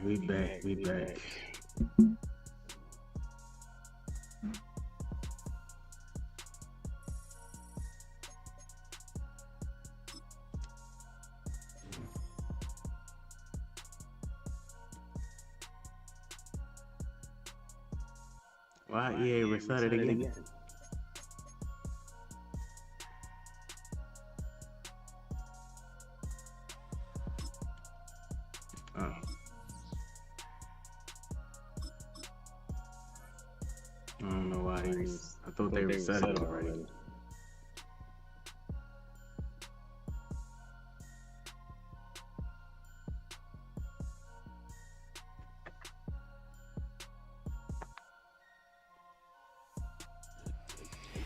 We back. Why EA restarted again? Oh. I don't know why I thought they restarted already.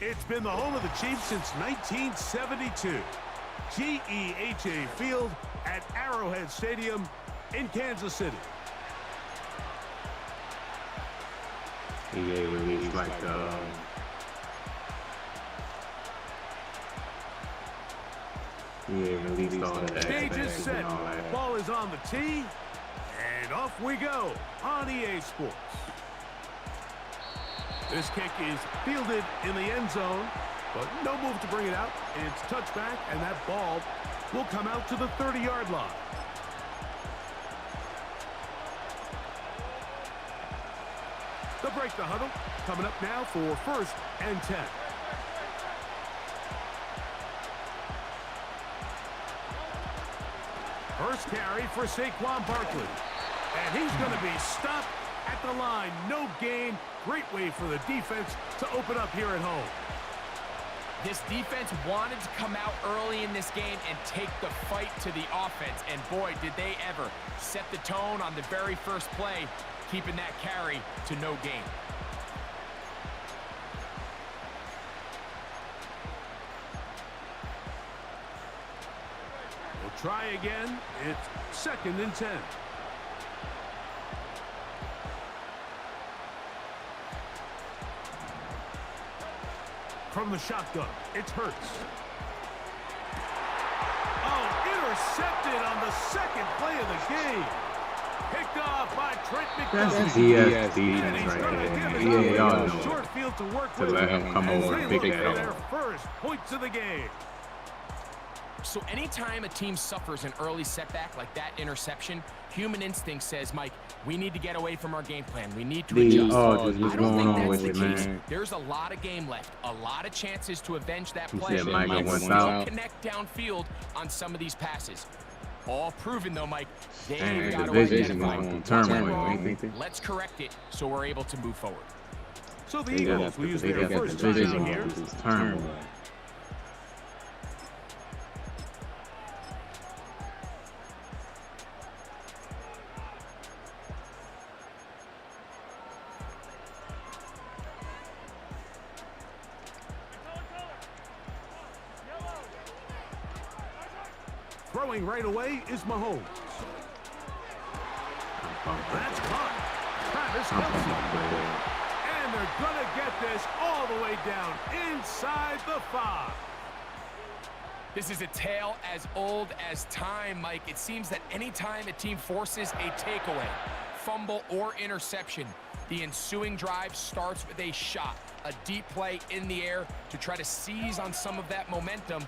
It's been the home of the Chiefs since 1972. GEHA Field at Arrowhead Stadium in Kansas City. EA released like EA released all that. Stage is set. Ball is on the tee, and off we go on EA Sports. This kick is fielded in the end zone, but no move to bring it out. It's touchback, and that ball will come out to the 30-yard line. They'll break the huddle. Coming up now for 1st and 10. First carry for Saquon Barkley. And he's going to be stopped at the line. No gain. Great way for the defense to open up here at home. This defense wanted to come out early in this game and take the fight to the offense. And boy, did they ever set the tone on the very first play, keeping that carry to no gain. We'll try again. It's 2nd and 10. From the shotgun, it's Hurts. Oh, intercepted on the 2nd play of the game. Picked off by Trent McDuffie. That's DS defense right there. EA y'all know short field to work to with let him come over and pick that their up. first points of the game. So anytime a team suffers an early setback like that interception, human instinct says, Mike, we need to get away from our game plan. We need to adjust. What's I don't going think on that's with the it, case. man? There's a lot of game left, a lot of chances to avenge that You play. said Mike and went still out. connect downfield on some of these passes. All proven, though, Mike. They've Dang, got the to division's identify going what's turmoil, wrong. ain't they? Let's correct it so we're able to move forward. So the Eagles will use their first division time here. turmoil. Throwing right away is Mahomes. That's caught. Travis Kelce. And they're going to get this all the way down inside the 5. This is a tale as old as time, Mike. It seems that anytime a team forces a takeaway, fumble, or interception, the ensuing drive starts with a shot, a deep play in the air to try to seize on some of that momentum.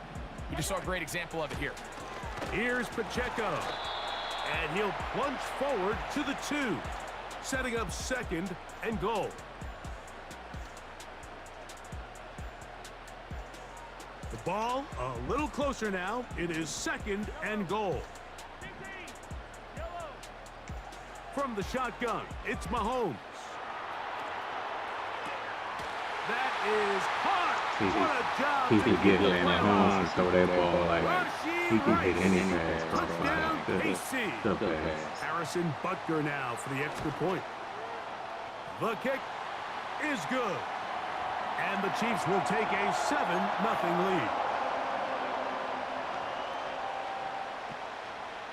We just saw a great example of it here. Here's Pacheco. And he'll plunge forward to the 2, setting up 2nd and goal. The ball a little closer now. It is 2nd and goal. From the shotgun, it's Mahomes. That is caught. What a job. He could get in at home and throw that ball like he can hit any pass. Touchdown, KC. The pass. Harrison Butker now for the extra point. The kick is good. And the Chiefs will take a 7-0 lead.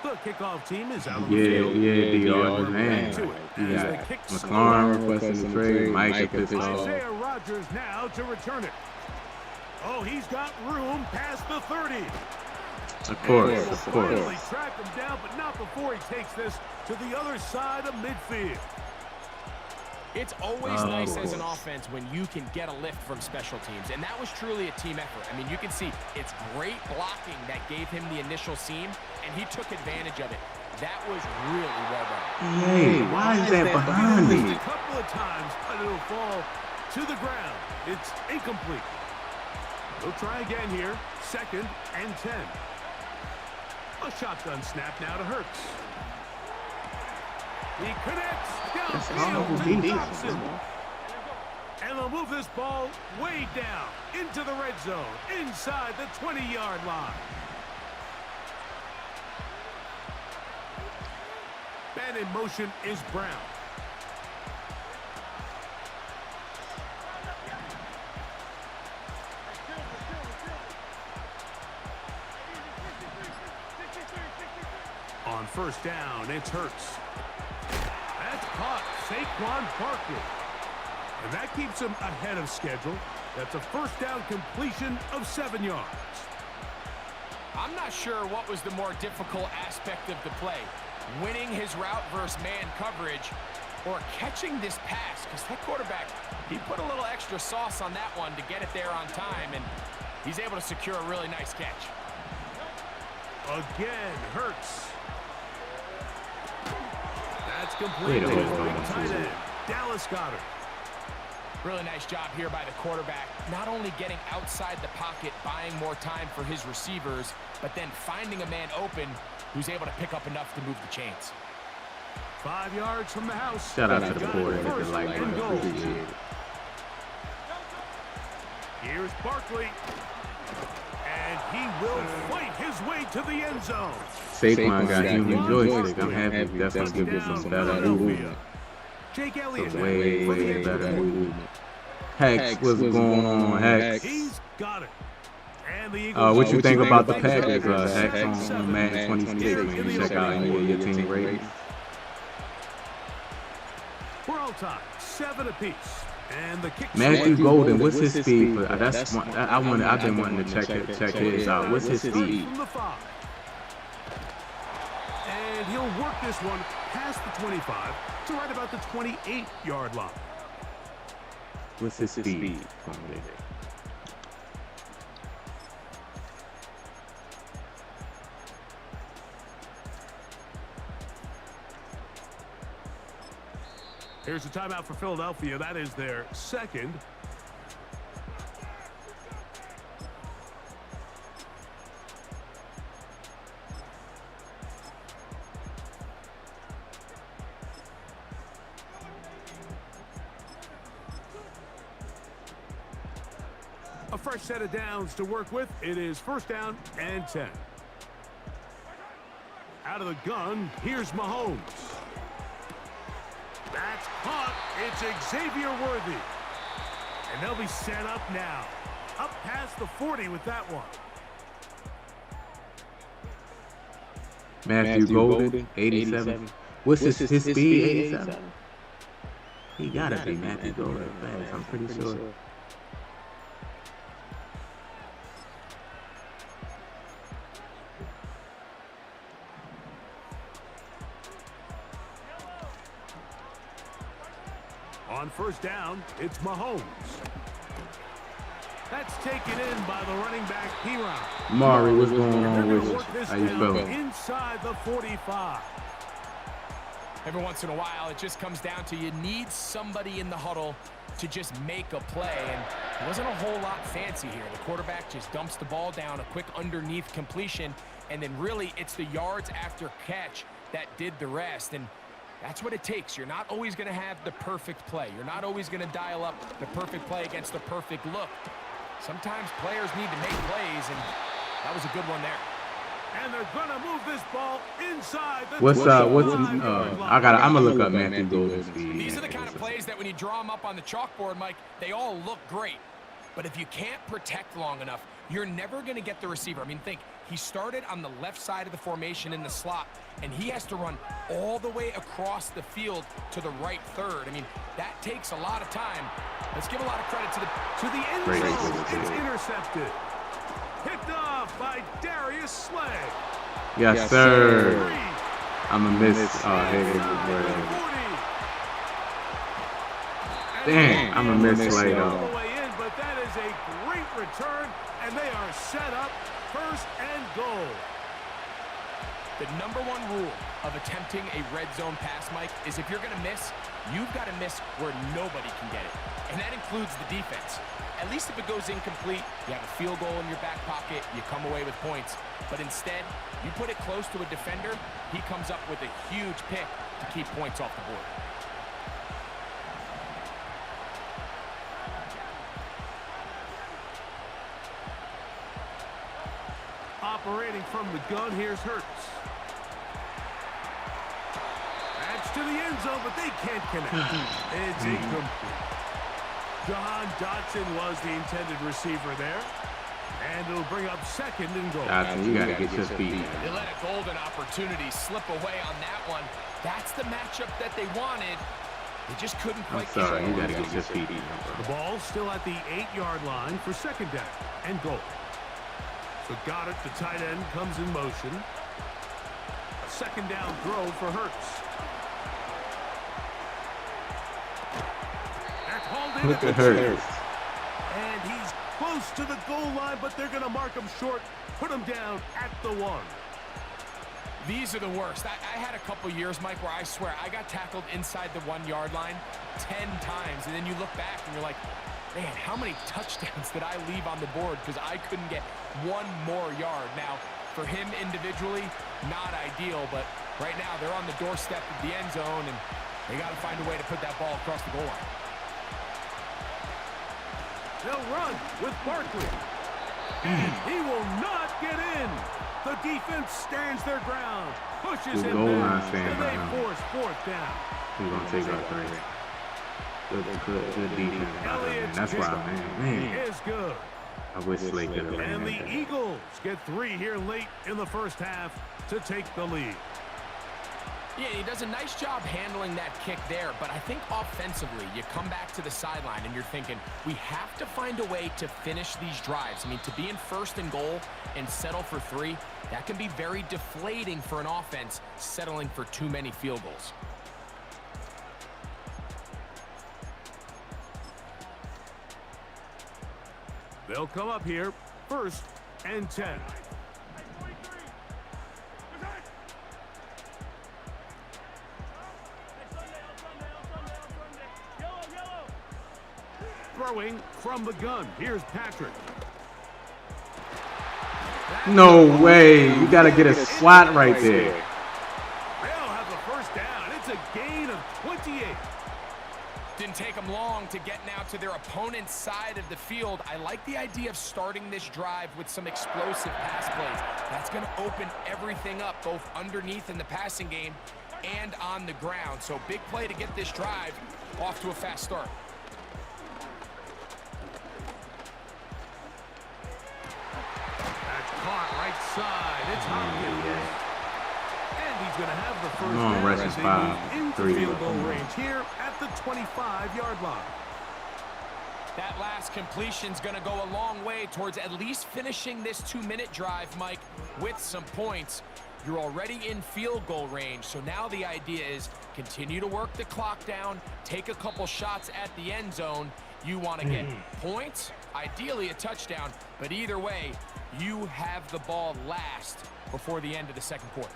The kickoff team is out on the field. DR, man. You got McLaurin requesting the trade, Mike pissed off. Isaiah Rodgers now to return it. Oh, he's got room past the 30. Of course, And he will of course. finally track him down, but not before he takes this to the other side of midfield. It's always nice as an offense when you can get a lift from special teams, and that was truly a team effort. I mean, you can see it's great blocking that gave him the initial seam, and he took advantage of it. That was really well done. Hey, why is that behind me? A couple of times, but it'll fall to the ground. It's incomplete. We'll try again here. 2nd and 10. A shotgun snap now to Hurts. He connects downfield to Thompson. And they'll move this ball way down into the red zone, inside the 20-yard line. Man in motion is Brown. On 1st down, it's Hurts. That's caught. Saquon Barkley. And that keeps him ahead of schedule. That's a 1st down completion of 7 yards. I'm not sure what was the more difficult aspect of the play, winning his route versus man coverage or catching this pass, because that quarterback, he put a little extra sauce on that one to get it there on time, and he's able to secure a really nice catch. Again, Hurts. That's complete. Tight end, Dallas Goedert. Really nice job here by the quarterback, not only getting outside the pocket, buying more time for his receivers, but then finding a man open who's able to pick up enough to move the chains. 5 yards from the house. Shout out to the quarterback that like appreciate it. Here's Barkley. And he will fight his way to the end zone. Saquon got human joystick. I'm happy. Definitely give him some better movement. Jake Elliott. Way better movement. Hex, what's going on, Hex? He's got it. And the Eagles. What you think about the Packers? Hex on Madden 26. When you check out any of your team ratings. We're all tied, 7 apiece. And the kick. Matthew Golden, what's his speed? That's one, I've been wanting to check his out. What's his speed? From the 5. And he'll work this one past the 25 to right about the 28-yard line. What's his speed? Here's a timeout for Philadelphia. That is their 2nd. A fresh set of downs to work with. It is 1st down and 10. Out of the gun, here's Mahomes. That's caught. It's Xavier Worthy. And they'll be set up now. Up past the 40 with that one. Matthew Golden, 87. What's his speed? 87? He gotta be Matthew Golden fast, I'm pretty sure. On 1st down, it's Mahomes. That's taken in by the running back, Piron. Mari, what's going on with you? How you feeling? Inside the 45. Every once in a while, it just comes down to you need somebody in the huddle to just make a play, and it wasn't a whole lot fancy here. The quarterback just dumps the ball down, a quick underneath completion, and then really it's the yards after catch that did the rest. And that's what it takes. You're not always going to have the perfect play. You're not always going to dial up the perfect play against the perfect look. Sometimes players need to make plays, and that was a good one there. And they're going to move this ball inside the I'm going to look up Matthew Golden's speed. These are the kind of plays that when you draw them up on the chalkboard, Mike, they all look great. But if you can't protect long enough, you're never going to get the receiver. I mean, think, he started on the left side of the formation in the slot, and he has to run all the way across the field to the right third. I mean, that takes a lot of time. Let's give a lot of credit to the end zone. It's intercepted. Picked up. off by Darius Slay. Yes, sir. Three. I'm going to miss. Oh, here it is. Dang, I'm going to miss Slay, All though. the way in, but that is a great return, and they are set up first and goal. The number one rule of attempting a red zone pass, Mike, is if you're going to miss, you've got to miss where nobody can get it. And that includes the defense. At least if it goes incomplete, you have a field goal in your back pocket, you come away with points. But instead, you put it close to a defender, he comes up with a huge pick to keep points off the board. Operating from the gun, here's Hurts. That's to the end zone, but they can't connect. It's incomplete. John Dotson was the intended receiver there. And it'll bring up second and goal. Dotson, you got to get your feet. They let a golden opportunity slip away on that one. That's the matchup that they wanted. They just couldn't quite I'm sorry, you got to get your feet. The ball's still at the 8-yard line for second down and goal. So Goddard, the tight end, comes in motion. A second down throw for Hurts. That's hauled in. Look at Hurts. And he's close to the goal line, but they're going to mark him short, put him down at the 1. These are the worst. I had a couple years, Mike, where I swear I got tackled inside the 1-yard line 10 times, and then you look back and you're like, man, how many touchdowns did I leave on the board because I couldn't get one more yard? Now, for him individually, not ideal, but right now they're on the doorstep of the end zone, and they got to find a way to put that ball across the goal line. They'll run with Barkley. And he will not get in. The defense stands their ground, pushes him down, and they force fourth down. We're going to take our 3. Good defense. That's why, man. Is good. I wish Slay could have ran And that. the Eagles get 3 here late in the first half to take the lead. Yeah, he does a nice job handling that kick there, but I think offensively, you come back to the sideline and you're thinking, we have to find a way to finish these drives. I mean, to be in first and goal and settle for 3, that can be very deflating for an offense settling for too many field goals. They'll come up here, first and 10. Throwing from the gun. Here's Patrick. No way. You got to get a slot right there. They'll have the first down. It's a gain of 28. Didn't take them long to get now to their opponent's side of the field. I like the idea of starting this drive with some explosive pass plays. That's going to open everything up, both underneath in the passing game and on the ground. So big play to get this drive off to a fast start. That's caught right side. It's Hopkins. And he's going to have the first Come on, down Rush as is they 5. move into 3. field goal range here at the 25-yard line. That last completion's going to go a long way towards at least finishing this 2-minute drive, Mike, with some points. You're already in field goal range, so now the idea is continue to work the clock down, take a couple shots at the end zone. You want to get points, ideally a touchdown, but either way, you have the ball last before the end of the second quarter.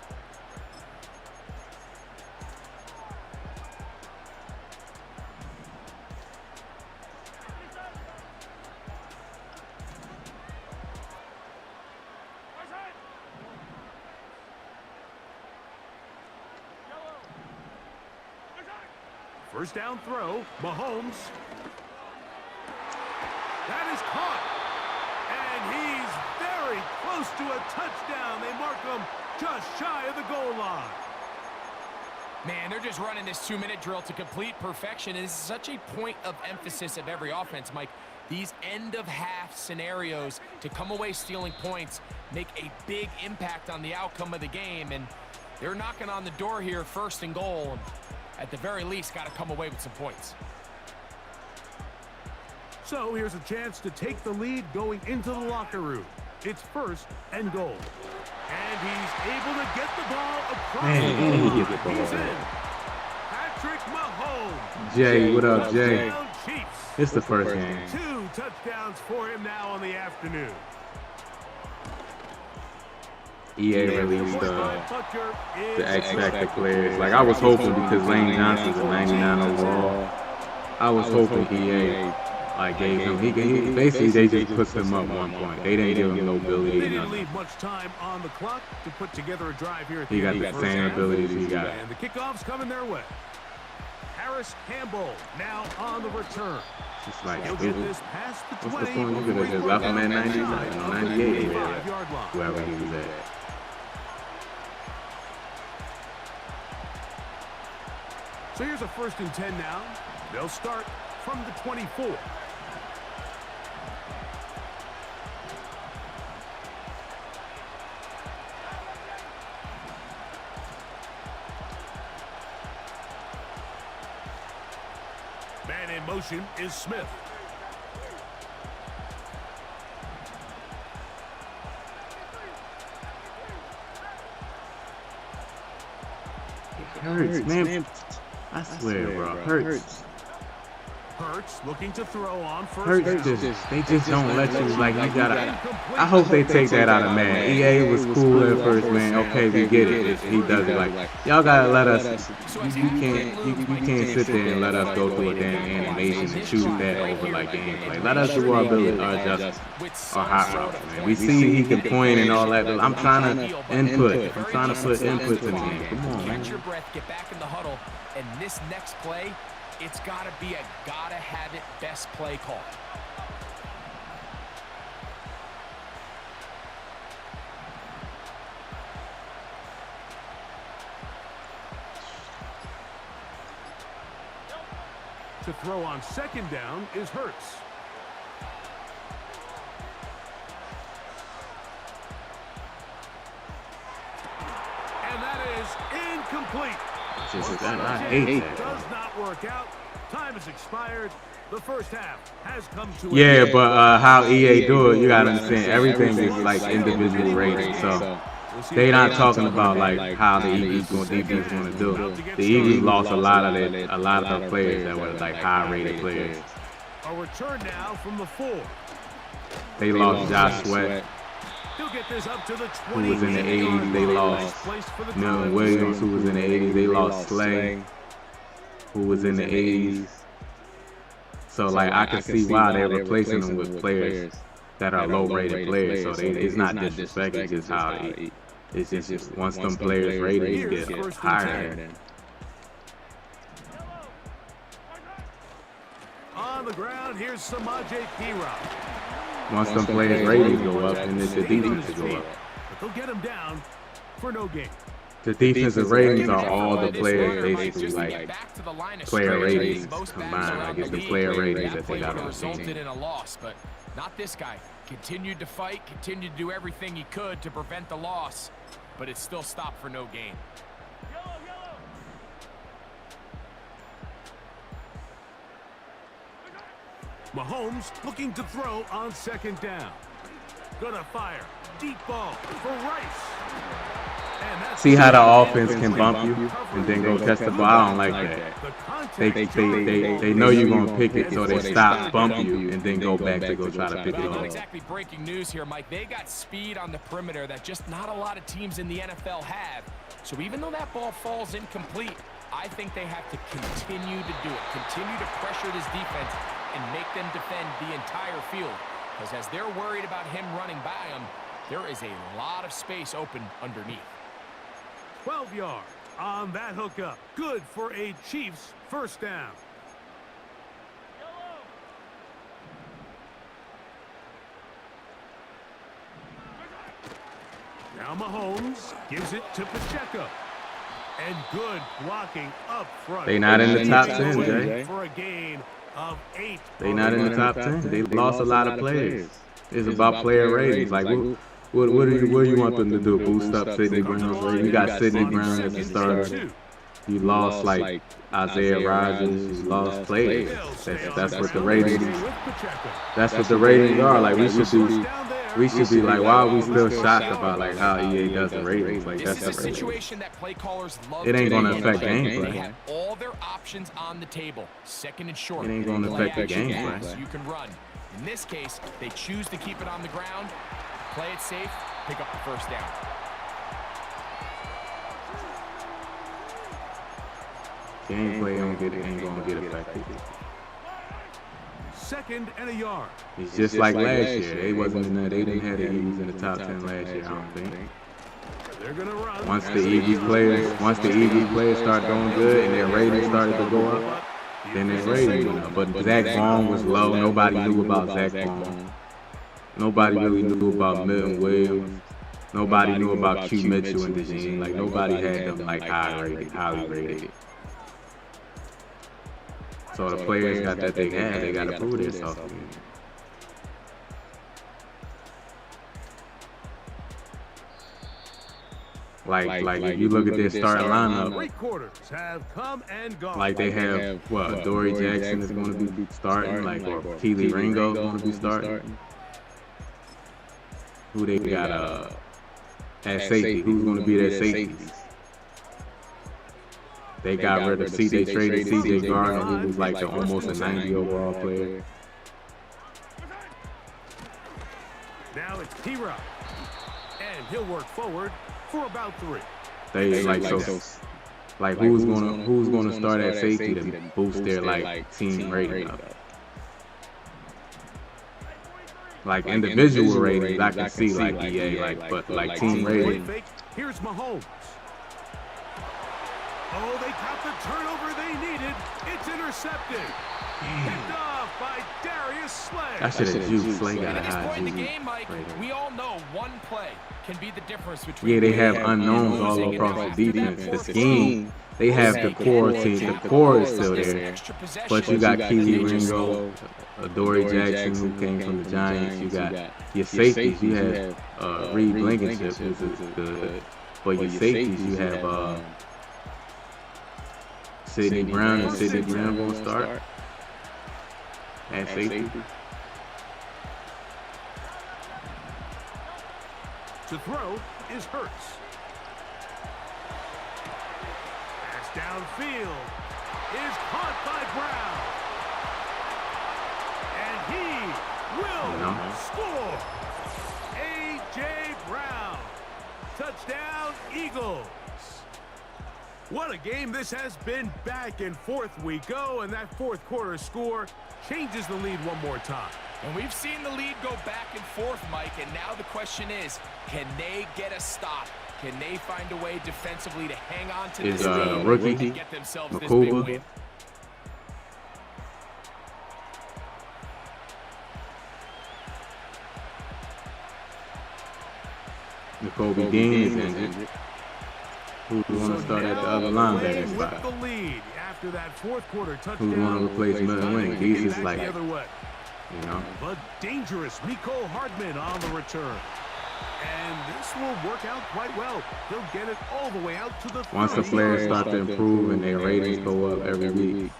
First down throw, Mahomes. That is caught. And he's very close to a touchdown. They mark him just shy of the goal line. Man, they're just running this 2-minute drill to complete perfection. And it's such a point of emphasis of every offense, Mike. These end-of-half scenarios to come away stealing points make a big impact on the outcome of the game. And they're knocking on the door here, first and goal. At the very least, got to come away with some points. So here's a chance to take the lead going into the locker room. It's 1st and goal. And he's able to get the ball across Man, the he line. gets the ball. He's in. Patrick Mahomes. Jay, what up, Jay? Touchdown Chiefs. It's the first game. 2 touchdowns for him now on the afternoon. EA released the X Factor players. Like, I was hoping, because Lane Johnson's a 99 overall, I was hoping EA like gave him. He basically they just put him up 1 point. They didn't give him no ability. They didn't leave much time on the clock to put together a drive here at the He end got of the the same first abilities half. he got. And the kickoff's coming their way. Harris Campbell now on the return. It's like, He'll get this past the 20. what's the point? You could have just left him at 90, like, 98, whoever he was at. So here's a 1st and 10 now. They'll start from the 24. Man in motion is Smith. Hurts, man. I swear, bro. Hurts. Hurts looking to throw on first Hurts down. they just don't let you, like, you gotta. I hope they take that out of Madden. EA was cool at first, man. Okay, we get it. He does it like, y'all gotta let us. You can't sit there and let us go through a damn animation and choose that over like gameplay. Let us do our ability, our adjustments, our hot routes, man. We see he can point and all that, but I'm trying to input. I'm trying to put input in the game. Come on, man. Catch your breath, get back in the huddle, and this next play, it's got to be a gotta-have-it best play call. To throw on 2nd down is Hurts. And that is incomplete. I hate that. Does not work out. Time has expired. The first half has come to an Yeah, end. but how EA do it, you gotta understand, everything is like individual rating. So they not talking about like how the Eagles defense gonna do. The Eagles lost a lot of their players that were like high rated players. A return now from the 4. They lost Josh Sweat, He'll get this up to the 20. who was in the 80s. They lost Milton Williams, who was in the 80s. They lost Slay, who was in the 80s. So like I can see why they're replacing them with players that are low rated players. So it's not disrespect, it's just how it's just once them players ratings get higher. On the ground, here's Samaje P-Rock. Once them players ratings go up, and then the defense will go up. But they'll get him down for no gain. The defensive ratings are all the players basically like player ratings combined. Like it's the player ratings that they got on the resulted team. in a loss, but not this guy. Continued to fight, continued to do everything he could to prevent the loss, but it still stopped for no gain. Mahomes looking to throw on 2nd down. Gonna fire. Deep ball for Rice. And that's See how the offense can bump you and then go catch the ball? I don't like that. They know you're gonna pick it, so they stop, bump you, and then go back to go try to pick it Not up. exactly breaking news here, Mike. They got speed on the perimeter that just not a lot of teams in the NFL have. So even though that ball falls incomplete, I think they have to continue to do it. Continue to pressure this defense and make them defend the entire field. Because as they're worried about him running by them, there is a lot of space open underneath. 12 yards on that hookup. Good for a Chiefs 1st down. Now Mahomes gives it to Pacheco. And good blocking up front. They not in the top 10, Jay. For a gain of 8. They not in the top 10. They lost a lot of players. It's about player ratings. Like what do you want them to do? Boost up Sidney Brown's rating? You got Sidney Brown as a starter. You lost like Isaiah Rodgers. You lost players. That's what the ratings. That's what the ratings are. Like we should do. We should be like, why are we still shocked about like how EA does the ratings? Like This that's is a situation that play callers love. It ain't to gonna do. affect They gameplay. have all their options on the table. Second and short. It ain't gonna affect the Play gameplay. action, you can run. In this case, they choose to keep it on the ground, play it safe, pick up the first down. Gameplay ain't gonna get affected. Second and a yard. It's just like last year. They wasn't in there. They didn't have the Eagles in the top 10 last year, I don't think. They're gonna run. Once the Eagles players start doing good and their ratings started to go up, then their ratings went up. But Zach Vaughn was low. Nobody knew about Zach Vaughn. Nobody really knew about Milton Williams. Nobody knew about Q Mitchell and DeJean. Like nobody had them like highly rated. So the players got that they had. They got to prove themselves again. Like if you look at their starting lineup, 3 quarters have come and gone. like they have what Dory Jackson is going to be starting, like or Keely Ringo is going to be starting. Who they got at safety? Who's going to be their safeties? They got rid of they traded CJ Gardner, who was like almost a 90 overall player. Now it's T-Rock. And he'll work forward for about 3. They like so. Like who's gonna start at safety to boost their like team rating up? Like individual ratings, I can see like EA, but like team rating. Here's Mahomes. Oh, they got the turnover they needed. It's intercepted. Picked off by Darius Slay. I should have used Slay got a At this high point in the juke game, Mike, rating. we all know one play can be the difference between. Yeah, they have unknowns all across the defense. The scheme, they have the core team. The core is still there, but you got Keely Ringo, Dory Jackson who came from the Giants. You got your safeties. You have Reed Blankenship, who's good, but your safeties you have Sidney Brown and Sidney Brown gonna start at safety. To throw is Hurts. Pass downfield is caught by Brown. And he will score. A.J. Brown. Touchdown, Eagles. What a game this has been. Back and forth we go, and that fourth quarter score changes the lead one more time. And we've seen the lead go back and forth, Mike, and now the question is, can they get a stop? Can they find a way defensively to hang on to this lead rookie and get themselves this big win? Jacoby Dean is injured. Who's going to start at the other linebacker With spot? the lead after that fourth quarter touchdown. Who's going to replace Milton Williams? He's just like, the other way. you know. But dangerous Mecole Hardman on the return. And this will work out quite well. He'll get it all the way out to the Once the 30. players start to improve and their ratings go up every week,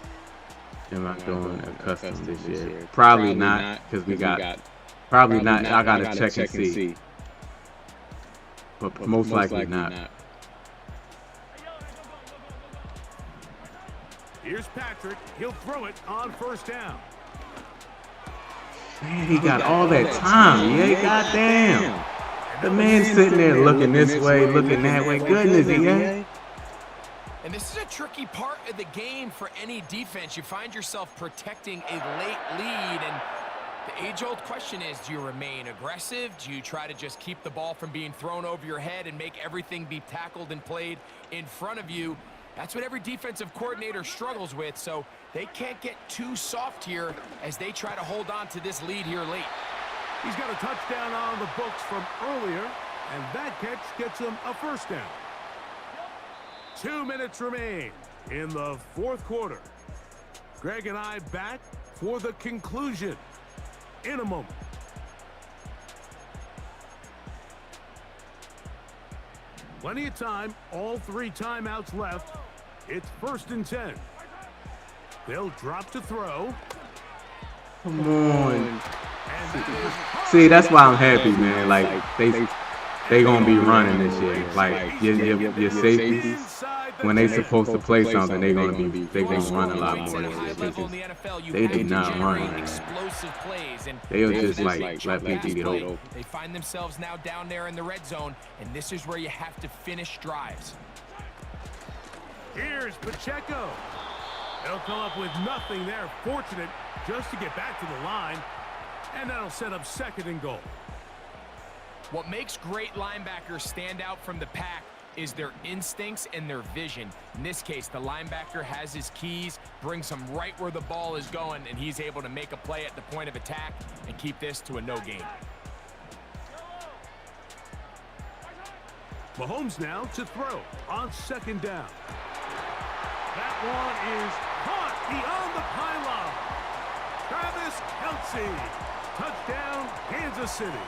am I doing a custom this year? Probably not, because we got, probably not. I got to check and see. But most likely not. Here's Patrick. He'll throw it on first down. Man, he got all that time. Yeah, goddamn. The man's sitting there looking this way, looking that way. Goodness, EA. And this is a tricky part of the game for any defense. You find yourself protecting a late lead, and the age-old question is, do you remain aggressive? Do you try to just keep the ball from being thrown over your head and make everything be tackled and played in front of you? That's what every defensive coordinator struggles with, so they can't get too soft here as they try to hold on to this lead here late. He's got a touchdown on the books from earlier, and that catch gets him a first down. 2 minutes remain in the fourth quarter. Greg and I back for the conclusion in a moment. Plenty of time, all 3 timeouts left. It's 1st and 10. They'll drop to throw. Come on. See, that's why I'm happy, man. Like they gonna be running this year. Like your safeties, when they supposed to play something, they gonna run a lot more this year. Because they did not run, man. They'll just like let people get open. They find themselves now down there in the red zone, and this is where you have to finish drives. Here's Pacheco. They'll come up with nothing there. Fortunate just to get back to the line. And that'll set up 2nd and goal. What makes great linebackers stand out from the pack is their instincts and their vision. In this case, the linebacker has his keys, brings him right where the ball is going, and he's able to make a play at the point of attack and keep this to a no gain. Mahomes now to throw on 2nd down. That one is caught beyond the pylon. Travis Kelce. Touchdown, Kansas City.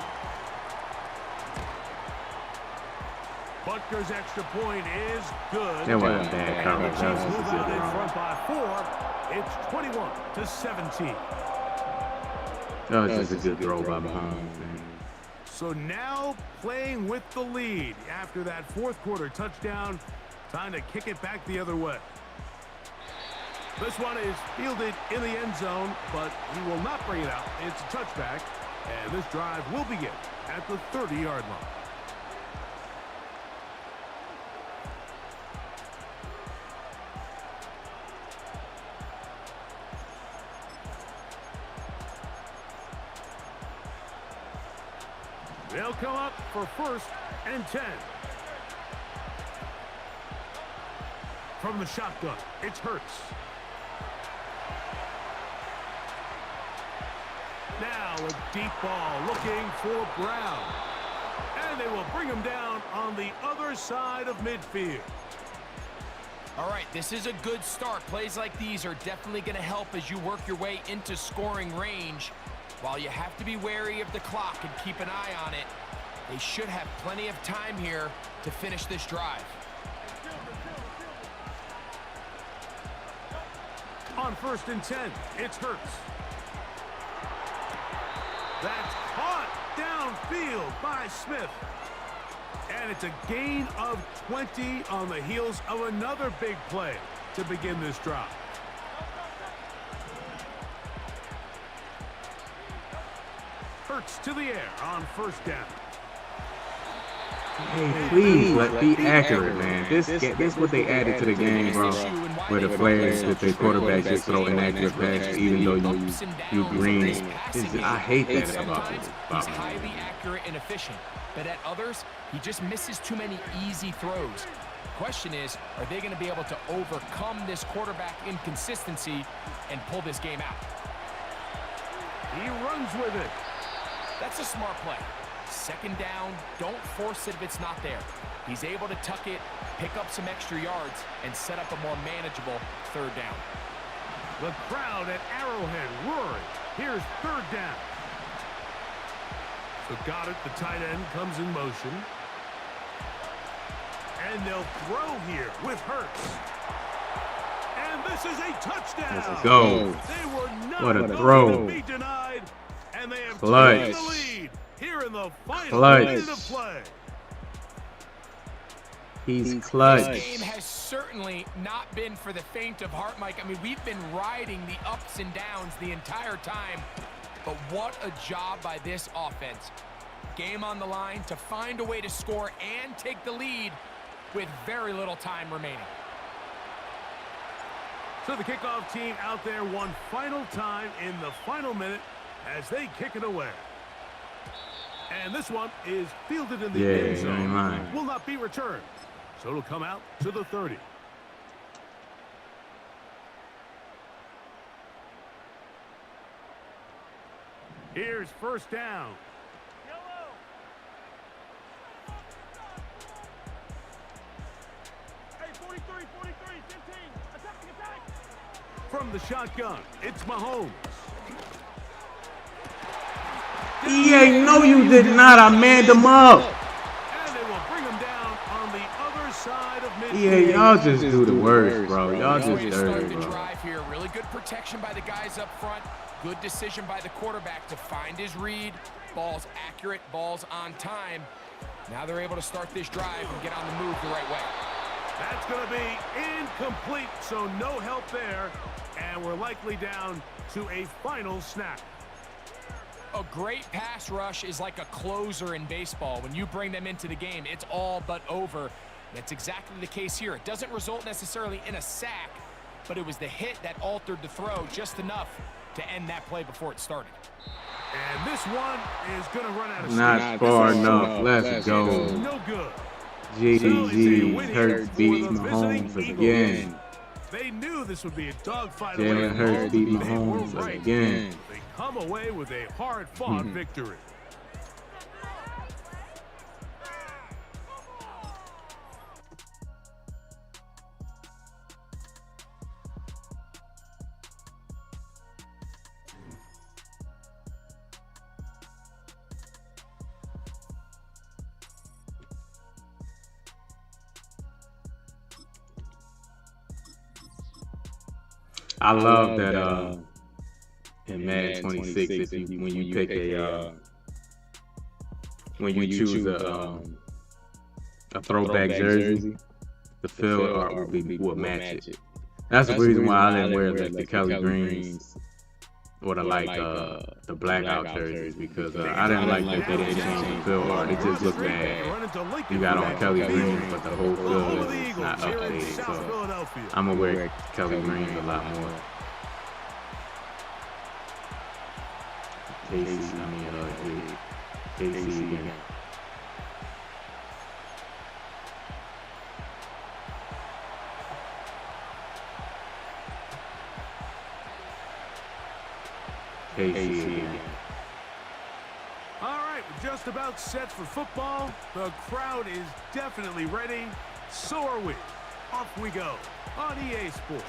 Butker's extra point is good. That wasn't bad coverage. Chiefs move out in front by 4. It's 21-17. That was just a good throw by Mahomes, man. So now playing with the lead after that 4th quarter touchdown. Time to kick it back the other way. This one is fielded in the end zone, but he will not bring it out. It's a touchback, and this drive will begin at the 30-yard line. They'll come up for 1st and 10. From the shotgun, it's Hurts. Now a deep ball looking for Brown. And they will bring him down on the other side of midfield. All right, this is a good start. Plays like these are definitely going to help as you work your way into scoring range. While you have to be wary of the clock and keep an eye on it, they should have plenty of time here to finish this drive. On 1st and 10, it's Hurts. That's caught downfield by Smith. And it's a gain of 20 on the heels of another big play to begin this drive. Hurts to the air on 1st down. Hey, please, be accurate, man. This is what they added to the game, bro. Where the players, that the quarterback just throw inaccurate passes, even though you green it. I hate that about it. He's highly accurate and efficient, but at others, he just misses too many easy throws. The question is, are they going to be able to overcome this quarterback inconsistency and pull this game out? He runs with it. That's a smart play. 2nd down, don't force it if it's not there. He's able to tuck it, pick up some extra yards, and set up a more manageable 3rd down. The crowd at Arrowhead roaring. Here's 3rd down. So got it, the tight end comes in motion. And they'll throw here with Hurts. And this is a touchdown. Let's go. They were not What a throw. going to be denied, and they have Clutch. taken the lead here in the final Clutch. minute of play. He's clutch. This game has certainly not been for the faint of heart, Mike. I mean, we've been riding the ups and downs the entire time, but what a job by this offense. Game on the line to find a way to score and take the lead with very little time remaining. So the kickoff team out there one final time in the final minute as they kick it away. And this one is fielded in the end zone. Will not be returned. So it'll come out to the 30. Here's 1st down. Hey, 43, 15. Attack. From the shotgun, it's Mahomes. EA, no you did not. I manned him up. And they will bring him down on the other side of midfield. EA, y'all just do the worst, bro. Y'all just dirty, the bro. drive here. Really good protection by the guys up front. Good decision by the quarterback to find his read. Ball's accurate, ball's on time. Now they're able to start this drive and get on the move the right way. That's going to be incomplete, so no help there. And we're likely down to a final snap. A great pass rush is like a closer in baseball. When you bring them into the game, it's all but over. That's exactly the case here. It doesn't result necessarily in a sack, but it was the hit that altered the throw just enough to end that play before it started. And this one is going to run out of steam. Not far enough. Let's go. No good. GG. Hurts beat Mahomes again. They knew this would be a dogfight. Jalen Hurts beat Mahomes again. They come away with a hard-fought victory. I love that in Madden 26, when you pick when you choose a throwback jersey, the field art will match it. That's the reason why I didn't wear the Kelly Greens or the blackout jerseys, because I didn't like that they didn't change the field art. It just looked bad. You got on Kelly Greens, but the whole field is not updated. So I'm gonna wear Kelly Greens a lot more. KC again. All right, we're just about set for football. The crowd is definitely ready. So are we. Off we go on EA Sports.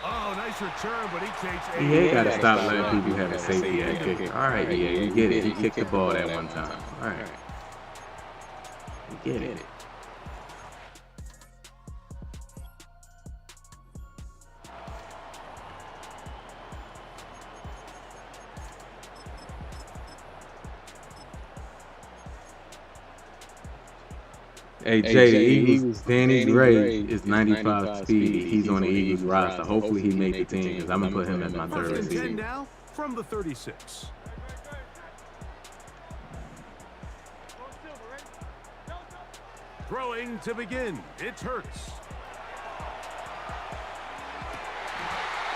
Oh, nice return, but he takes EA got to stop letting people have a safety at kicker. All right, EA, we get it. He kicked the ball that one time. All right. We get it. Hey Jay, the Eagles, Danny Gray is 95 speed. He's on the Eagles roster. Hopefully he make the team, because I'm going to put him as my third receiver. Now from the 36. Throwing to begin. It's Hurts.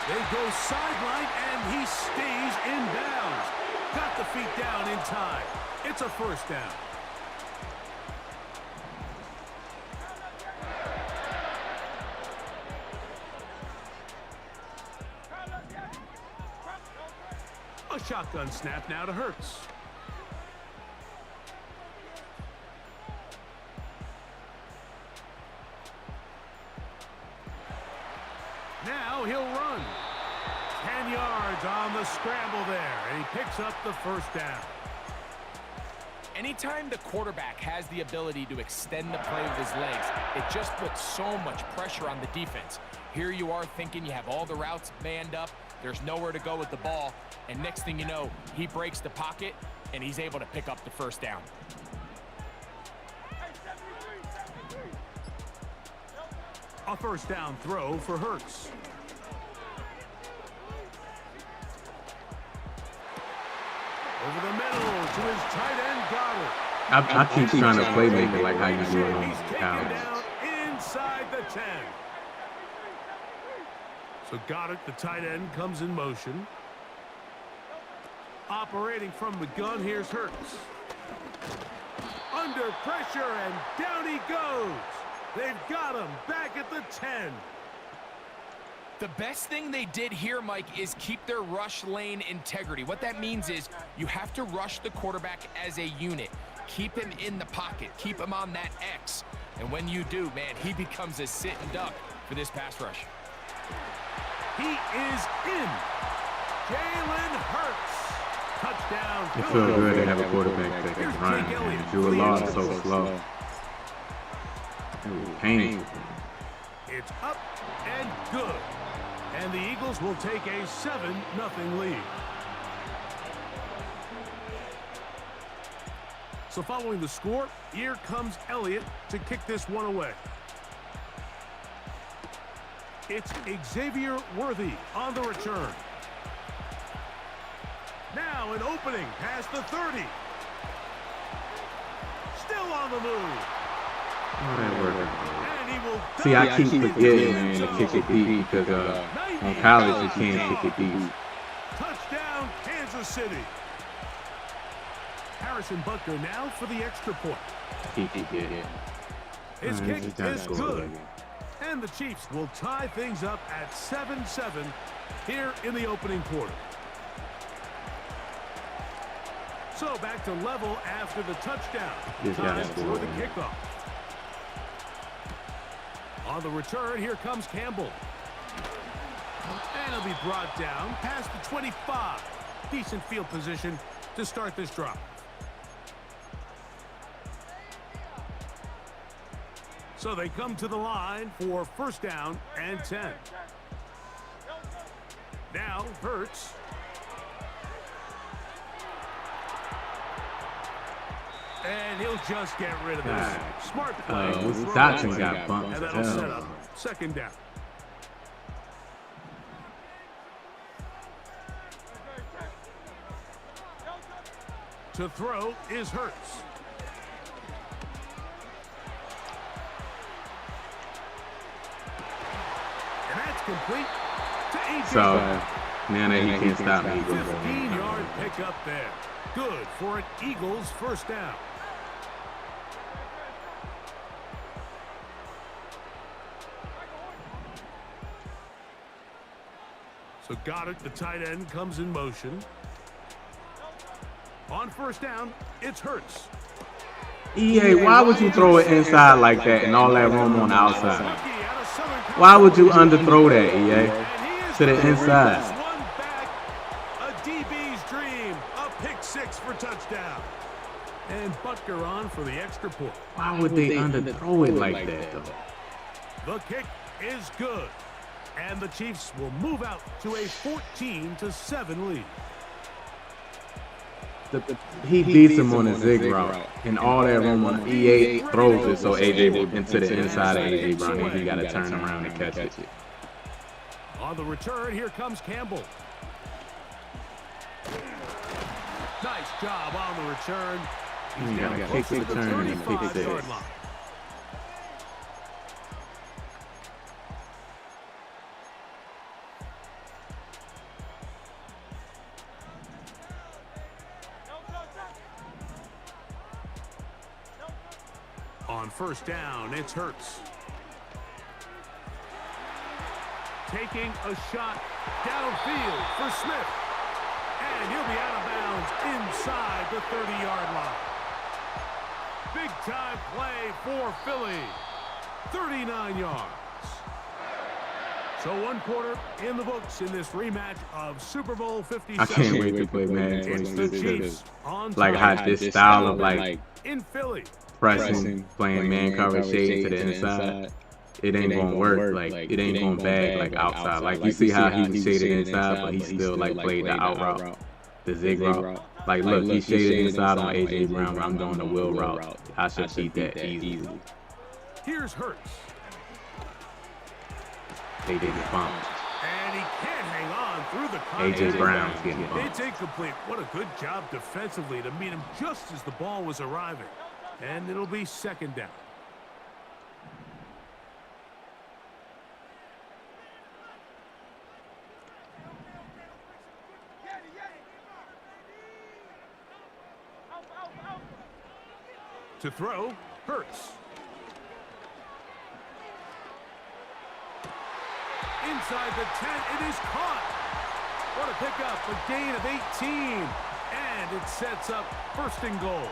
They go sideline, and he stays in bounds. Got the feet down in time. It's a first down. A shotgun snap now to Hurts. Now he'll run. 10 yards on the scramble there, and he picks up the first down. Anytime the quarterback has the ability to extend the play with his legs, it just puts so much pressure on the defense. Here you are thinking you have all the routes manned up, there's nowhere to go with the ball, and next thing you know, he breaks the pocket, and he's able to pick up the first down. A first down throw for Hurts. Over the middle to his tight end, Goddard. I keep trying to play make it like how you do it on He's taken college. down inside the 10. So Goddard, the tight end, comes in motion. Operating from the gun, here's Hurts. Under pressure, and down he goes. They've got him back at the 10. The best thing they did here, Mike, is keep their rush lane integrity. What that means is you have to rush the quarterback as a unit. Keep him in the pocket. Keep him on that X. And when you do, man, he becomes a sitting duck for this pass rush. He is in. Jalen Hurts. Touchdown. It feels good to have a quarterback that can run, and Drew Law is so slow. It was painful. It's up and good. And the Eagles will take a 7-0 lead. So following the score, here comes Elliott to kick this one away. It's Xavier Worthy on the return. Now an opening past the 30. Still on the move. Oh, that worked. And he will See, I keep forgetting, man, to kick it deep because on college you can't kick it deep. Touchdown, Kansas City. Harrison Butker now for the extra point. His kick is good. And the Chiefs will tie things up at 7-7 here in the opening quarter. So back to level after the touchdown. Time for the kickoff. On the return, here comes Campbell. And he'll be brought down past the 25. Decent field position to start this drive. So they come to the line for first down and 10. Now Hurts. And he'll just get rid of this. Smart play. Dotson got bumped. And that'll set up second down. To throw is Hurts. And that's complete to AJ. So now that he can't stop me, 15-yard pickup there. Good for an Eagles first down. So Goddard, the tight end, comes in motion. On first down, it's Hurts. EA, why would you throw it inside like that and all that room on the outside? Why would you underthrow that, EA? To the inside. One back, a DB's dream, a pick six for touchdown. And Butker on for the extra point. Why would they underthrow it like that, though? The kick is good. And the Chiefs will move out to a 14-7 lead. He beats him on a zig route, and all that room on EA throws it so AJ into the inside of AJ Brown, and he got to turn around and catch it. On the return, here comes Campbell. Nice job on the return. He got to kick the turn and pick six. On first down, it's Hurts. Taking a shot downfield for Smith. And he'll be out of bounds inside the 30-yard line. Big time play for Philly. 39 yards. So one quarter in the books in this rematch of Super Bowl 57. I can't wait to play Madden It's the 22. Chiefs on Like top how this style of like in Philly. pressing, playing man coverage shade to the inside, it ain't gonna work. Like it ain't gonna bag like outside. Like you see how he was shaded inside, but he still like played the out route, the zig route. Like look, he shaded inside on AJ Brown. I'm doing the wheel route. I should beat that easily. Here's Hurts. They didn't bump. And he can't hang on through the contact. AJ Brown's getting bumped. It's incomplete. What a good job defensively to meet him just as the ball was arriving. And it'll be second down. To throw, Hurts. Inside the 10, it is caught. What a pickup, a gain of 18. And it sets up first and goal.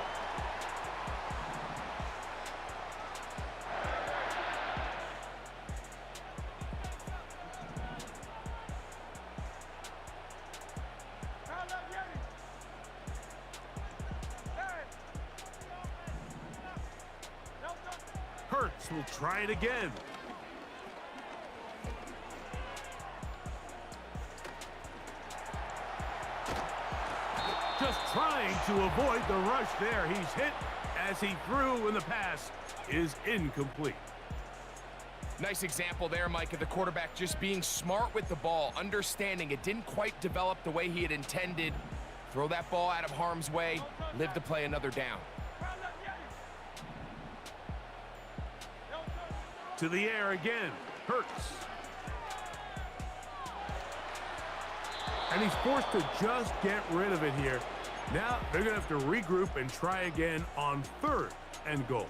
Hurts will try it again. trying to avoid the rush there. He's hit as he threw, and the pass is incomplete. Nice example there, Mike, of the quarterback just being smart with the ball, understanding it didn't quite develop the way he had intended. Throw that ball out of harm's way, live to play another down. To the air again, Hurts. And he's forced to just get rid of it here. Now they're going to have to regroup and try again on 3rd and goal.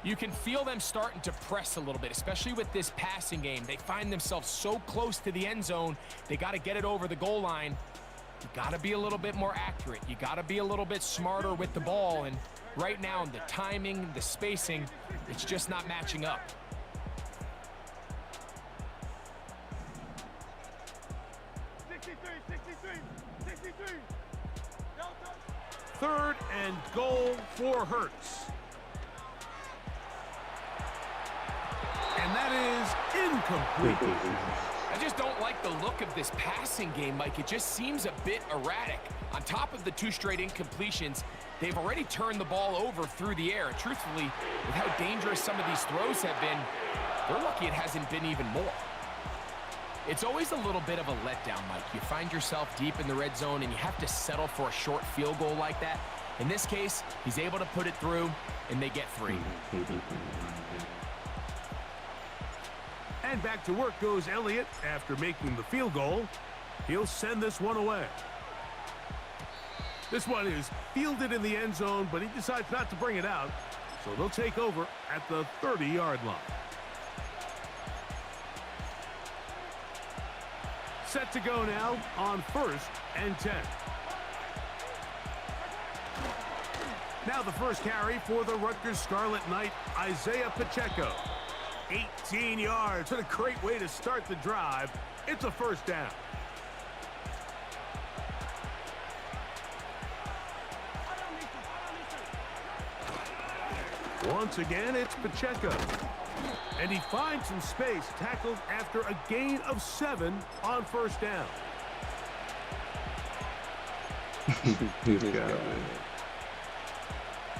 You can feel them starting to press a little bit, especially with this passing game. They find themselves so close to the end zone, they got to get it over the goal line. You got to be a little bit more accurate. You got to be a little bit smarter with the ball. And right now, the timing, the spacing, it's just not matching up. Third and goal for Hurts. And that is incomplete. I just don't like the look of this passing game, Mike. It just seems a bit erratic. On top of the 2 straight incompletions, they've already turned the ball over through the air. And truthfully, with how dangerous some of these throws have been, they're lucky it hasn't been even more. It's always a little bit of a letdown, Mike. You find yourself deep in the red zone and you have to settle for a short field goal like that. In this case, he's able to put it through, and they get 3. And back to work goes Elliott after making the field goal. He'll send this one away. This one is fielded in the end zone, but he decides not to bring it out. So they'll take over at the 30-yard line. Set to go now on 1st and 10. Now the first carry for the Rutgers Scarlet Knight, Isaiah Pacheco. 18 yards. What a great way to start the drive. It's a 1st down. Once again, it's Pacheco. And he finds some space, tackled after a gain of 7 on 1st down.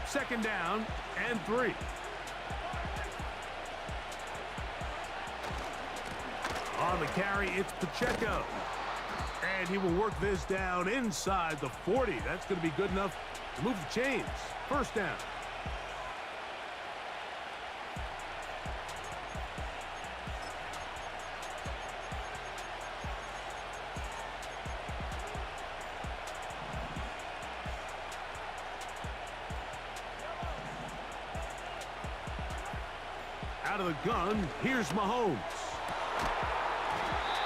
Second down and 3. On the carry, it's Pacheco. And he will work this down inside the 40. That's going to be good enough to move the chains. 1st down. Out of the gun, here's Mahomes.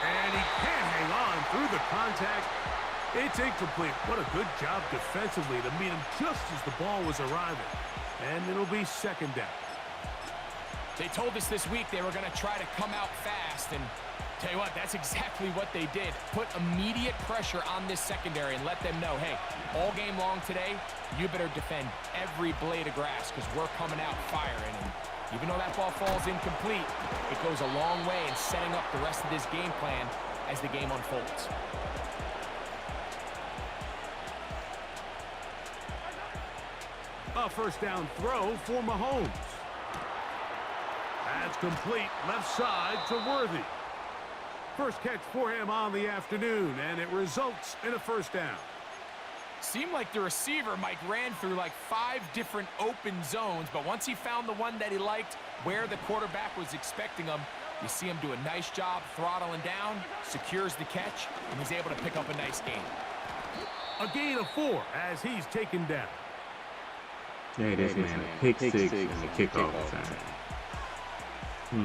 And he can't hang on through the contact. It's incomplete. What a good job defensively to meet him just as the ball was arriving. And it'll be 2nd down. They told us this week they were going to try to come out fast, and tell you what, that's exactly what they did. Put immediate pressure on this secondary and let them know, hey, all game long today, you better defend every blade of grass because we're coming out firing. And even though that ball falls incomplete, it goes a long way in setting up the rest of this game plan as the game unfolds. A 1st down throw for Mahomes. That's complete, left side to Worthy. First catch for him on the afternoon, and it results in a 1st down. Seemed like the receiver, Mike, ran through like 5 different open zones, but once he found the one that he liked, where the quarterback was expecting him, you see him do a nice job throttling down, secures the catch, and he's able to pick up a nice gain. A gain of 4 as he's taken down. Hey, this man, a pick 6 and a kickoff return.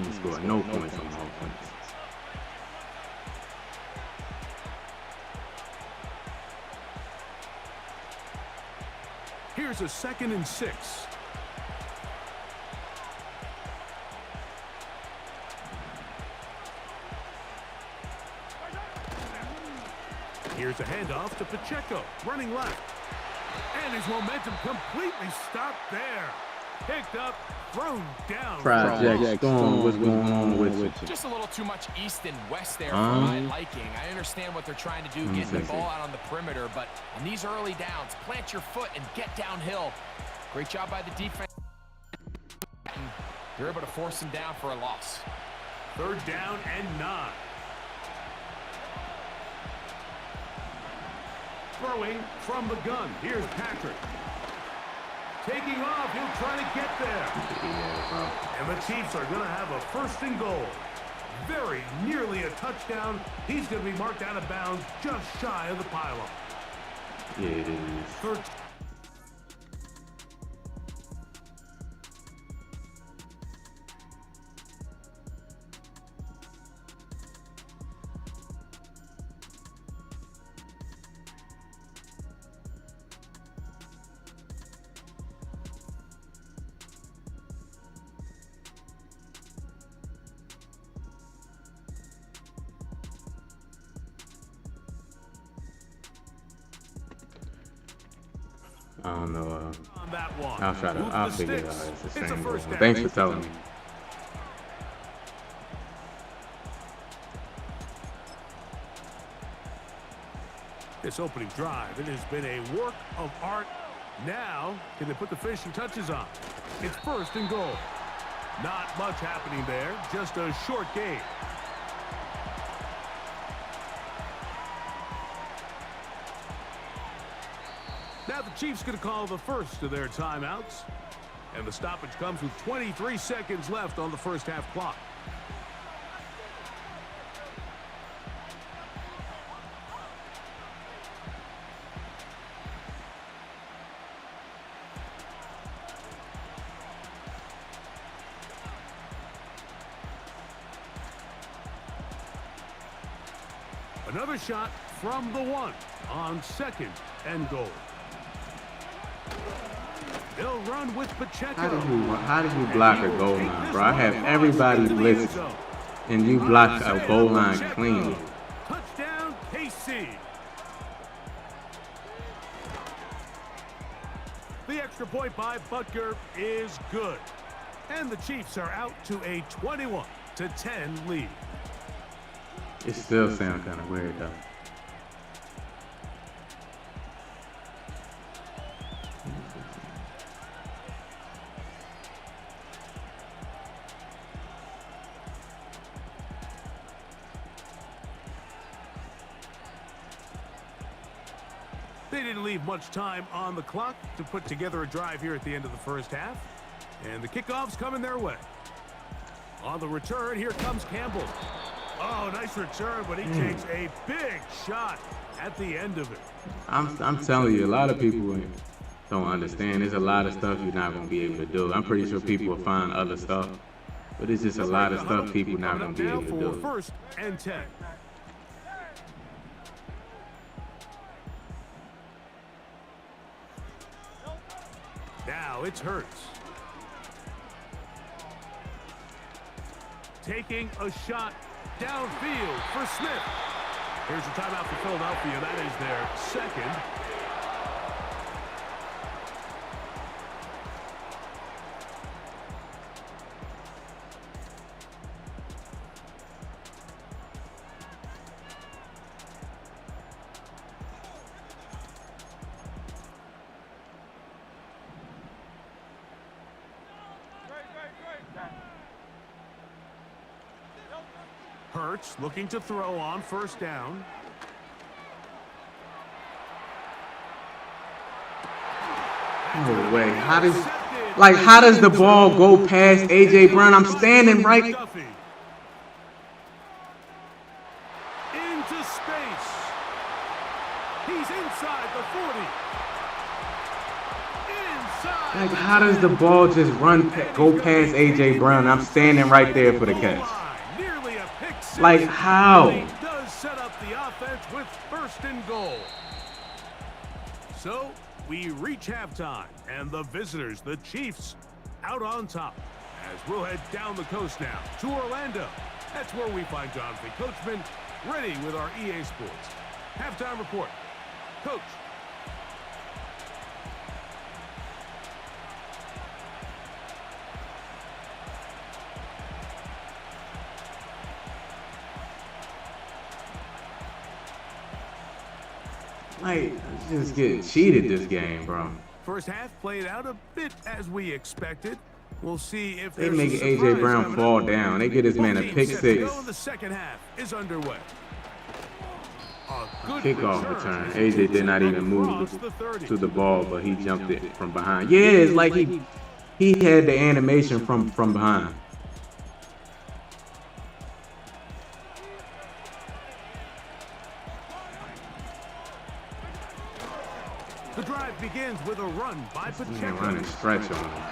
He scored no points on offense. Here's a 2nd and 6. Here's a handoff to Pacheco, running left. And his momentum completely stopped there. Picked up, thrown down. Project Storm, what's going on with you? Just a little too much east and west there for my liking. I understand what they're trying to do, getting the ball out on the perimeter, but on these early downs, plant your foot and get downhill. Great job by the defense. They're able to force him down for a loss. 3rd down and 9. Throwing from the gun. Here's Patrick. Taking off. He'll try to get there. And the Chiefs are going to have a 1st and goal. Very nearly a touchdown. He's going to be marked out of bounds just shy of the pylon. Yeah, it is. I don't know. I'll figure it out. It's the same. Thanks for telling me. This opening drive, it has been a work of art. Now, can they put the finishing touches on? It's 1st and goal. Not much happening there, just a short gain. Now the Chiefs going to call the first of their timeouts. And the stoppage comes with 23 seconds left on the 1st half clock. Another shot from the 1 on 2nd and goal. They'll run with Pacheco. How do you block a goal line, bro? I have everybody blitzed, and you block a goal line clean. Touchdown, KC. The extra point by Butker is good. And the Chiefs are out to a 21-10 lead. It still sounds kind of weird, though. They didn't leave much time on the clock to put together a drive here at the end of the 1st half. And the kickoff's coming their way. On the return, here comes Campbell. Oh, nice return, but he takes a big shot at the end of it. I'm telling you, a lot of people don't understand. There's a lot of stuff you're not going to be able to do. I'm pretty sure people will find other stuff, but it's just a lot of stuff people not going to be able to do. 1st and 10. Now it's Hurts. Taking a shot downfield for Smith. Here's a timeout for Philadelphia. That is their 2nd. Hurts looking to throw on 1st down. No way. How does the ball go past A.J. Brown? I'm standing right. Into space. He's inside the 40. Inside. Like, how does the ball just go past A.J. Brown? I'm standing right there for the catch. Like, how? He does set up the offense with 1st and goal. So we reach halftime, and the visitors, the Chiefs, out on top. As we'll head down the coast now to Orlando. That's where we find Jonathan Coachman ready with our EA Sports halftime report. Coach. Like, just getting cheated this game, bro. First half played out a bit as we expected. We'll see if They there's make a AJ surprise Brown coming fall up. down. They get this man a Both pick teams set to six. go. The second half is underway. A good Kickoff return. as AJ did not even move across the 30. to the ball, but he jumped it from behind. Yeah, it's like he had the animation from behind. The drive begins with a run by Man, Pacheco. running stretch on him.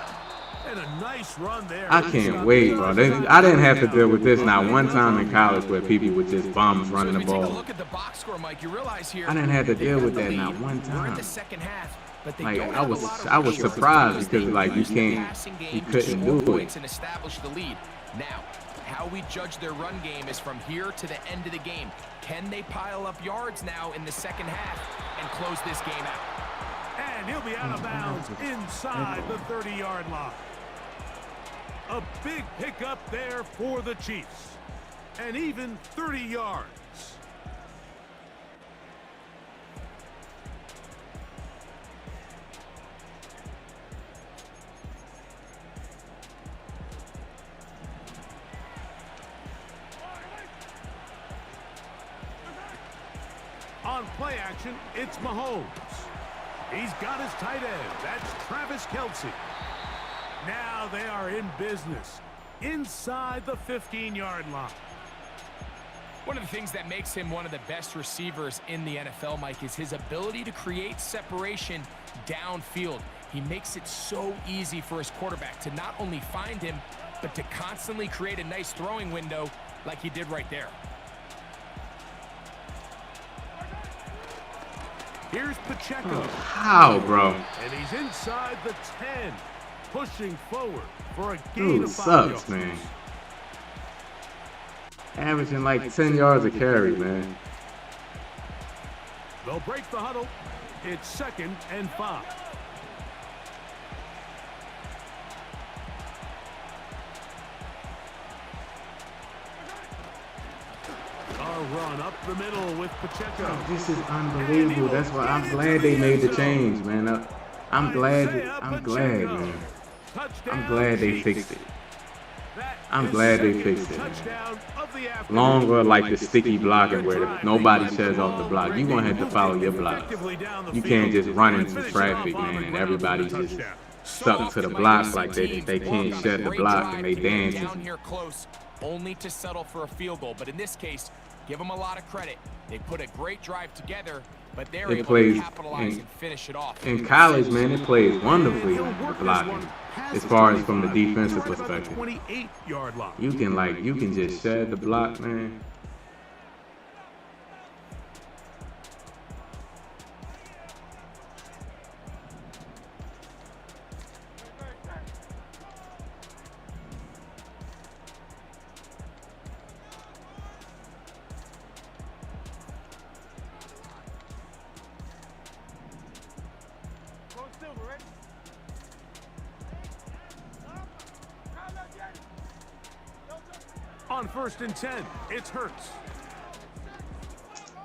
And a nice run there. I can't wait, bro. I didn't have to deal with this not one time in college where people would just bums running the ball. Look at the box score, Mike. You realize here I didn't have to deal with that lead. not one We're in time. the second half, but they Like don't I have a lot of was pressure surprised because like you use the can't, passing game you to couldn't score do points it. and establish the lead. Now, how we judge their run game is from here to the end of the game. Can they pile up yards now in the second half and close this game out? And he'll be out of bounds inside the 30-yard line. A big pickup there for the Chiefs. And even 30 yards. On play action, it's Mahomes. He's got his tight end. That's Travis Kelce. Now they are in business inside the 15-yard line. One of the things that makes him one of the best receivers in the NFL, Mike, is his ability to create separation downfield. He makes it so easy for his quarterback to not only find him, but to constantly create a nice throwing window like he did right there. Here's Pacheco. How, bro? And he's inside the 10, pushing forward for a gain Dude of 5 sucks, yards. man. Averaging like 10 yards a carry, man. They'll break the huddle. It's 2nd and 5. A run up the middle with Pacheco. This is unbelievable. That's why I'm glad they made the change, man. I'm glad, man. I'm glad they fixed it. I'm glad they fixed it. Longer like the sticky blocking where nobody says off the block. You're going to have to follow your block. You can't just run into traffic, man, and everybody's just stuck to the block like they can't shut the block and they dancing. Down here close, only to settle for a field goal. But in this case, give them a lot of credit. They put a great drive together, but they're able to capitalize and finish it off. In college, man, it plays wonderfully with blocking. As far as from the defensive perspective, 28-yard line. you can just shed the block, man. On 1st and 10, it's Hurts.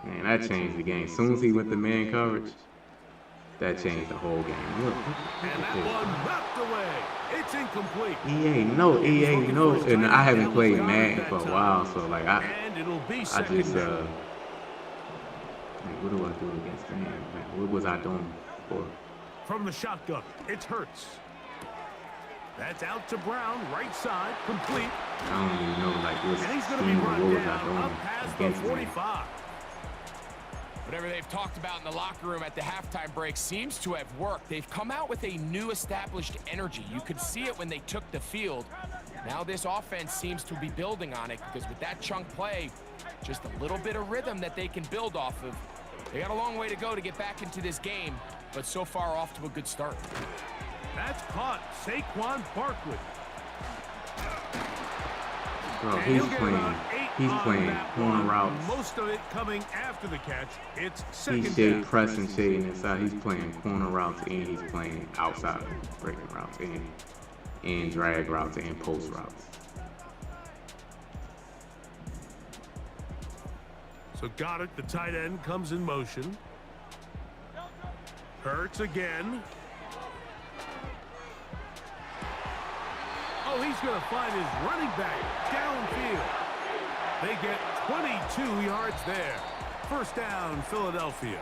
Man, that changed the game. As soon as he went to man coverage, that changed the whole game. Look And that one knocked away. It's incomplete. EA, no. And I haven't played Madden for a while, so like And it'll be I second just down. like, what do I do against the man? What was I doing before? From the shotgun, it's Hurts. That's out to Brown, right side, complete. I don't even know like what And he's going to be scheme, run what was I down doing up past the against him? 45. Whatever they've talked about in the locker room at the halftime break seems to have worked. They've come out with a new established energy. You could see it when they took the field. Now this offense seems to be building on it because with that chunk play, just a little bit of rhythm that they can build off of. They got a long way to go to get back into this game, but so far off to a good start. That's caught. Saquon Barkley. Bro, And he's he'll get playing about 8 He's on playing that corner one. routes. Most of it coming after the catch. It's He's second shade down. pressing, shading inside. He's playing corner routes and he's playing outside breaking routes and drag routes and post routes. So got it. The tight end comes in motion. Hurts again. Oh, he's going to find his running back downfield. They get 22 yards there. First down, Philadelphia.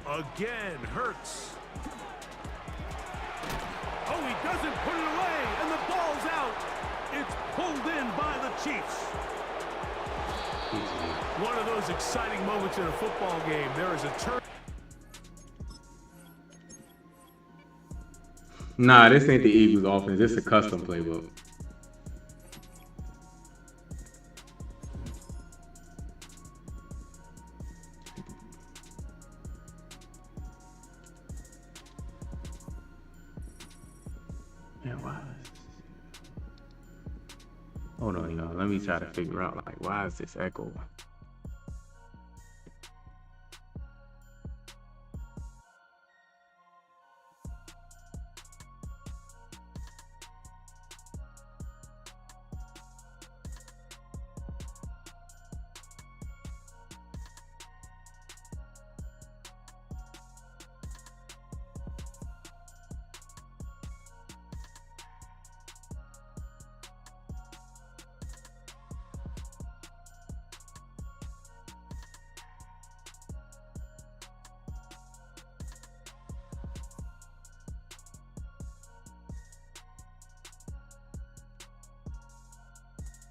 Again, Hurts. Oh, he doesn't put it away, and the ball's out. It's pulled in by the Chiefs. One of those exciting moments in a football game. There is a turn. Nah, this ain't the Eagles offense. This is a custom playbook. Man, why? Hold on, y'all. Let me try to figure out, like, why is this echo?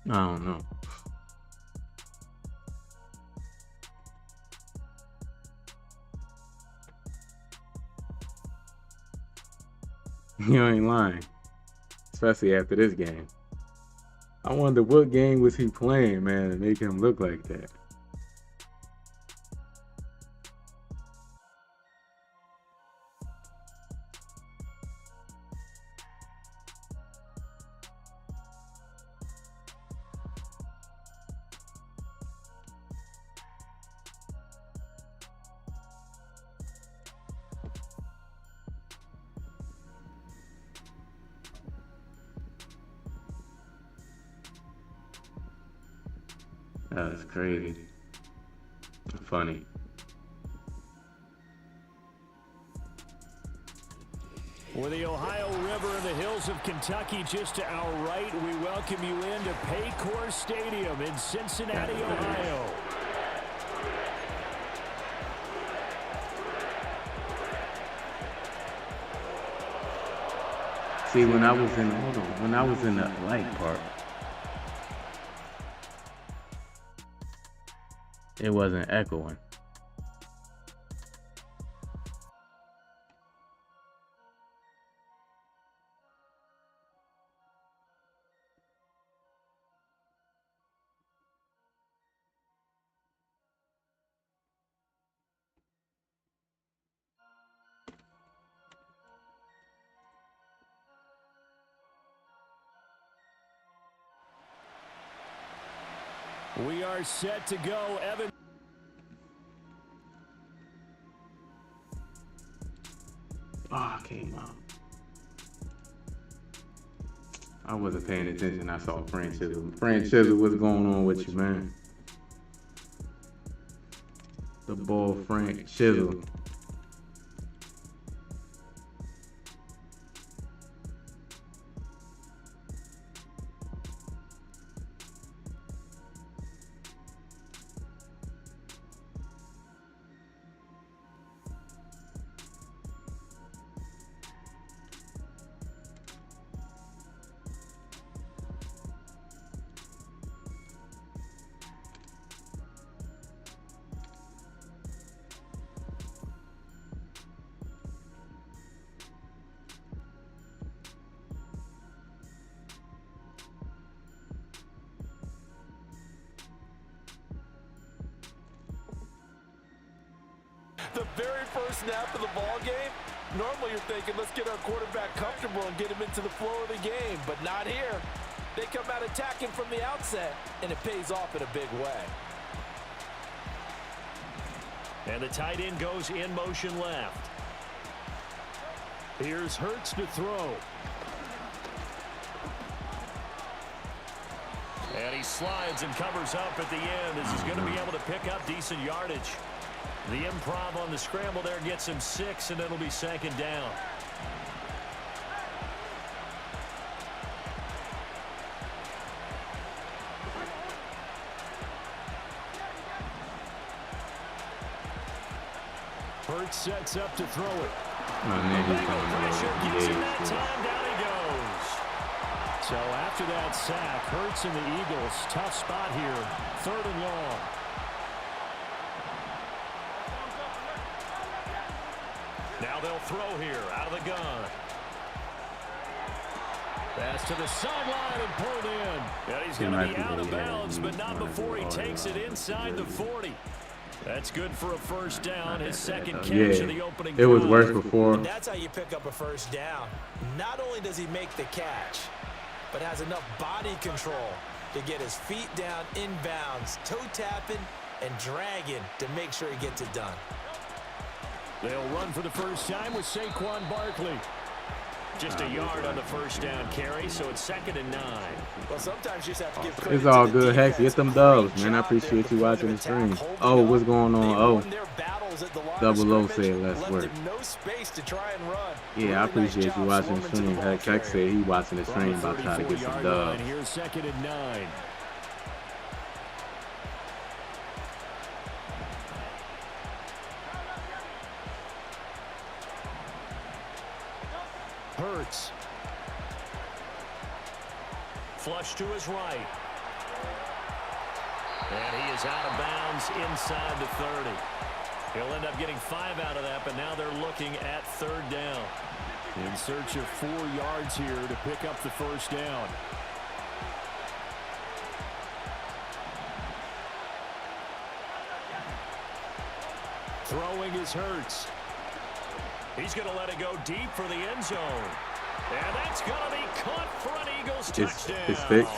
I don't know. You ain't lying. Especially after this game. I wonder what game was he playing, man, to make him look like that. That's crazy. Funny. With the Ohio River and the hills of Kentucky just to our right, we welcome you into Paycor Stadium in Cincinnati, Ohio. See, when I was in the light part, it wasn't echoing. We are set to go, Evan. Oh, came out. I wasn't paying attention. I saw Frank Chisholm. Frank Chisholm, what's going on with you, man? The ball, Frank Chisholm. very first snap of the ball game, normally you're thinking, let's get our quarterback comfortable and get him into the flow of the game, but not here. They come out attacking from the outset, and it pays off in a big way. And the tight end goes in motion left. Here's Hurts to throw. And he slides and covers up at the end as he's going to be able to pick up decent yardage. The improv on the scramble there gets him 6, and it'll be second down. Hurts sets up to throw it. Pressure gets him that time. Down he goes. So after that sack, Hurts and the Eagles, tough spot here. 3rd and long. Now they'll throw here out of the gun. Pass to the sideline and pulled in. And he's going to be out of bounds, but not before he takes it inside the 40. That's good for a first down. His second catch of the opening. It was worse before. And that's how you pick up a first down. Not only does he make the catch, but has enough body control to get his feet down inbounds, toe tapping and dragging to make sure he gets it done. They'll run for the first time with Saquon Barkley. Just a yard on the first down carry, so it's 2nd and 9. Well, sometimes you just have to give credit. It's all good. Hex, get them dubs, man. I appreciate you watching the stream. Oh, what's going on? Oh, Double O said let's work. Yeah, I appreciate you watching the stream. Hex said he watching the stream about trying to get some dubs. Here's 2nd and 9. Hurts. Flush to his right. And he is out of bounds inside the 30. He'll end up getting 5 out of that, but now they're looking at 3rd down. In search of 4 yards here to pick up the first down. Throwing is Hurts. He's going to let it go deep for the end zone. And that's going to be caught for an Eagles touchdown. It's fixed.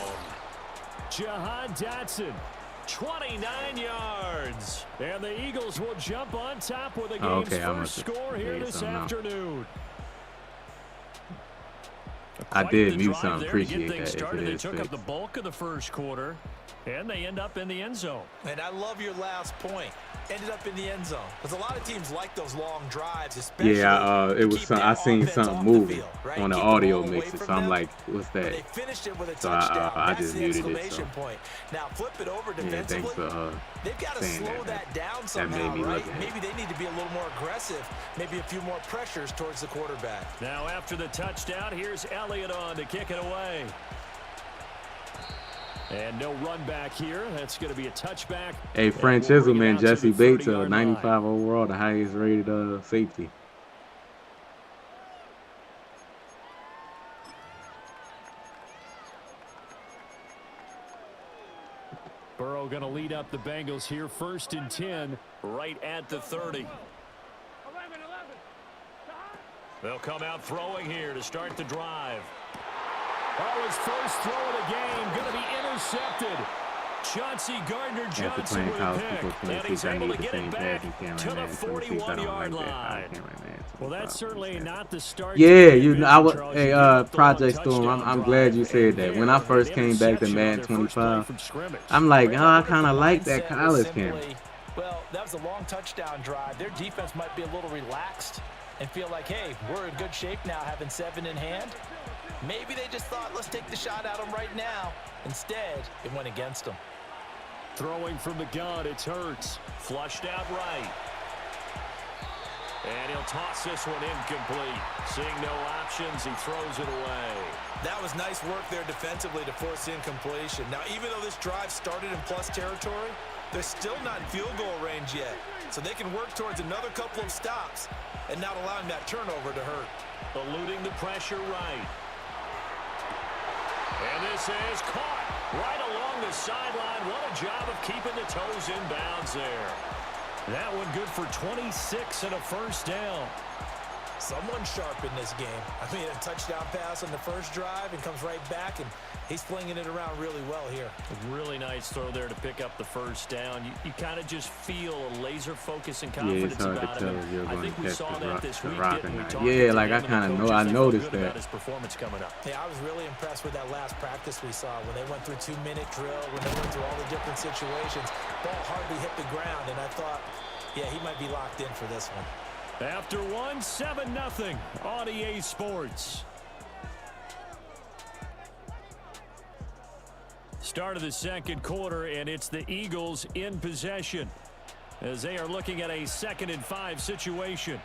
Jahan Dotson, 29 yards. And the Eagles will jump on top with the game's first score here this afternoon. I did mute something. Appreciate that. They took up the bulk of the first quarter, and they end up in the end zone. And I love your last point. Ended up in the end zone because a lot of teams like those long drives, especially. Yeah, it was. I seen something moving on the audio mixer, so I'm like, "What's that?" They finished it with a so touchdown. I just muted it. So. Point. Now flip it over defensively. Yeah, thanks for they've got to slow that down somehow, that made me right? look at Maybe they need to be a little more aggressive. Maybe a few more pressures towards the quarterback. Now after the touchdown, here's Elliott on to kick it away. And no run back here. That's going to be a touchback. Hey, French Chisholm, Jesse Bates, 95 overall, the highest rated safety. Burrow going to lead up the Bengals here, 1st and 10, right at the 30. They'll come out throwing here to start the drive. Oh, his first throw of the game going to be intercepted. Chauncey Gardner-Johnson with a pick, and he's able to get it back to the 41-yard line. Well, that's certainly not the start. Yeah, hey, Project Storm, I'm glad you said that. When I first came back to Madden 25, I'm like, oh, I kind of like that college camera. Well, that was a long touchdown drive. Their defense might be a little relaxed and feel like, hey, we're in good shape now, having 7 in hand. Maybe they just thought, let's take the shot at them right now. Instead, it went against them. Throwing from the gun, it's Hurts. Flushed out right. And he'll toss this one incomplete. Seeing no options, he throws it away. That was nice work there defensively to force incompletion. Now, even though this drive started in plus territory, they're still not in field goal range yet. So they can work towards another couple of stops and not allowing that turnover to hurt. Eluding the pressure right. And this is caught right along the sideline. What a job of keeping the toes in bounds there. That one good for 26 and a first down. Someone sharp in this game. I mean, a touchdown pass on the first drive and comes right back, and he's flinging it around really well here. A really nice throw there to pick up the first down. You kind of just feel a laser focus and confidence about him. I think we saw that this week. Yeah, like I kind of know. I noticed that. His performance coming up. Yeah, I was really impressed with that last practice we saw when they went through 2-minute drill, when they went through all the different situations. Ball hardly hit the ground, and I thought, yeah, he might be locked in for this one. After one, 7-0 on EA Sports. Start of the second quarter, and it's the Eagles in possession as they are looking at a 2nd and 5 situation.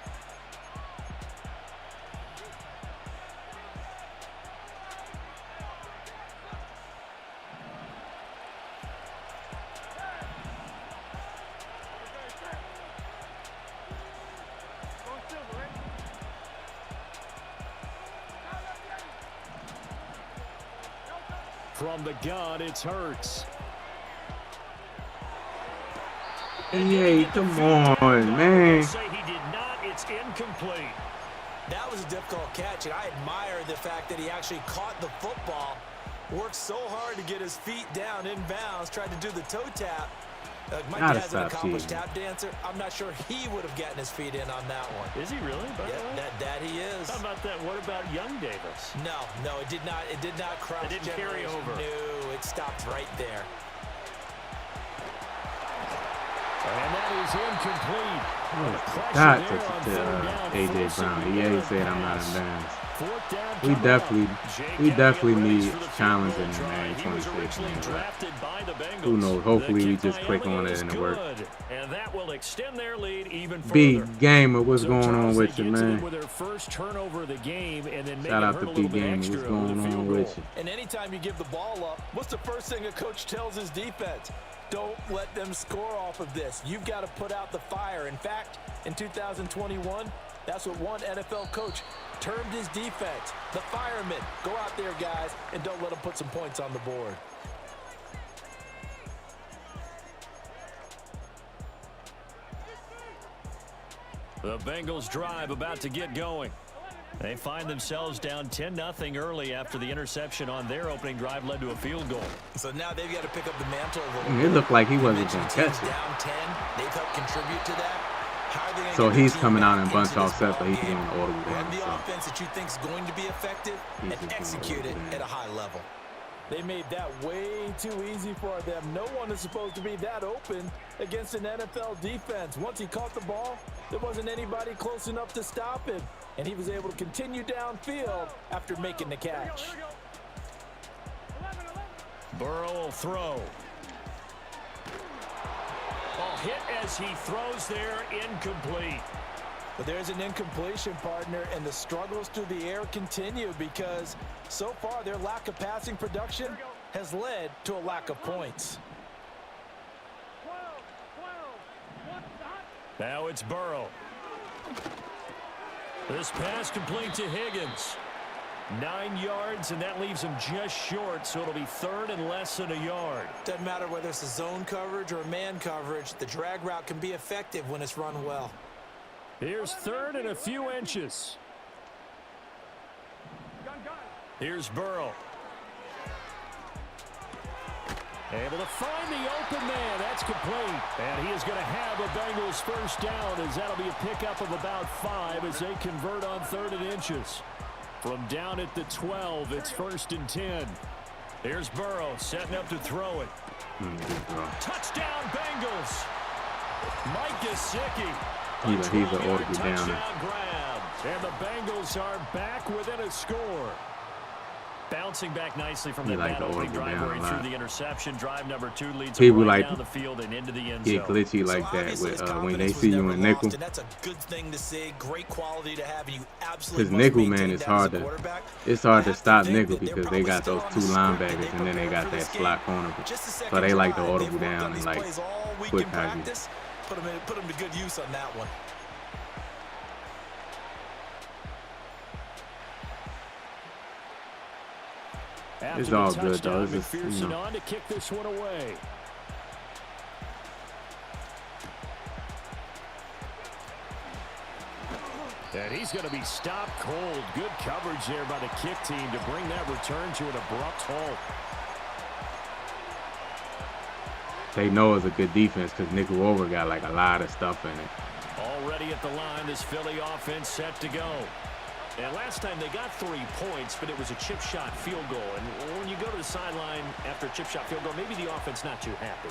From the gun, it's Hurts. Hey, come on, man. Say he did not. It's incomplete. That was a difficult catch, and I admire the fact that he actually caught the football, worked so hard to get his feet down in bounds, tried to do the toe tap. Mike has an accomplished tap dancer. I'm not sure he would have gotten his feet in on that one. Is he really? Yeah, that he is. How about that? What about young Davis? No, it did not. It did not cross. It didn't carry over. No, it stopped right there. And that is incomplete. That to A.J. Brown. EA said I'm not embarrassed. We definitely need challenging in Madden 26. Who knows? Hopefully we just click on it and it works. And that will extend their lead even further. B Gamer, what's going on with you, man? Shout out to B Gamer, what's going on with you? And anytime you give the ball up, what's the first thing a coach tells his defense? Don't let them score off of this. You've got to put out the fire. In fact, in 2021, that's what one NFL coach termed his defense. The firemen. Go out there, guys, and don't let them put some points on the board. The Bengals drive about to get going. They find themselves down 10-0 early after the interception on their opening drive led to a field goal. So now they've got to pick up the mantle. It looked like he wasn't going to catch it. Down 10, they've helped contribute to that. So he's coming out and bunch offset, but he's going to order Run down. the offense that you think is going to be effective and execute it at a high level. They made that way too easy for them. No one is supposed to be that open against an NFL defense. Once he caught the ball, there wasn't anybody close enough to stop him. And he was able to continue downfield after making the catch. Burrow will throw. Ball hit as he throws there, incomplete. But there's an incompletion, partner, and the struggles through the air continue because so far their lack of passing production has led to a lack of points. Now it's Burrow. This pass complete to Higgins. 9 yards, and that leaves him just short, so it'll be third and less than a yard. Doesn't matter whether it's a zone coverage or a man coverage, the drag route can be effective when it's run well. Here's third and a few inches. Here's Burrow. Able to find the open man. That's complete. And he is going to have a Bengals first down as that'll be a pickup of about 5 as they convert on 3rd and inches. From down at the 12, it's 1st and 10. Here's Burrow setting up to throw it. Touchdown Bengals. Mike Gesicki. He's an audible downer. Grab. And the Bengals are back within a score. Bouncing back nicely from the opening drive where he threw the interception. Drive number 2 leads people right like down the field and into the end zone. Get glitchy like that with when they see you in nickel. That's a good thing to see. Great quality to have. And you Because absolutely nickel, man, it's hard to stop nickel because they got those 2 linebackers and then they got that slot corner. So they like to audible down and like quick package. Put them to good use on that one. It's all good though. It's just, you know. To kick this one away. And he's going to be stopped cold. Good coverage there by the kick team to bring that return to an abrupt halt. They know it's a good defense because nickel over got like a lot of stuff in it. Already at the line, this Philly offense set to go. And last time they got 3 points, but it was a chip shot field goal. And when you go to the sideline after a chip shot field goal, maybe the offense not too happy.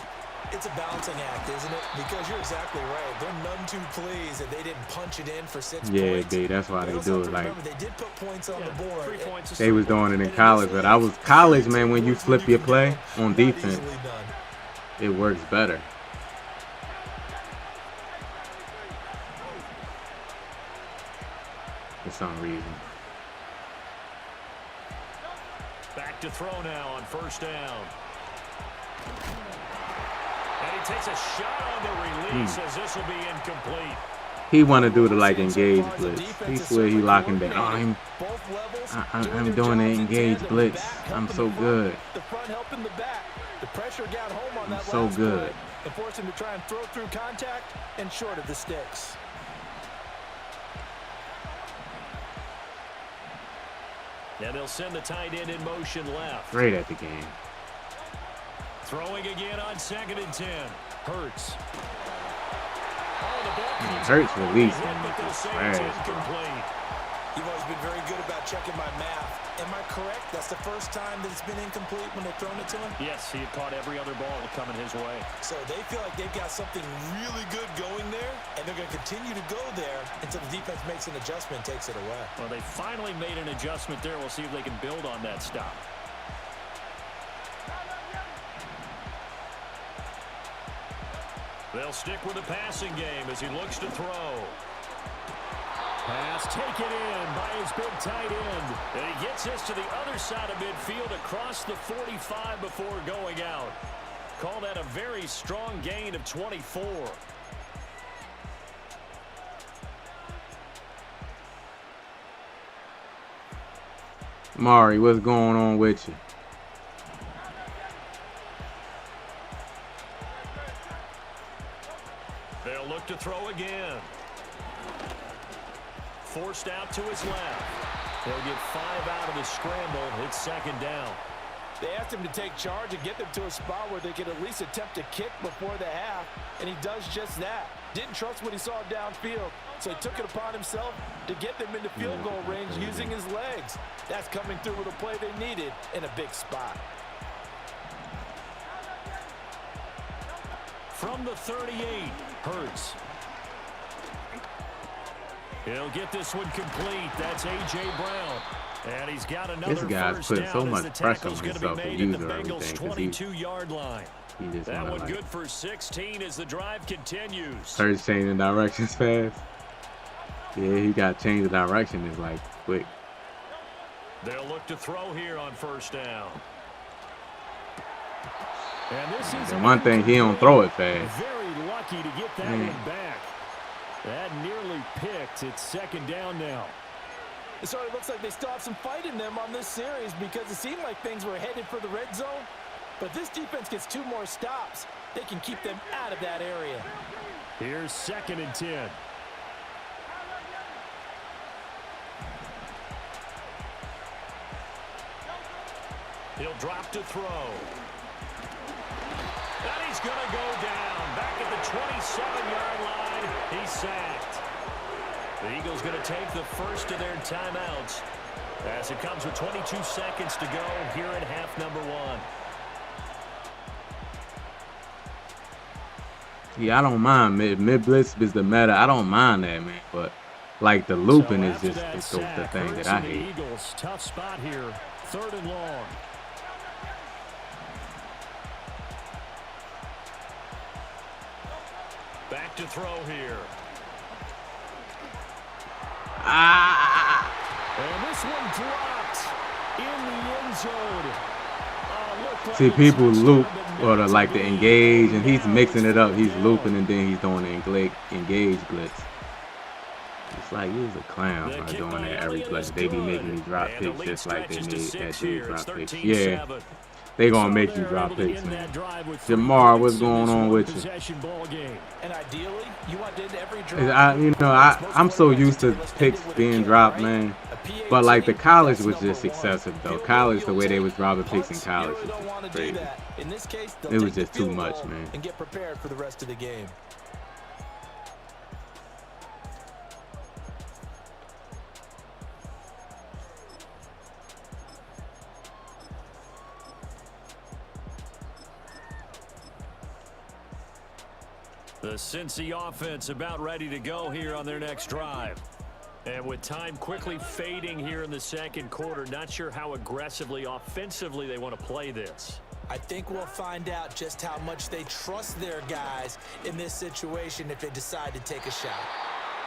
It's a balancing act, isn't it? Because you're exactly right. They're none too pleased that they didn't punch it in for 6 points. Yeah, that's why they do it. Like, they did put points on the board. 3 points. They was doing it in college, but I was college, man. When you flip your play on defense, it works better. For some reason. Back to throw now on first down. And he takes a shot on the release as this will be incomplete. He want to do the like engage blitz. He swear he locking down. I'm doing the engage blitz. I'm so good. The front helping the back. The pressure got home on that so good. And forced him to try and throw through contact and short of the sticks. And they'll send the tight end in motion left. Great at the game. Throwing again on 2nd and 10. Hurts. Hurts release. You've always been very good about checking my math. Am I correct? That's the first time that it's been incomplete when they've thrown it to him? Yes, he had caught every other ball coming his way. So they feel like they've got something really good going there, and they're going to continue to go there until the defense makes an adjustment and takes it away. Well, they finally made an adjustment there. We'll see if they can build on that stop. They'll stick with the passing game as he looks to throw. Pass taken in by his big tight end. And he gets this to the other side of midfield across the 45 before going out. Call that a very strong gain of 24. Mari, what's going on with you? They'll look to throw again. Forced out to his left. They'll get 5 out of the scramble. It's 2nd down. They asked him to take charge and get them to a spot where they could at least attempt to kick before the half, and he does just that. Didn't trust what he saw downfield, so he took it upon himself to get them into field goal range using his legs. That's coming through with a play they needed in a big spot. From the 38, Hurts. He'll get this one complete. That's A.J. Brown. And he's got another this guy's first putting down so as much the pressure on tackle's going to himself be to made at use the Bengals' everything. 22-yard line. That one good for 16 as the drive continues. Hurts changing directions fast. Yeah, he got to change the direction. It's like quick. They'll look to throw here on first down. And this is the one thing, he don't throw it fast. Very lucky to get that one back. That nearly picked. It's 2nd down now. It sort of looks like they still have some fight in them on this series because it seemed like things were headed for the red zone. But if this defense gets 2 more stops, they can keep them out of that area. Here's 2nd and 10. He'll drop to throw. And he's going to go down. Back at the 27-yard line, he's sacked. The Eagles going to take the first of their timeouts as it comes with 22 seconds to go here in half number 1. Yeah, I don't mind. Mid blitz is the meta. I don't mind that, man. But like the looping is just the thing that I hate. Eagles, tough spot here. 3rd and long. Back to throw here. And this one dropped in the end zone. See, people loop or like the engage, and he's mixing it up. He's looping, and then he's doing the engage blitz. It's like he's a clown for doing that every play. They be making me drop picks just like they made that dude drop picks. Yeah, they gonna make you drop picks, man. Jamar, what's going on with you? And ideally, you want to end every drive. I'm so used to picks being dropped, man. But like the college was just excessive, though. College, the way they was dropping picks in college was just crazy. It was just too much, man. And get prepared for the rest of the game. The Cincy offense about ready to go here on their next drive. And with time quickly fading here in the second quarter, not sure how aggressively, offensively they want to play this. I think we'll find out just how much they trust their guys in this situation if they decide to take a shot.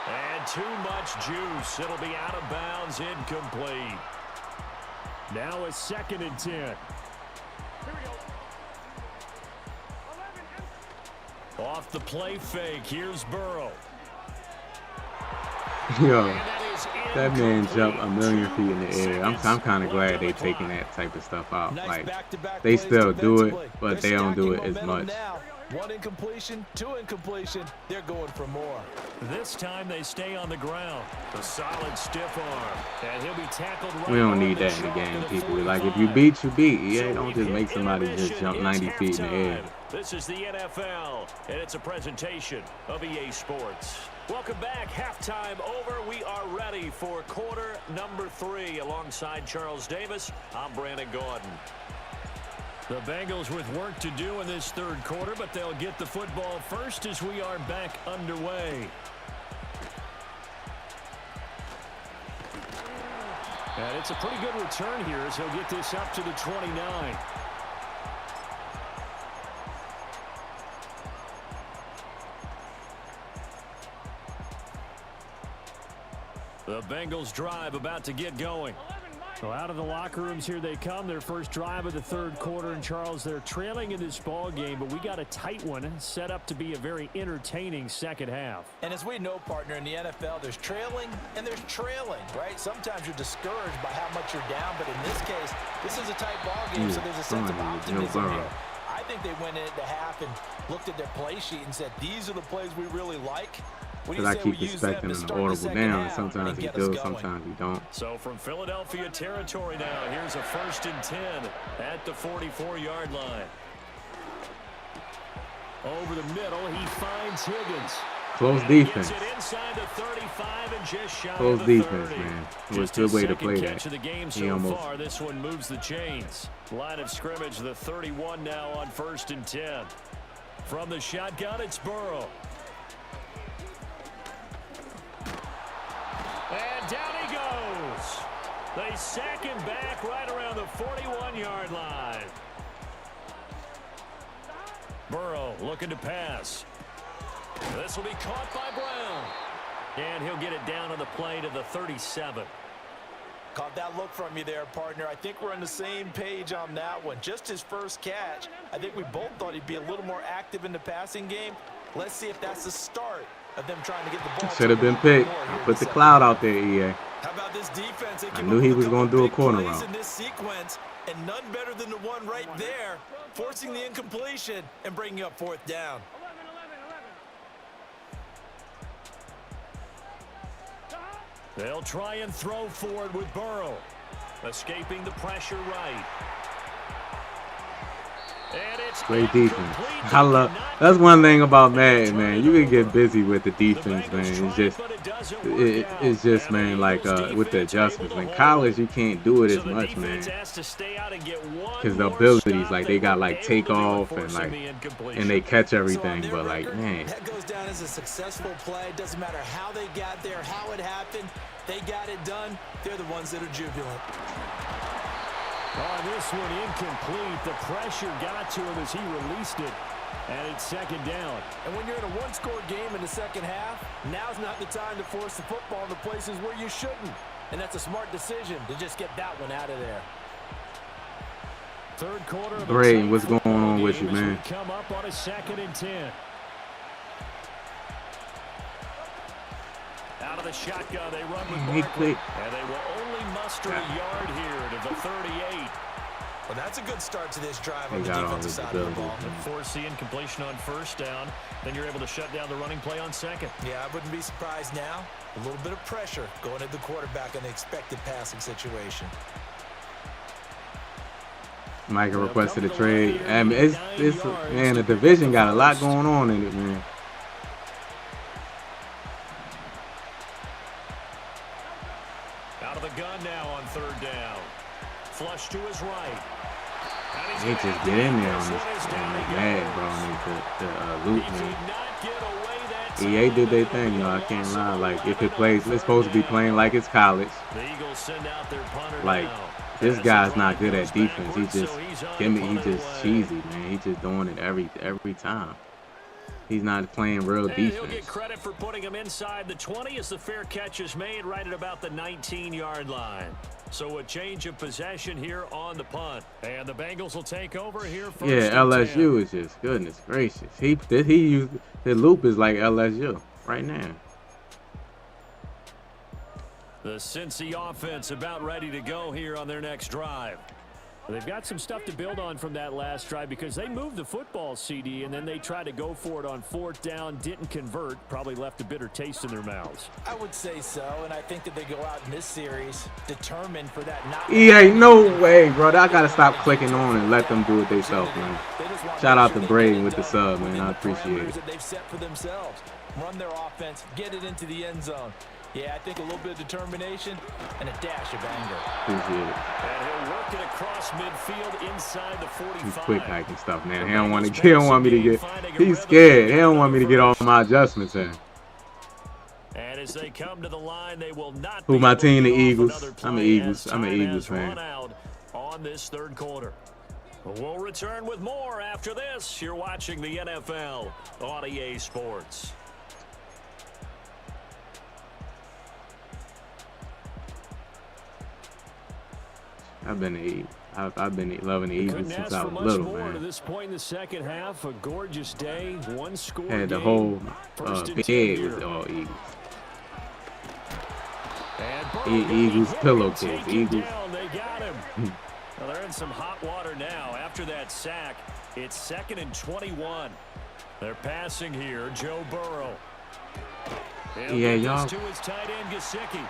And too much juice. It'll be out of bounds, incomplete. Now a 2nd and 10. Here we go. Off the play fake, here's Burrow. Yo, that man jumped a million feet in the air. I'm kind of glad they taking that type of stuff out. Like, they still do it, but they don't do it as much. 1 incompletion, 2 incompletion. They're going for more. This time they stay on the ground. A solid stiff arm. And he'll be tackled right. We don't need that in the game, people. Like, if you beat, you beat. Yeah, don't just make somebody just jump 90 feet in the air. This is the NFL, and it's a presentation of EA Sports. Welcome back. Halftime over. We are ready for quarter number 3. Alongside Charles Davis, I'm Brandon Gordon. The Bengals with work to do in this third quarter, but they'll get the football first as we are back underway. And it's a pretty good return here as he'll get this up to the 29. The Bengals drive about to get going. So out of the locker rooms here they come. Their first drive of the third quarter. And Charles, they're trailing in this ball game, but we got a tight one set up to be a very entertaining second half. And as we know, partner, in the NFL, there's trailing and there's trailing, right? Sometimes you're discouraged by how much you're down, but in this case, this is a tight ball game, so there's a sense of optimism here. I think they went into half and looked at their play sheet and said, these are the plays we really like. Because I keep expecting an audible down, and sometimes he does, sometimes he don't. So from Philadelphia territory now, here's a 1st and 10 at the 44-yard line. Over the middle, he finds Higgins. Close defense. Inside the 35 and just shy Close of the defense, 30. man. It was a good way to play that. Of the game He so almost. far. This one moves the chains. Line of scrimmage, the 31 now on 1st and 10. From the shotgun, it's Burrow. And down he goes. They sack him back right around the 41-yard line. Burrow looking to pass. This will be caught by Brown. And he'll get it down on the play to the 37. Caught that look from you there, partner. I think we're on the same page on that one. Just his first catch. I think we both thought he'd be a little more active in the passing game. Let's see if that's the start of them trying to get the ball. Should have been picked. Put the cloud out there, EA. How about this defense? I knew he was going to do a corner route. In this sequence, and none better than the one right there, forcing the incompletion and bringing up 4th down. They'll try and throw forward with Burrow. Escaping the pressure right. And it's great defense. I love. That's one thing about Madden, man. You can get busy with the defense, man. It's just, man, like with the adjustments. In college, you can't do it as much, man. Because the abilities, like they got like takeoff and they catch everything. But like, man, that goes down as a successful play. Doesn't matter how they got there, how it happened. They got it done. They're the ones that are jubilant. Oh, this one incomplete. The pressure got to him as he released it. And it's 2nd down. And when you're in a one-score game in the second half, now's not the time to force the football in the places where you shouldn't. And that's a smart decision to just get that one out of there. Third quarter of Ray, what's going on with you, man? Come up on a 2nd and 10. Out of the shotgun, they run with Barkley, and they will only muster a yard here to the 38. Well, that's a good start to this drive They on the got all defensive his side of the abilities, ball. man. Force the incompletion on first down. Then you're able to shut down the running play on second. Yeah, I wouldn't be surprised now. A little bit of pressure going at the quarterback in the expected passing situation. Micah requested a trade. I mean, it's man, the division got a lot going on in it, man. Out of the gun now on third down. Flush to his right. They just get in there on this mad, bro. On the loop, man. EA did their thing, though. I can't lie. Like, if it plays, it's supposed to be playing like it's college. Like, this guy's not good at defense. He just cheesy, man. He's just doing it every time. He's not playing real defense. He'll get credit for putting him inside the 20 as the fair catch is made right at about the 19-yard line. So a change of possession here on the punt. And the Bengals will take over here first. Yeah, LSU is just, goodness gracious. He used the loop is like LSU right now. The Cincy offense about ready to go here on their next drive. They've got some stuff to build on from that last drive because they moved the football, CD, and then they tried to go for it on fourth down, didn't convert, probably left a bitter taste in their mouths. I would say so, and I think that they go out in this series determined for that not. EA, no way, bro. I gotta stop clicking on and let them do it themselves, man. Shout out to Braden with the sub, man. I appreciate it. They've set for themselves. Run their offense, get it into the end zone. Yeah, I think a little bit of determination and a dash of anger. Appreciate it. And he'll work it across midfield inside the 45. He's quick hiking stuff, man. He don't want me to get. He's scared. He don't want me to get all my adjustments in. And as they come to the line, they will not. Who my team? The Eagles. I'm an Eagles fan. On this third quarter. We'll return with more after this. You're watching the NFL on EA Sports. I've been loving the Eagles since I was little, man. To this point in the second half, a gorgeous day, one score. Had the whole bed was all Eagles. Eagles pillowcase. Eagles. They got him. Well, they're in some hot water now. After that sack, it's 2nd and 21. They're passing here. Joe Burrow. Yeah, y'all. To his tight end Gesicki.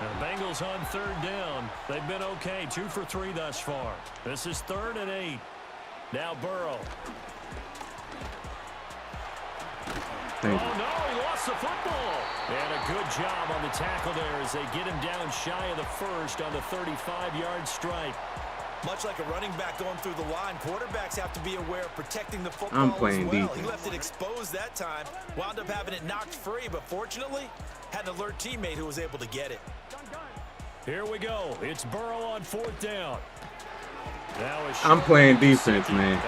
The Bengals on third down. They've been okay. 2 for 3 thus far. This is 3rd and 8. Now Burrow. Oh, no, he lost the football. And a good job on the tackle there as they get him down shy of the first on the 35-yard strike. Much like a running back going through the line, quarterbacks have to be aware of protecting the football I'm playing as well. defense. He left it exposed that time, wound up having it knocked free, but fortunately, had an alert teammate who was able to get it. Here we go. It's Burrow on 4th down. I'm playing defense, man.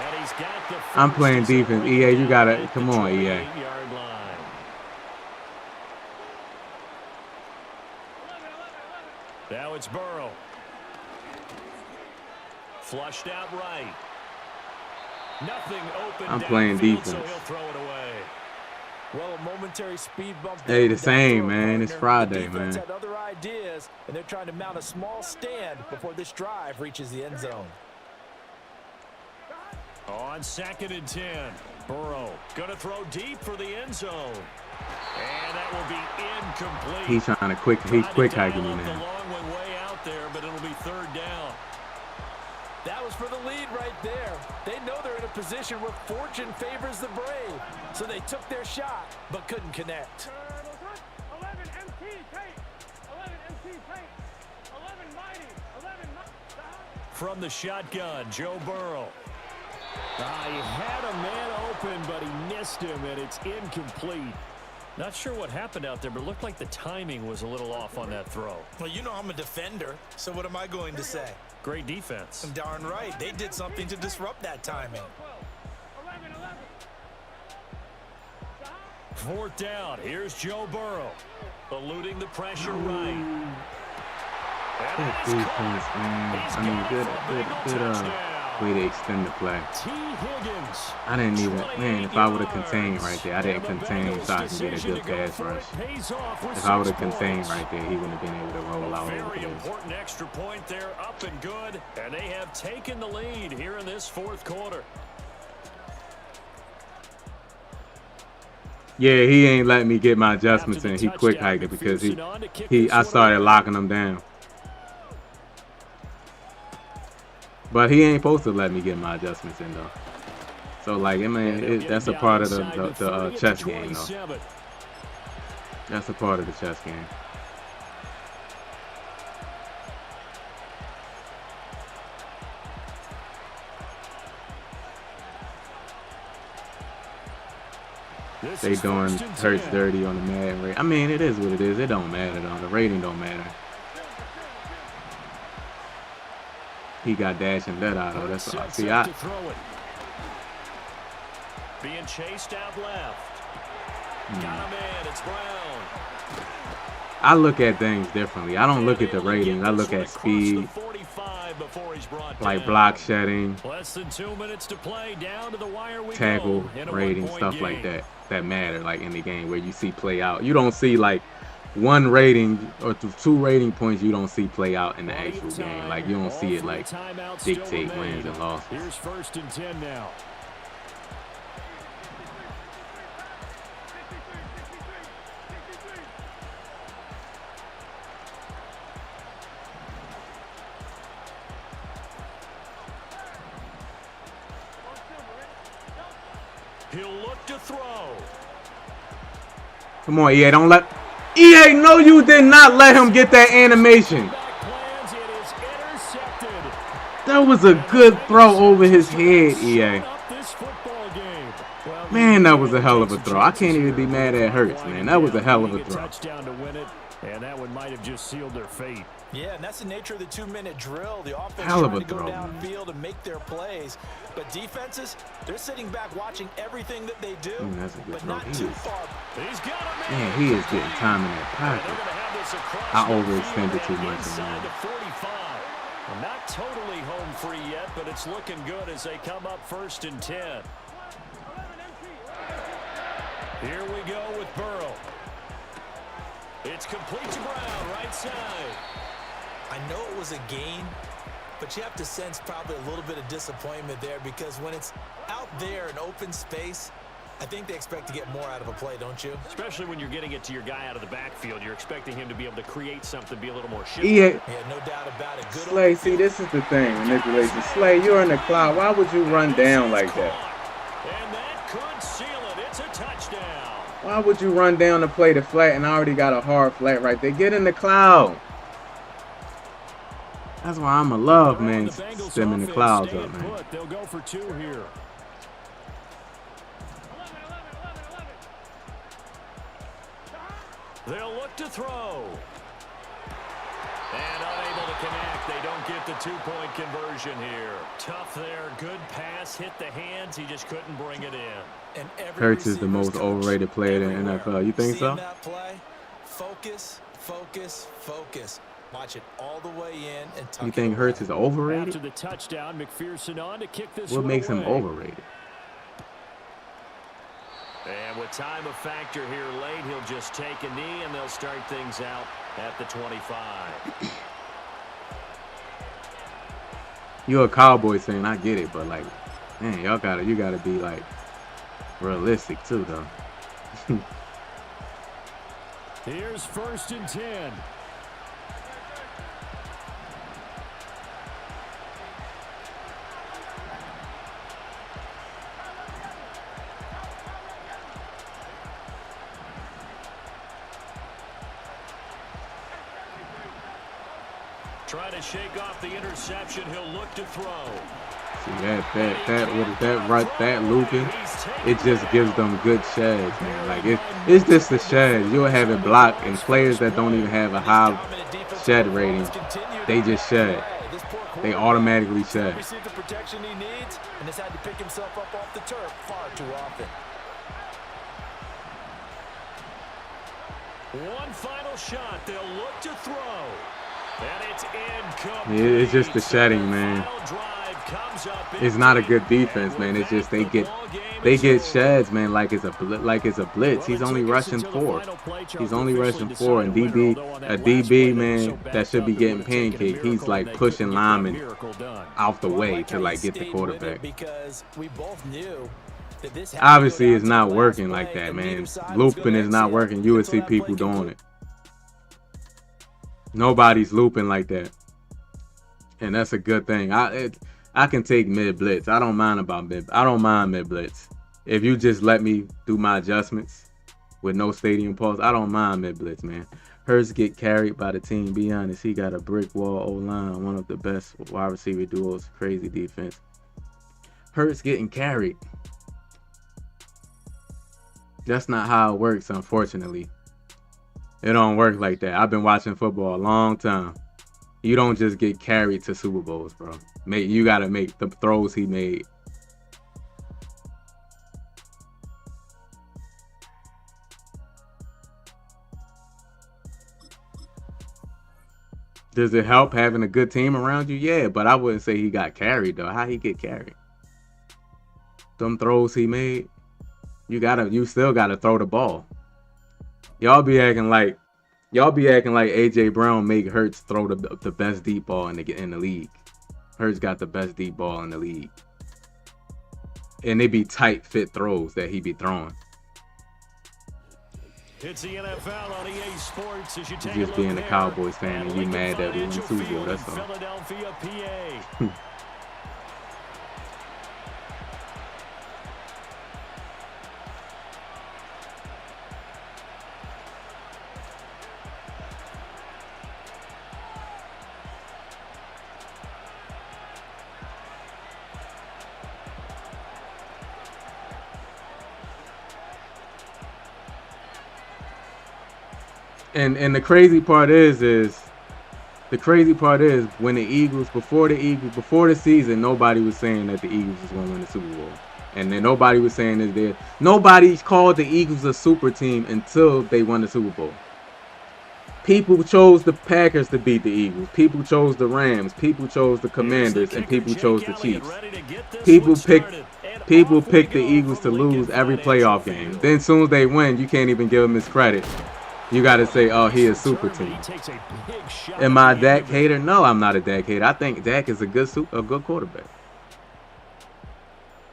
I'm playing defense. EA, you gotta come on, EA. Now it's Burrow. Flushed out right. Nothing open. I'm playing defense. So he'll throw it away. Well, a momentary speed bump. Hey, the same, man. It's Friday, man. Had other ideas, and they're trying to mount a small stand before this drive reaches the end zone. On 2nd and 10, Burrow gonna throw deep for the end zone, and that will be incomplete. He's trying to he's quick hiking me now. The long way out there, but it'll be 3rd down. That was for the lead right there. They know they're in a position where fortune favors the brave. So they took their shot, but couldn't connect. 11 MT tape. 11 MT tape. 11 mighty. 11 mighty. From the shotgun, Joe Burrow. He had a man open, but he missed him, and it's incomplete. Not sure what happened out there, but it looked like the timing was a little off on that throw. Well, you know I'm a defender, so what am I going to say? Great defense. Darn right. They did something to disrupt that timing. 4th down. Here's Joe Burrow. Eluding the pressure right. Good defense, man. I mean, good. Way to extend the play. I didn't even, man, if I would have contained right there, I didn't contain so I can get a good pass rush. If I would have contained right there, he wouldn't have been able to roll out over Very there. important extra point there, up and good. And they have taken the lead here in this fourth quarter. Yeah, he ain't letting me get my adjustments in. He quick hiked it because I started locking him down. But he ain't supposed to let me get my adjustments in though. So like, I mean, that's a part of the chess game though. That's a part of the chess game. They doing Hurts dirty on the Madden rate. I mean, it is what it is. It don't matter though. The rating don't matter. He got dash and let out though. That's all. See, being chased out left. Got him in. It's Brown. I look at things differently. I don't look at the ratings. I look at speed, like block shedding, Less than 2 minutes to play. Down to the wire we tackle go. rating, stuff like that. That matter, like in the game where you see play out. You don't see like one rating or two rating points. You don't see play out in the actual game. Like you don't see it like dictate wins and losses. Here's 1st and 10 now. He'll look to throw. Come on, EA, don't let... EA, no, you did not let him get that animation. That was a good throw over his head, EA. Man, that was a hell of a throw. I can't even be mad at Hurts, man. That was a hell of a throw. And that one might have just sealed their fate. Yeah, and that's the nature of the 2-minute drill. The offense Hell of trying a to go throw, downfield and make their plays. But defenses, they're sitting back watching everything that they do, That's a good but throw. not too far. Man, he is getting time in that pocket. I overextended too much. Not totally home free yet, but it's looking good as they come up 1st and 10. Here we go with Burrow. It's complete to Brown, right side. I know it was a gain, but you have to sense probably a little bit of disappointment there because when it's out there in open space, I think they expect to get more out of a play, don't you? Especially when you're getting it to your guy out of the backfield. You're expecting him to be able to create something, be a little more shifty. Yeah, no doubt about it. Good Slay, see, this is the thing, manipulation. Slay, you're in the cloud. Why would you run down like that? And that could seal it. It's a touchdown. Why would you run down to play the flat and I already got a hard flat right there? Get in the cloud. That's why I'm a love, man, stemming the clouds up, man. They'll go for 2 here. They'll look to throw. And unable to connect. They don't get the 2-point conversion here. Tough there. Good pass. Hit the hands. He just couldn't bring it in. Hurts is the most overrated player in the NFL. You think so? Focus, focus, focus. Watch it all the way in and tuck You think Hurts is overrated? After the touchdown, McPherson on to kick this What makes him away. overrated? And with time a factor here late, he'll just take a knee and they'll start things out at the 25. You're a Cowboys fan, I get it, but like, man, you gotta be like realistic too, though. Here's 1st and 10. Try to shake off the interception. He'll look to throw. See that looping, it just gives them good shads, man. Like it's just the shads. You'll have it blocked, and players that don't even have a high shed rating, they just shed. They automatically shed. Received the protection he needs, and has had to pick himself up off the turf far too often. One final shot. They'll look to throw. It's just the shedding, man. It's not a good defense, man. It's just they get sheds, man, like it's a blitz. He's only rushing 4. He's only rushing 4, and a DB, man, that should be getting pancake. He's like pushing linemen out the way to like get the quarterback. Obviously, it's not working like that, man. Looping is not working. You would see people doing it. Nobody's looping like that, and that's a good thing. I can take mid blitz. I don't mind mid blitz. If you just let me do my adjustments with no stadium pulse, I don't mind mid blitz, man. Hurts get carried by the team. Be honest, he got a brick wall O-line, one of the best wide receiver duos. Crazy defense. Hurts getting carried. That's not how it works, unfortunately. It don't work like that. I've been watching football a long time. You don't just get carried to Super Bowls, bro. You got to make the throws he made. Does it help having a good team around you? Yeah, but I wouldn't say he got carried, though. How he get carried? Them throws he made, you still gotta throw the ball. Y'all be acting like AJ Brown make Hurts throw the best deep ball in the league. Hurts got the best deep ball in the league, and they be tight fit throws that he be throwing. It's the NFL on EA Sports. As you take just being a Cowboys fan and you mad that we won the Super Bowl. That's all. Philadelphia, PA. And the crazy part is when the Eagles before the season, nobody was saying that the Eagles was going to win the Super Bowl, and then nobody was saying that nobody called the Eagles a super team until they won the Super Bowl. People chose the Packers to beat the Eagles. People chose the Rams. People chose the Commanders, and people chose the Chiefs. People picked the Eagles to lose every playoff game. Then as soon as they win, you can't even give them his credit. You got to say, oh, he is a super team. Am I a Dak hater? No, I'm not a Dak hater. I think Dak is a good quarterback.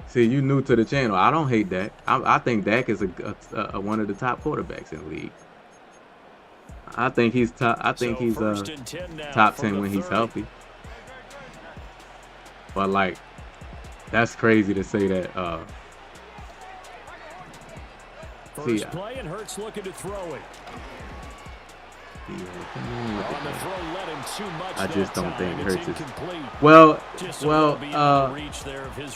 See, you new to the channel. I don't hate Dak. I think Dak is one of the top quarterbacks in the league. I think he's top. I think he's top 10 when he's healthy. But like, that's crazy to say that. First play and Hurts looking to throw it. I just don't think Hurts is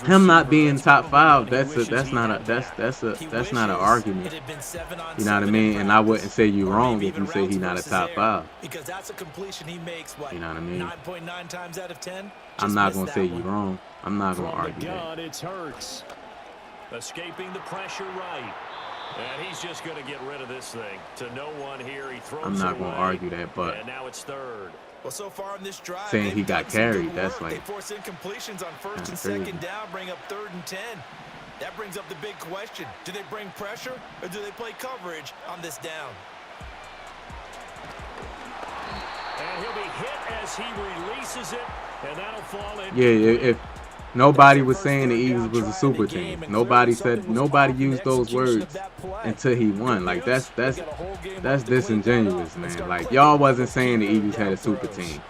him not being top 5. That's not an argument. You know what I mean? And I wouldn't say you wrong if you say he's not a top 5. Because that's a completion he makes. You know what I mean? 9.9 times out of 10. I'm not gonna say you wrong. I'm not gonna argue that. It's Hurts escaping the pressure right. And he's just going to get rid of this thing to no one here. He throws I'm not going to argue that, but and now it's third. Well, so far in this drive, saying he got carried, that's like, they force incompletions on first and second down, bring up 3rd and 10. That brings up the big question. Do they bring pressure or do they play coverage on this down? And he'll be hit as he releases it, and that'll fall in. Yeah, if nobody was saying the Eagles was a super team. Nobody used those words until he won. Like that's disingenuous, man. Like y'all wasn't saying the Eagles had a super team.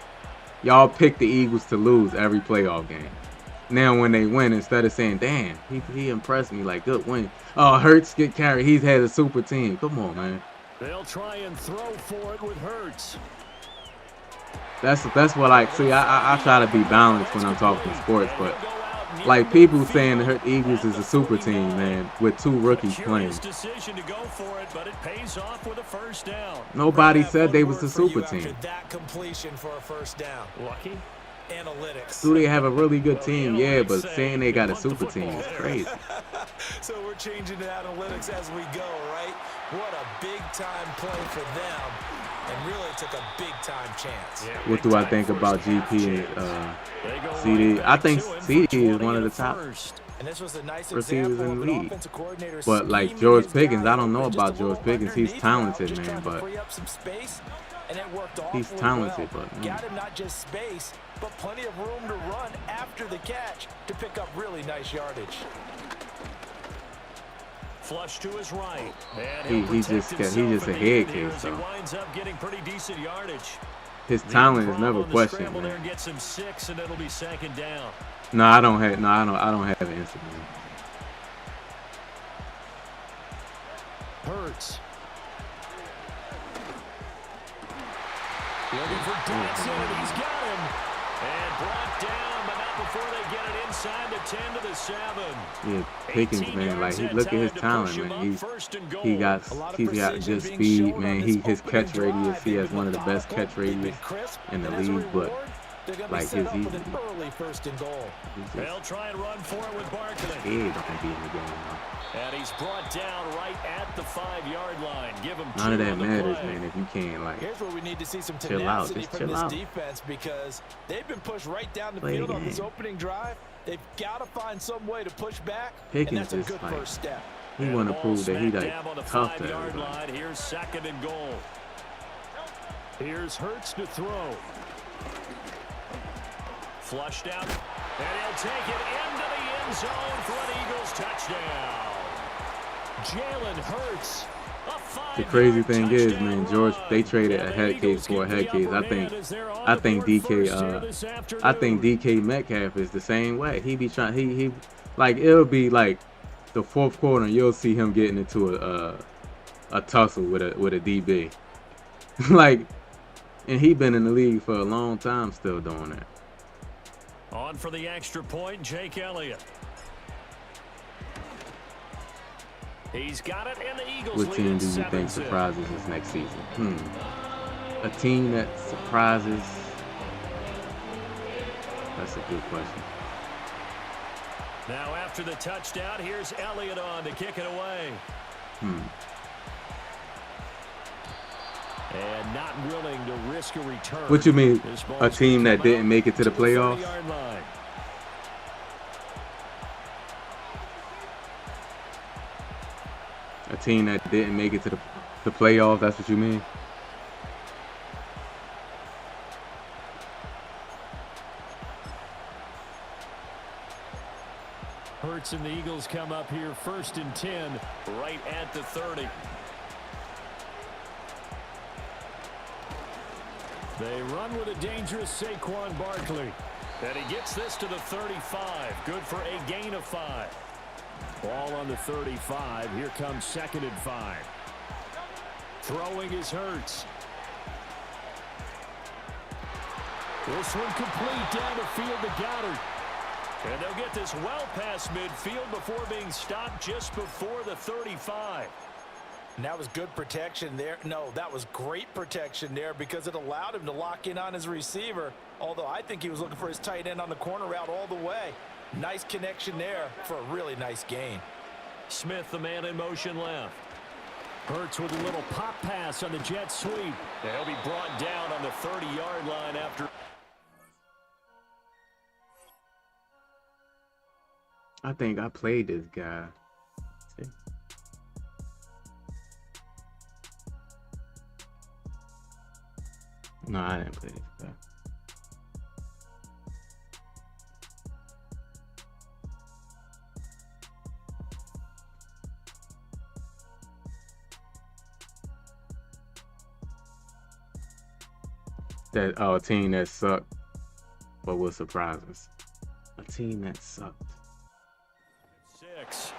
Y'all picked the Eagles to lose every playoff game. Now when they win, instead of saying, damn, he impressed me, like good win. Oh, Hurts get carried. He's had a super team. Come on, man. They'll try and throw for it with Hurts. That's what I see. I try to be balanced when I'm talking sports, but like people saying the Eagles is a super team, man, with 2 rookies playing. Nobody said they was a super team. That completion for a first down. Lucky. Analytics. Do they have a really good team? Yeah, but saying they got a super team is crazy. So we're changing to analytics as we go, right? What a big time play for them. and really took a big-time chance. Yeah, What do I think about GP and CD? I think CD is one of the top And this was a nice receivers example in of the an league. offensive coordinator But like scheming George his Pickens, guys I don't know open just about a George little Pickens. He's underneath talented, route, just man, trying to but free up some space, and it worked he's awfully talented, well. but Got him not just space, but plenty of room to run after the catch to pick up really nice yardage. Flush to his right. he's just a head case, He though. winds up getting pretty decent yardage. His talent is never questioned, There man. gets him 6, and it'll be 2nd down. No, I don't have an instant. Hurts. Looking for Dodson, and he's got him. And brought down, but not before they get it inside the 10 to the 7. Yeah, Pickens, man, like look at his talent, man. He got good speed, man. His catch radius, he has one of the best catch radius in the league, but like his early 1st and goal. They'll try and run for it with Barkley. he don't be in the game. And he's brought down right at the 5-yard line. Give him None of 2 that on the matters, play. man. If you can't like Here's where we need to see some chill out, tenacity just from chill this out. defense because they've been pushed right down the Play field the on this game. opening drive. They've got to find some way to push back, Pickens and that's a is good like- first step. He And want the to ball prove that he smack like dab on the tough to 5-yard everybody. line. Here's 2nd and goal. Here's Hurts to throw. Flushed out, and he'll take it into the end zone for an Eagles touchdown. Jalen Hurts. The crazy thing is, man, George, they traded a head case for a head case. I think DK Metcalf is the same way. He be trying, he like it'll be like the 4th quarter, and you'll see him getting into a tussle with a DB, like, and he been in the league for a long time, still doing that. On for the extra point, Jake Elliott. He's got it, and the Eagles What team lead do you think 7-6. surprises us next season? A team that surprises. That's a good question. Now after the touchdown, here's Elliott on to kick it away. And not willing to risk a return. What you mean? This ball's A team gonna that come didn't out make it to the playoffs? 30-yard line. A team that didn't make it to the playoffs. That's what you mean? Hurts and the Eagles come up here 1st and 10, right at the 30. They run with a dangerous Saquon Barkley. And he gets this to the 35. Good for a gain of 5. Ball on the 35. Here comes 2nd and 5. Throwing is Hurts. This one complete down the field to Goddard. And they'll get this well past midfield before being stopped just before the 35. And that was good protection there. No, that was great protection there because it allowed him to lock in on his receiver, although I think he was looking for his tight end on the corner route all the way. Nice connection there for a really nice gain. Smith, the man in motion left. Hurts with a little pop pass on the jet sweep. They'll be brought down on the 30-yard line after. I think I played this guy. See? No, I didn't play this guy. A team that sucked, but will surprise us. A team that sucked. 6.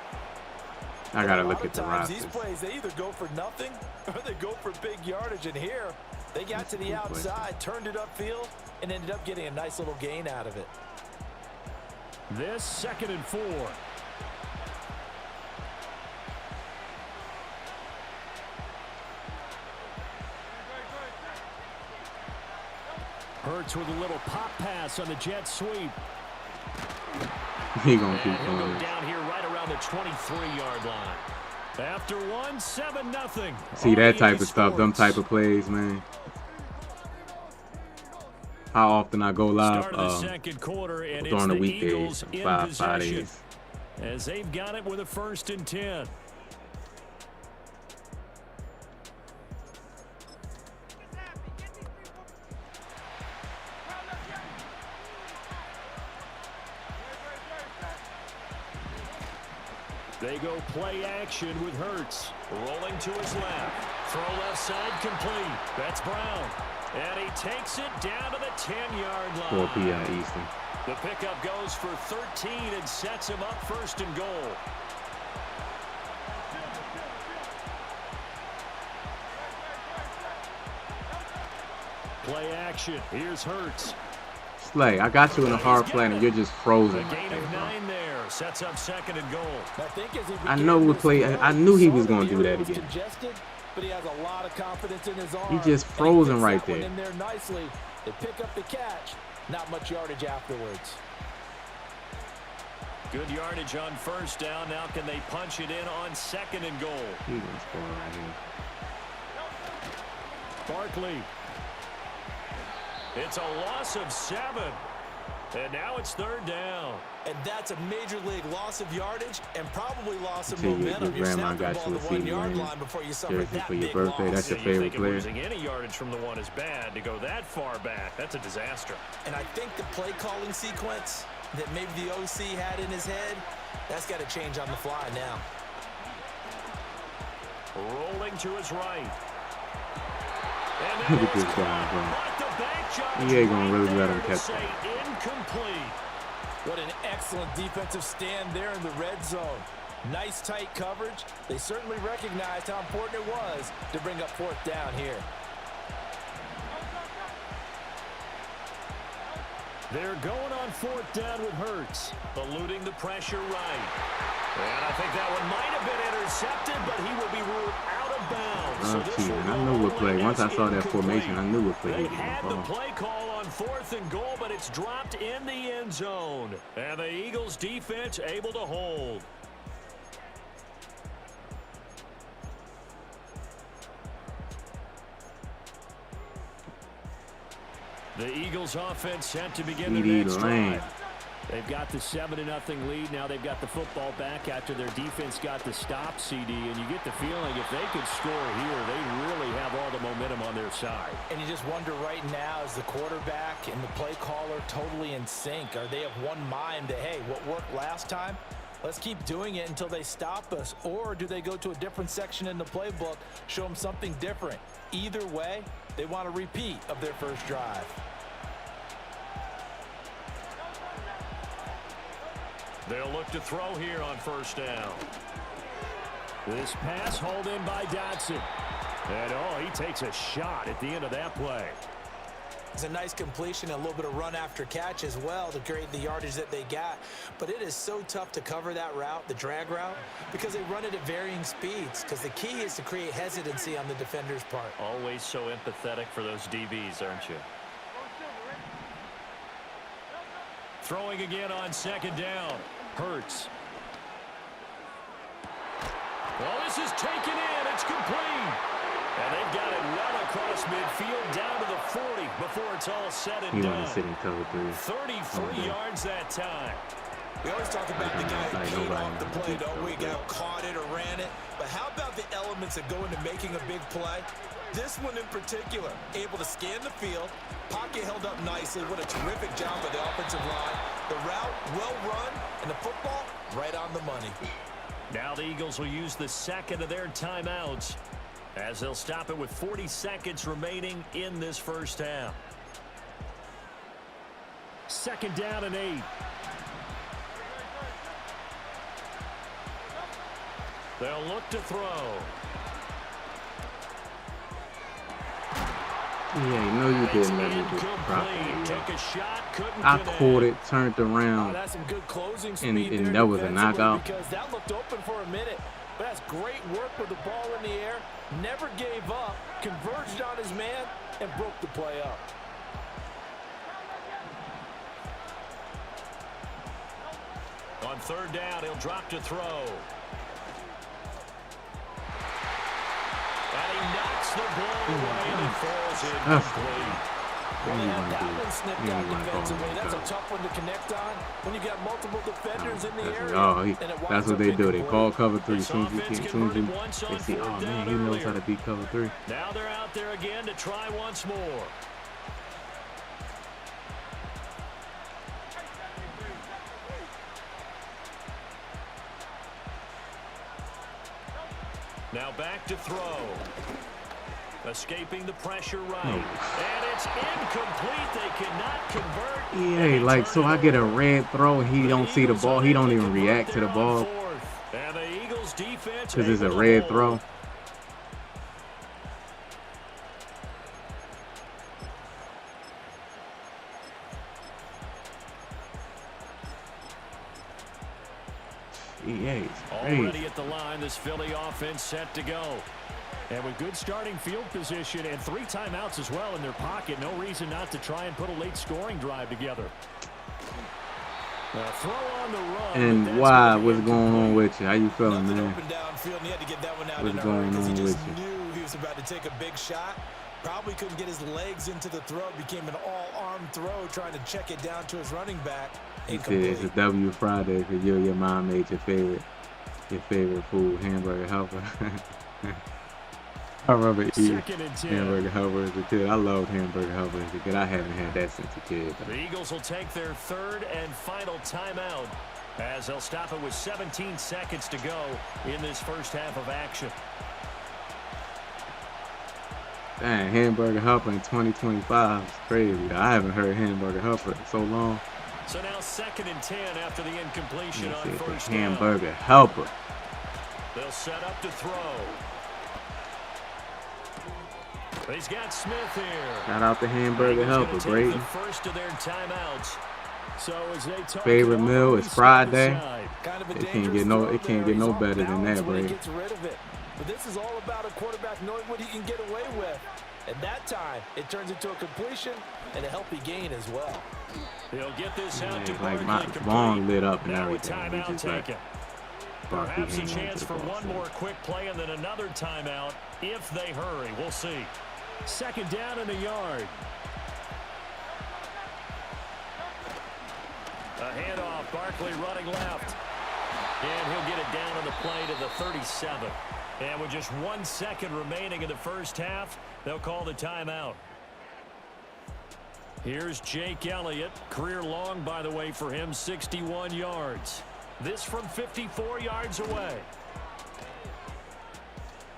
I gotta look at the times, rosters. these plays, they either go for nothing or they go for big yardage. And here, they got to the outside, turned it upfield, and ended up getting a nice little gain out of it. This 2nd and 4. Hurts with a little pop pass on the jet sweep. He gonna keep And he'll going. go down here right around the 23-yard line. After one, 7-0. See that type of stuff, them type of plays, man. How often I go live during the weekdays, 5 days. As they've got it with a 1st and 10. They go play action with Hurts. Rolling to his left. Throw left side complete. That's Brown. And he takes it down to the 10-yard line. 4 p.m. Eastern. The pickup goes for 13 and sets him up 1st and goal. Play action. Here's Hurts. Slay, I got you in a hard play and you're just frozen. A gain of 9 there. Sets up 2nd and goal. I know what play. I knew he was going to do that again. But he has a lot of confidence in his arm. He just frozen right there. In there nicely. They pick up the catch. Not much yardage afterwards. Good yardage on 1st down. Now can they punch it in on 2nd and goal? He's going to score right here. Barkley. It's a loss of 7. And now it's 3rd down. And that's a major league loss of yardage and probably loss of Your momentum. grandma got you a CD jersey for your birthday. That's your favorite player. Losing any yardage from the one is bad. To go that far back, that's a disaster. And I think the play calling sequence that maybe the OC had in his head, that's got to change on the fly now. Rolling to his right. Look at this guy, bro. He ain't gonna really let him catch it. Incomplete. What an excellent defensive stand there in the red zone. Nice tight coverage. They certainly recognized how important it was to bring up 4th down here. They're going on 4th down with Hurts. Eluding the pressure right. And I think that one might have been intercepted, but he will be ruled out of bounds. I knew what play. Once I saw that formation, I knew what play he They was had going the to call. play call on 4th and goal, but it's dropped in the end zone. And the Eagles defense able to hold. The Eagles offense set to begin the next drive. They've got the 7-0 lead. Now they've got the football back after their defense got the stop, CD. And you get the feeling if they could score here, they really have all the momentum on their side. And you just wonder right now, is the quarterback and the play caller totally in sync? Are they of one mind that, hey, what worked last time? Let's keep doing it until they stop us. Or do they go to a different section in the playbook, show them something different? Either way, they want a repeat of their first drive. They'll look to throw here on 1st down. This pass hauled in by Dotson. And, oh, he takes a shot at the end of that play. It's a nice completion, a little bit of run after catch as well to create the yardage that they got. But it is so tough to cover that route, the drag route, because they run it at varying speeds. Because the key is to create hesitancy on the defender's part. Always so empathetic for those DBs, aren't you? Throwing again on 2nd down. Hurts. Well, this is taken in. It's complete. And they've got it well across midfield down to the 40 before it's all said and done. 33 yards that time. We always talk about the guy who came off the play, don't we? Got caught it or ran it. But how about the elements that go into making a big play? This one in particular, able to scan the field, pocket held up nicely. What a terrific job by the offensive line. The route, well run, and the football, right on the money. Now the Eagles will use the 2nd of their timeouts as they'll stop it with 40 seconds remaining in this 1st half. 2nd down and 8. They'll look to throw. Yeah, no, you didn't let me do it. I caught it, turned around, and that was a knockout. Because that looked open for a minute. But that's great work with the ball in the air. Never gave up, converged on his man, and broke the play up. On 3rd down, he'll drop to throw. Gets the ball away and it falls incomplete. Well, that one snipped out defensively. That's a tough one to connect on when you got multiple defenders in the area. That's what they do. They call cover 3 as soon as they see, oh man, he knows how to beat cover 3. Now they're out there again to try once more. Now back to throw. Escaping the pressure right. And it's incomplete. They cannot convert. Yeah, like, so I get a red throw. He don't see the ball. He don't even react to the ball. And the Eagles defense because it's a red throw. Already at the line, this Philly offense set to go. And with good starting field position and 3 timeouts as well in their pocket, no reason not to try and put a late scoring drive together. Throw on the run. And why? What's going on with you? How you feeling, man? What's going on with you? Knew he was about to take a big shot. Probably couldn't get his legs into the throw. Became an all-arm throw, trying to check it down to his running back. He said it's a W Friday because you and your mom made your favorite food, hamburger helper. I remember eating hamburger helper as a kid. I loved hamburger helper as a kid. I haven't had that since a kid. The Eagles will take their 3rd and final timeout as they'll stop it with 17 seconds to go in this first half of action. Dang, hamburger helper in 2025 is crazy. I haven't heard hamburger helper in so long. So now 2nd and 10 after the incompletion on first down. Hamburger helper. They'll set up to throw. He's got Smith here. Shout out to hamburger helper, Brady. The first of their timeouts. So as they talk favorite meal is Friday. It can't get no better than that, Brady. Gets rid of it. But this is all about a quarterback knowing what he can get away with. At that time, it turns into a completion and a healthy gain as well. He'll get this out to like my Vaughn lit up and everything. Timeout taken. Perhaps a chance for one more quick play and then another timeout if they hurry. We'll see. 2nd down and a yard. A handoff. Barkley running left. And he'll get it down on the play to the 37. And with just 1 second remaining in the first half, they'll call the timeout. Here's Jake Elliott. Career long, by the way, for him, 61 yards. This from 54 yards away.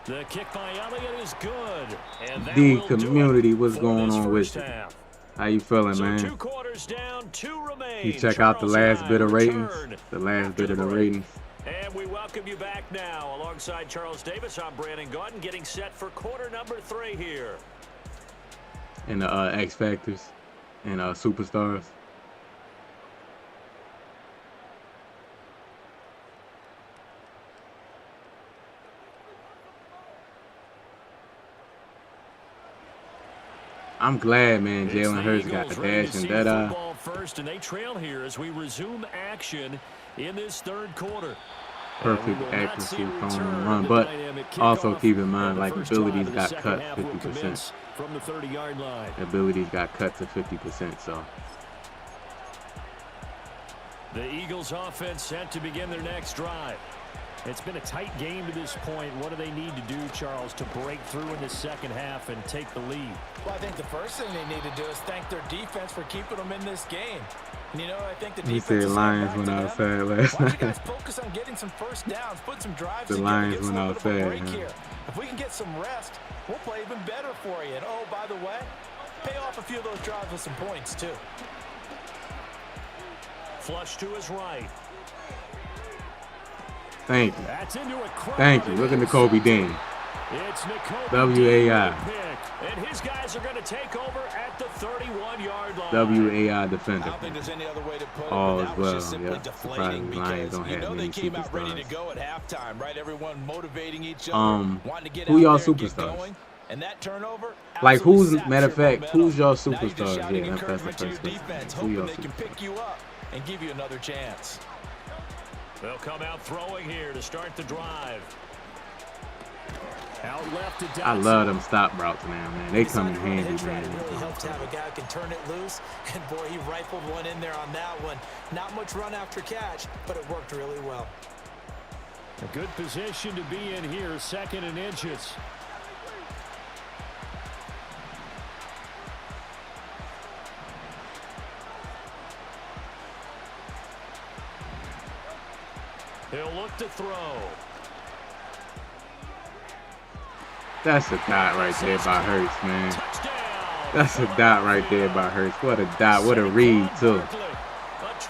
The kick by Elliott is good. And that the community, what's going on with you? How you feeling, man? 2 quarters down, 2 remain. You check out the last bit of ratings. The last bit of the ratings. And we welcome you back now. Alongside Charles Davis, I'm Brandon Gordon, getting set for quarter number 3 here. And the X Factors and Superstars. I'm glad, man, Jalen Hurts got the dash and that first, and they trail here as we resume action in this 3rd quarter. Perfect accuracy on the run, but also keep in mind, like, abilities got cut 50%. From the 30-yard line. Abilities got cut to 50%, so. The Eagles offense set to begin their next drive. It's been a tight game to this point. What do they need to do, Charles, to break through in the second half and take the lead? Well, I think the first thing they need to do is thank their defense for keeping them in this game. You know, I think the defense. He said Lions went outside last night. Why don't you guys focus on getting some first downs, put some drives the together, Lions went outside. If we can get some rest, we'll play even better for you. And oh, by the way, pay off a few of those drives with some points too. Flush to his right. Thank you. Thank you. Look at N'Kobe Dean. It's WAI. And his guys are going to take over at the 31-yard line. WAI defender. I don't think there's any other way to put it. All That as was well. just simply Yeah. deflating because don't you have know they many came out ready to superstars. go at halftime, right? Everyone motivating each other, wanting to get who out y'all there and get superstars? going. And that turnover, Like, who's, absolutely matter of fact, sapped your who's y'all momentum. Now you're just superstars? shouting Yeah, that's the encouragement to your first question. defense, Who hoping y'all they can pick you up and give you another chance. They'll come out throwing here to start the drive. Out left to Dotson. I love them stop routes now, man. They come in handy, man. It really helps to have a guy who can turn it loose. And, boy, he rifled one in there on that one. Not much run after catch, but it worked really well. A good position to be in here, 2nd and inches. He'll look to throw. That's a dot right there by Hurts, man. That's a dot right there by Hurts. What a dot. What a read, too.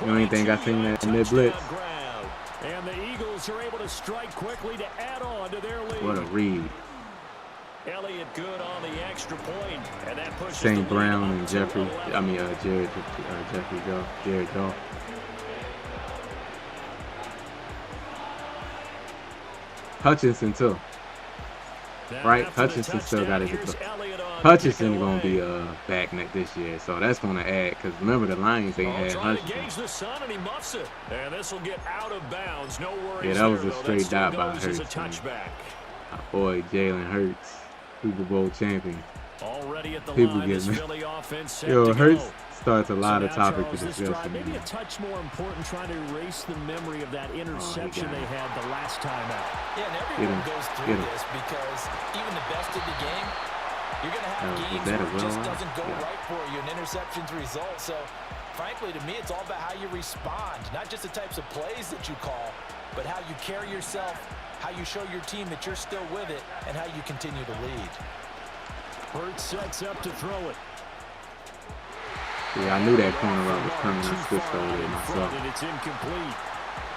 You don't even think I seen that in the blitz? And the Eagles are able to strike quickly to add on to their lead. What a read. Elliott good on the extra point, and that pushes St. Brown and Jared Goff. Hutchinson too. Right? Hutchinson still got it. Hutchinson gonna be back this year, so that's gonna add. Cause remember the Lions they had Hutchinson. And this will get out of bounds. No worries. Yeah, that was a there, straight dot by Hurts. My boy Jalen Hurts, Super Bowl champion. Already at the People line, get me. Philly offense Yo, Hurts go. starts a lot of topics Charles, to discuss. maybe a touch more important trying to erase the memory of that interception they had the last time out. Yeah, and everyone goes through this because even the best of the game, you're going to have games where it just doesn't go right for you, and interceptions result. So, frankly, to me, it's all about how you respond, not just the types of plays that you call, but how you carry yourself, how you show your team that you're still with it, and how you continue to lead. Hurts sets up to throw it. Yeah, I knew that corner route was coming. I switched over there myself. And it's incomplete.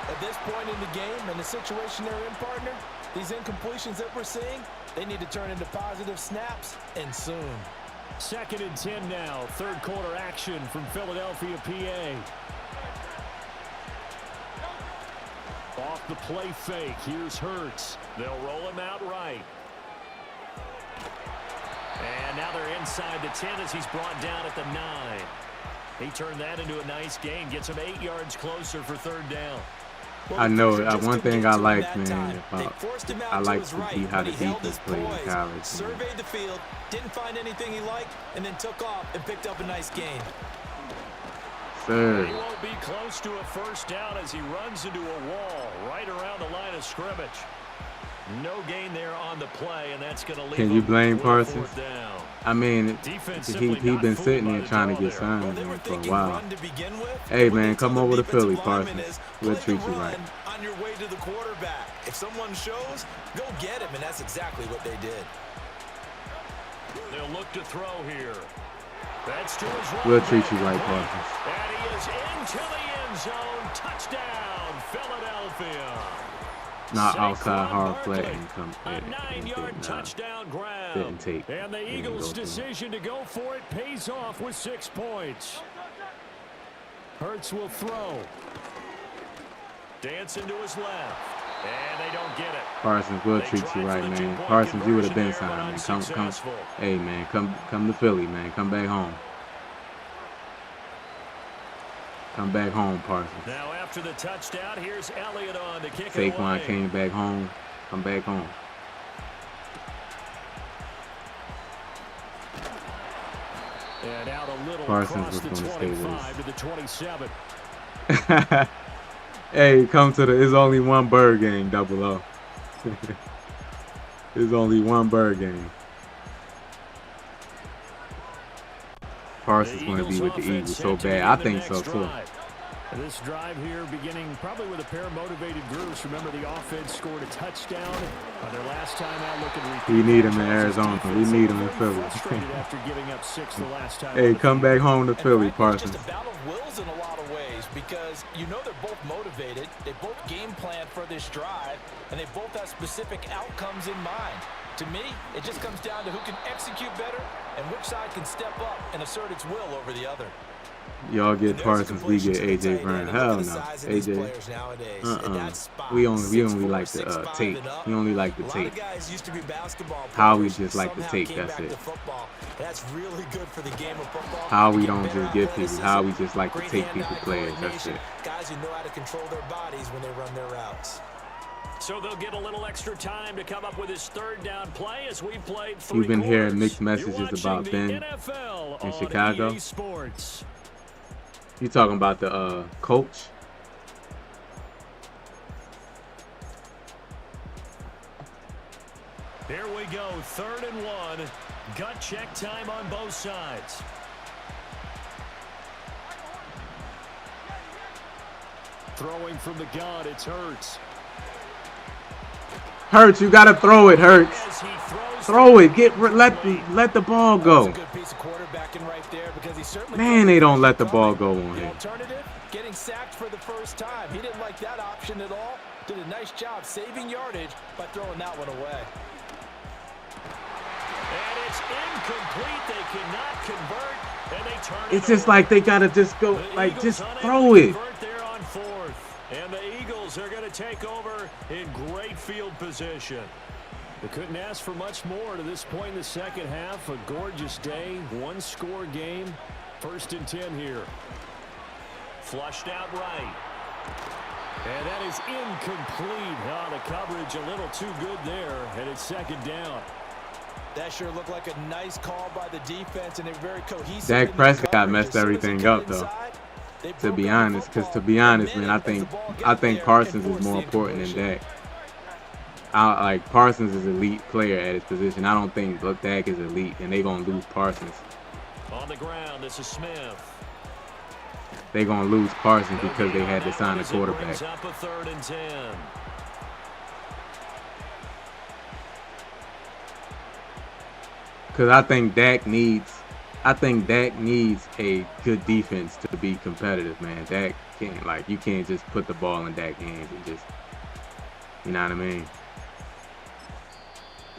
At this point in the game and the situation they're in, partner, these incompletions that we're seeing, they need to turn into positive snaps, and soon. 2nd and 10 now. 3rd quarter action from Philadelphia, PA. Off the play fake. Here's Hurts. They'll roll him out right. And now they're inside the 10 as he's brought down at the 9. He turned that into a nice gain. Gets him 8 yards closer for 3rd down. I know one thing I like, man. I like to see how the defense plays in college. Surveyed the field, didn't find anything he liked, and then took off and picked up a nice gain. Sir. He won't be close to a 1st down as he runs into a wall right around the line of scrimmage. No gain there on the play, and that's going to leave. Can you blame Parsons? Down. I mean, he been sitting there trying to get signed for a while. Hey, man, come over to Philly, Parsons. We'll treat you right. On your way to the quarterback. If someone shows, go get him, and that's exactly what they did. They'll look to throw here. That's to his right. We'll treat you right, Parsons. And he is into the end zone. Touchdown, Philadelphia. Not outside hard flat and come a 9-yard touchdown grab. Didn't take. And the Eagles' decision to go for it pays off with 6 points. Hurts will throw. Dancing to his left. And they don't get it. Parsons will treat you right, man. Parsons, you would have been signed, man. Come. Hey, man, come to Philly, man. Come back home. Come back home, Parsons. Now after the touchdown, here's Elliott on to kick it away. Saquon came back home. Come back home. And out a little Parsons across was the going to 25 to the 27. Hey, come to the. It's only one bird game, double O. There's only one bird game. Parsons going to be with the Eagles so bad. I think so too. This drive here beginning probably with a pair of motivated groups. Remember, the offense scored a touchdown their last time out. We need him in Arizona. We need him in Philly. After giving up 6 the last time. Hey, come back home to Philly, Parsons. It's just a battle of wills in a lot of ways because you know they're both motivated. They both game plan for this drive, and they both have specific outcomes in mind. To me, it just comes down to who can execute better and which side can step up and assert its will over the other. Y'all get Parsons, we get AJ Brown. Hell no, AJ. We only like the tape. We only like the tape. How we just like the tape. That's it. That's really good for the game of football. How we don't just get people. How we just like to take people players. That's it. Guys who know how to control their bodies when they run their routes. So they'll get a little extra time to come up with his third down play as we played 3 You've been hearing quarters. mixed messages about Ben NFL in Chicago. EA Sports. You talking about the coach? Here we go, 3rd and 1. Gut check time on both sides. Throwing from the gun, it's Hurts. Hurts, you gotta throw it, Hurts. Throw it. Let the ball go. Man, they don't let the ball go on here. Alternative, getting sacked for the first time. He didn't like that option at all. Did a nice job saving yardage by throwing that one away. And it's incomplete. They cannot convert, and they turn it It's just over. like they gotta just go, like just throw it. There on 4th, and the Eagles are going to take over in great field position. They couldn't ask for much more to this point in the second half. A gorgeous day, 1-score game. 1st and 10 here. Flushed out right. And that is incomplete. Oh, the coverage a little too good there, and it's 2nd down. That sure looked like a nice call by the defense, and they're very cohesive. Dak Prescott messed everything up, though. To be honest, man, I think Parsons is more important than Dak. Like Parsons is an elite player at his position. I don't think Dak is elite, and they're gonna lose Parsons. On the ground, this is Smith. They're gonna lose Parsons because they had to sign a quarterback. Up a 3rd and 10. Because I think Dak needs a good defense to be competitive, man. Dak can't, like, you can't just put the ball in Dak's hands and just, you know what I mean?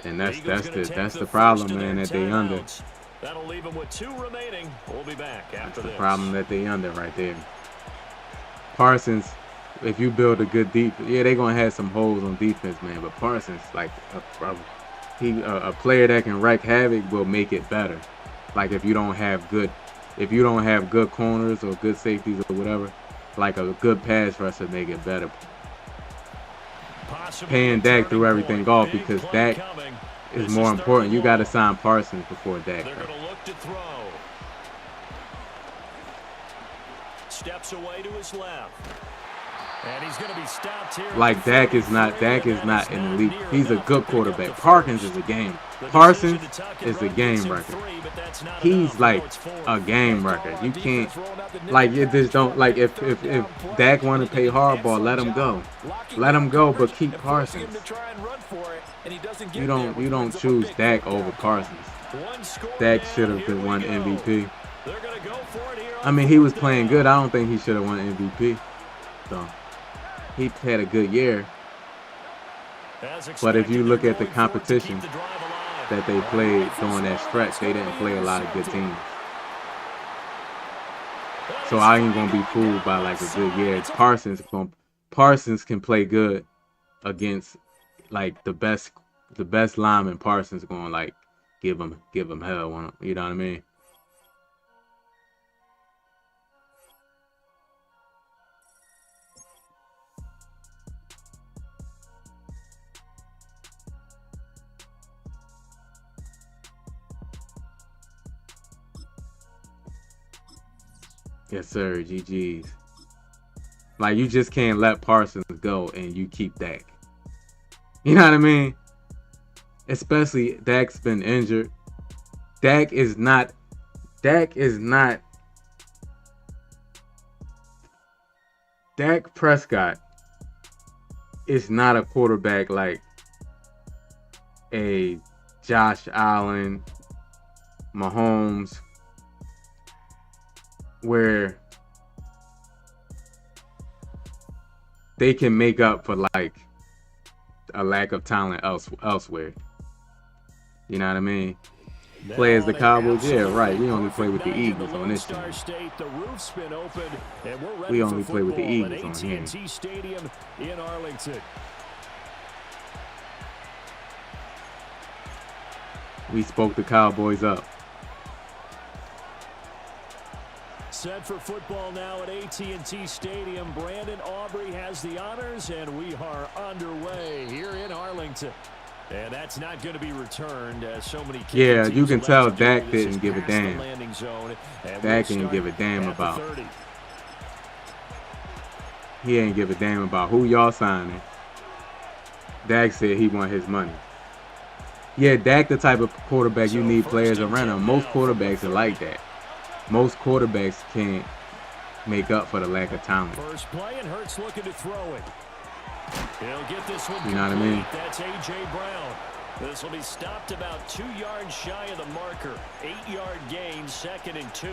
And that's the problem, man, that they under. That'll leave them with 2 remaining. We'll be back after this. The problem that they under right there. Parsons, if you build a good defense, yeah, they're gonna have some holes on defense, man. But Parsons, like a player that can wreak havoc, will make it better. Like if you don't have good corners or good safeties or whatever, like a good pass rusher make it better. Paying Dak threw everything off because Dak is more important. You got to sign Parsons before Dak. They're going to look to throw. Steps away to his left. And he's going to be stopped here. Like Dak is not an elite. He's a good quarterback. Parsons is a game. Parsons is a game wrecker. He's like a game wrecker. You can't, like, it just don't, like, if Dak want to play hardball, let him go. Let him go, but keep Parsons. You don't choose Dak over Parsons. Dak should have won MVP. I mean, he was playing good. I don't think he should have won MVP. So he had a good year. But if you look at the competition that they played during that stretch, they didn't play a lot of good teams. So I ain't gonna be fooled by like a good year. Parsons can play good against like the best lineman. Parsons gonna like give him hell. You know what I mean? Yes, sir. GG's. Like, you just can't let Parsons go and you keep Dak. You know what I mean? Especially Dak's been injured. Dak Prescott is not a quarterback like a Josh Allen, Mahomes, where they can make up for like a lack of talent elsewhere. You know what I mean? Play as the Cowboys, yeah, right. We only play with the Eagles on this team. We only play with the Eagles on here. Stadium in Arlington. We spoke the Cowboys up. set for football now at AT&T Stadium. Brandon Aubrey has the honors, and we are underway here in Arlington. And that's not going to be returned as so many. Yeah, you can tell Dak didn't give a damn. Dak didn't give a damn about. He ain't give a damn about who y'all signing. Dak said he want his money. Yeah, Dak the type of quarterback you need players around him. Most quarterbacks are like that. Most quarterbacks can't make up for the lack of talent. First play, and Hurts looking to throw it. He'll get this one. You know what I mean? That's A.J. Brown. This will be stopped about 2 yards shy of the marker. 8-yard gain, 2nd and 2.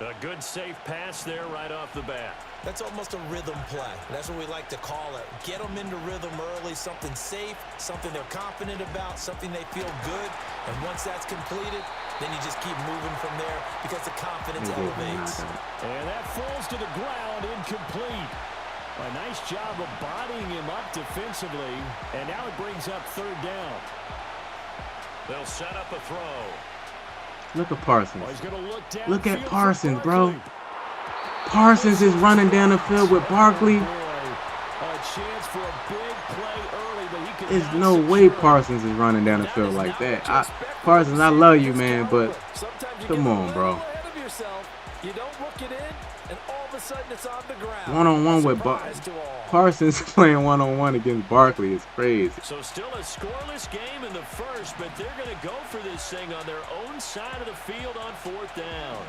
A good safe pass there right off the bat. That's almost a rhythm play. That's what we like to call it. Get them into rhythm early, something safe, something they're confident about, something they feel good. And once that's completed, then you just keep moving from there because the confidence elevates. And that falls to the ground, incomplete. A nice job of bodying him up defensively. And now it brings up 3rd down. They'll set up a throw. Look at Parsons. Look at Look Parsons, bro. Parsons is running down the field with Barkley. There's no way Parsons is running down the field like that. Parsons, I love you, man, but come on, bro. One-on-one with Parsons playing one-on-one against Barkley is crazy. So still a scoreless game in the first, but they're going to go for this thing on their own side of the field on 4th down.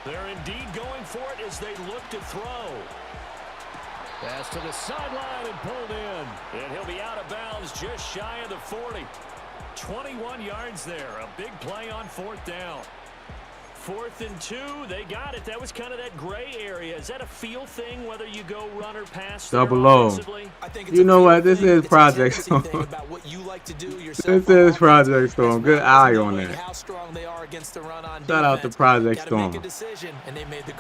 They're indeed going for it as they look to throw. Pass to the sideline and pulled in. And he'll be out of bounds just shy of the 40. 21 yards there. A big play on 4th down. 4th and 2. They got it. That was kind of that gray area. Is that a feel thing, whether you go run or pass? Double O. You know what? This is Project Storm. This is Project Storm. Good eye on that. Shout out to Project Storm.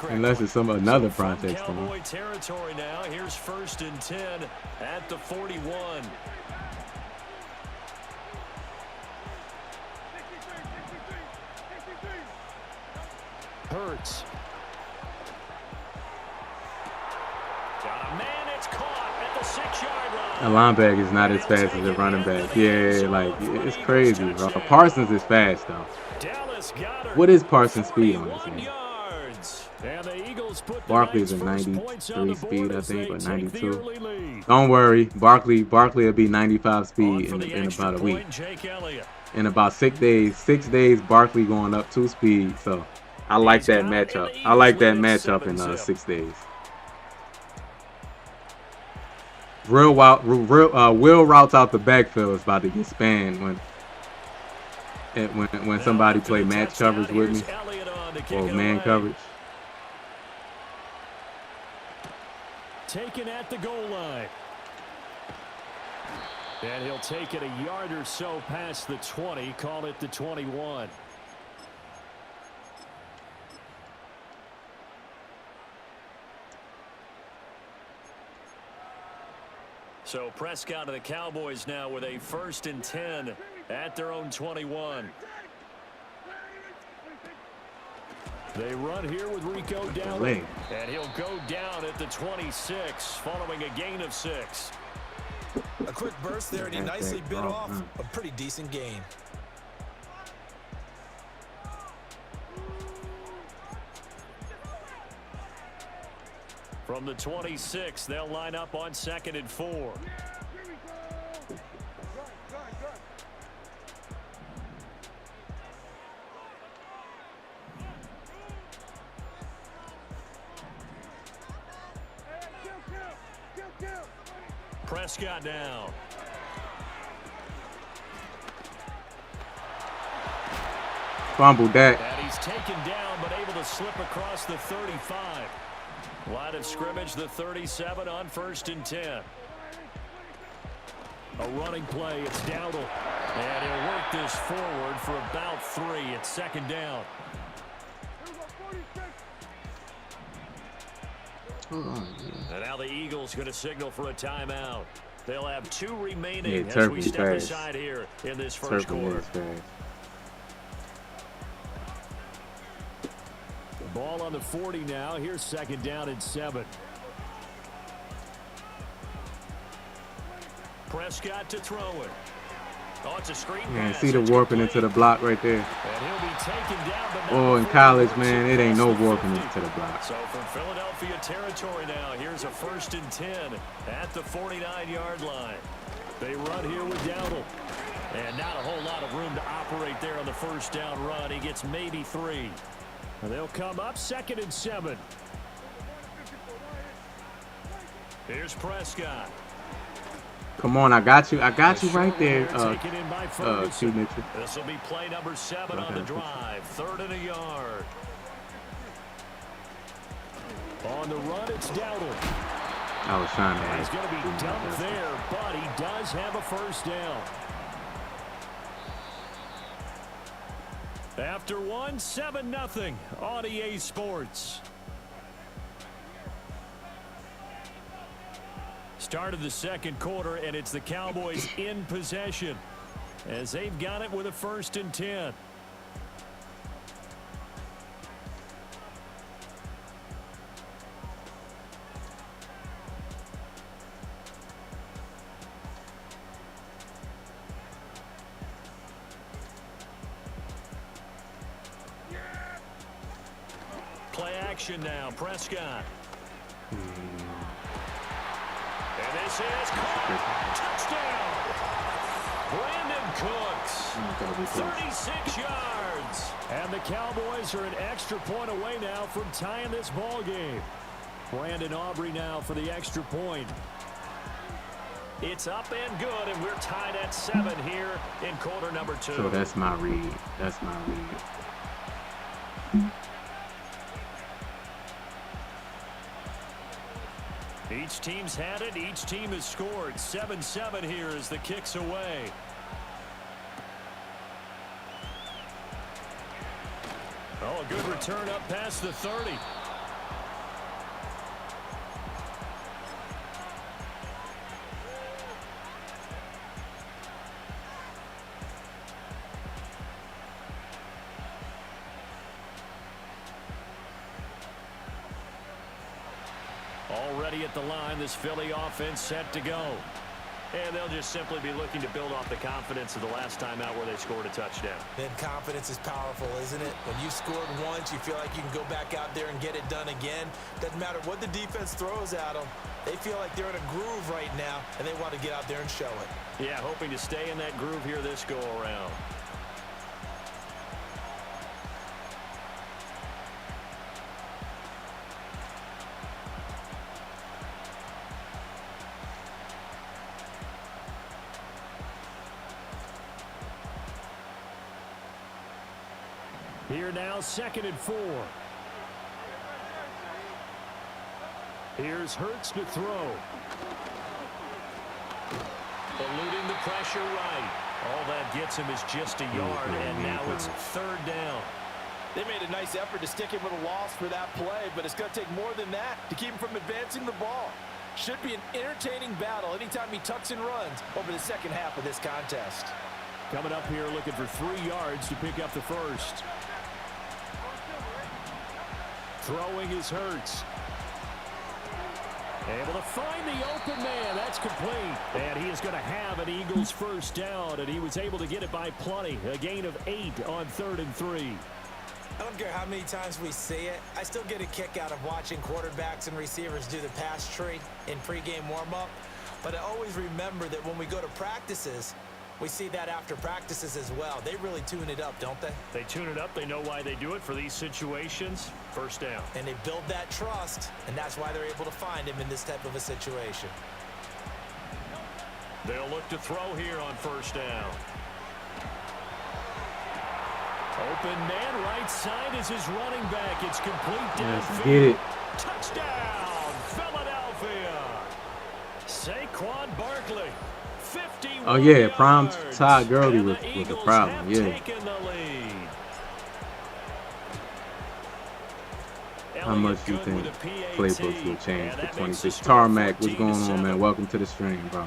Unless it's another Project Storm. Cowboy territory now. Here's 1st and 10 at the 41. Hurts. Got a man, it's caught at the 6-yard line. A linebacker is not as fast as a running back. Yeah, like, it's crazy, bro. Parsons is fast, though. What is Parsons' speed on this game? Barkley's a 93 speed, I think, or 92. Don't worry, Barkley will be 95 speed in about a week. In about 6 days, Barkley going up 2 speed, so I like that matchup. I like that matchup in 6 days. Will routes out the backfield is about to get spanned when somebody play match coverage with me or man coverage. Taken at the goal line. And he'll take it a yard or so past the 20, call it the 21. So Prescott and the Cowboys now with a 1st and 10 at their own 21. They run here with Rico down. And he'll go down at the 26 following a gain of 6. A quick burst there, and he nicely bit off a pretty decent gain. From the 26, they'll line up on 2nd and 4. Prescott down. Fumbled that. And he's taken down, but able to slip across the 35. Line of scrimmage, the 37 on 1st and 10. A running play, it's Dowdle. And he'll work this forward for about 3. It's 2nd down. And now the Eagles going to signal for a timeout. They'll have 2 remaining as we step aside here in this first quarter. Ball on the 40 now. Here's 2nd down and 7. Prescott to throw it. Oh, it's a screen pass. See the warping into the block right there. And he'll be taken down, but Oh, in college, man, it ain't no warping into the block. So from Philadelphia territory now, here's a 1st and 10 at the 49-yard line. They run here with Dowdle. And not a whole lot of room to operate there on the 1st down run. He gets maybe 3. And they'll come up 2nd and 7. Here's Prescott. Come on, I got you. I got you right there, Q Mitchell. This will be play number 7 on the drive. 3rd and a yard. On the run, it's Dowdle. I was trying to. He's going to be dumped there, but he does have a 1st down. After 1, 7-0 on EA Sports. Start of the 2nd quarter, and it's the Cowboys in possession as they've got it with a 1st and 10. Play action now, Prescott. And this is caught. Touchdown. Brandon Cooks, 36 yards. And the Cowboys are an extra point away now from tying this ball game. Brandon Aubrey now for the extra point. It's up and good, and we're tied at 7 here in quarter number 2. So that's my read. That's my read. Each team's had it. Each team has scored. 7-7 here as the kick's away. Oh, a good return up past the 30. Already at the line, this Philly offense set to go. And they'll just simply be looking to build off the confidence of the last time out where they scored a touchdown. Then confidence is powerful, isn't it? When you scored once, you feel like you can go back out there and get it done again. Doesn't matter what the defense throws at them. They feel like they're in a groove right now, and they want to get out there and show it. Yeah, hoping to stay in that groove here this go-around. Here now, 2nd and 4. Here's Hurts to throw. Eluding the pressure right. All that gets him is just a yard, and now it's 3rd down. They made a nice effort to stick him with a loss for that play, but it's going to take more than that to keep him from advancing the ball. Should be an entertaining battle anytime he tucks and runs over the second half of this contest. Coming up here looking for 3 yards to pick up the first. Throwing is Hurts. Able to find the open man. That's complete. And he is going to have an Eagles first down, and he was able to get it by plenty. A gain of 8 on 3rd and 3. I don't care how many times we see it. I still get a kick out of watching quarterbacks and receivers do the pass tree in pregame warm-up. But I always remember that when we go to practices, we see that after practices as well. They really tune it up, don't they? They tune it up. They know why they do it for these situations. First down. And they build that trust, and that's why they're able to find him in this type of a situation. They'll look to throw here on first down. Open man, right side is his running back. It's complete downfield. Get it. Touchdown, Philadelphia. Saquon Barkley. Oh yeah, prime Todd Gurley was the problem. Yeah. How much do you think playbooks will change for 26? Tarmac, what's going on, man? Welcome to the stream, bro.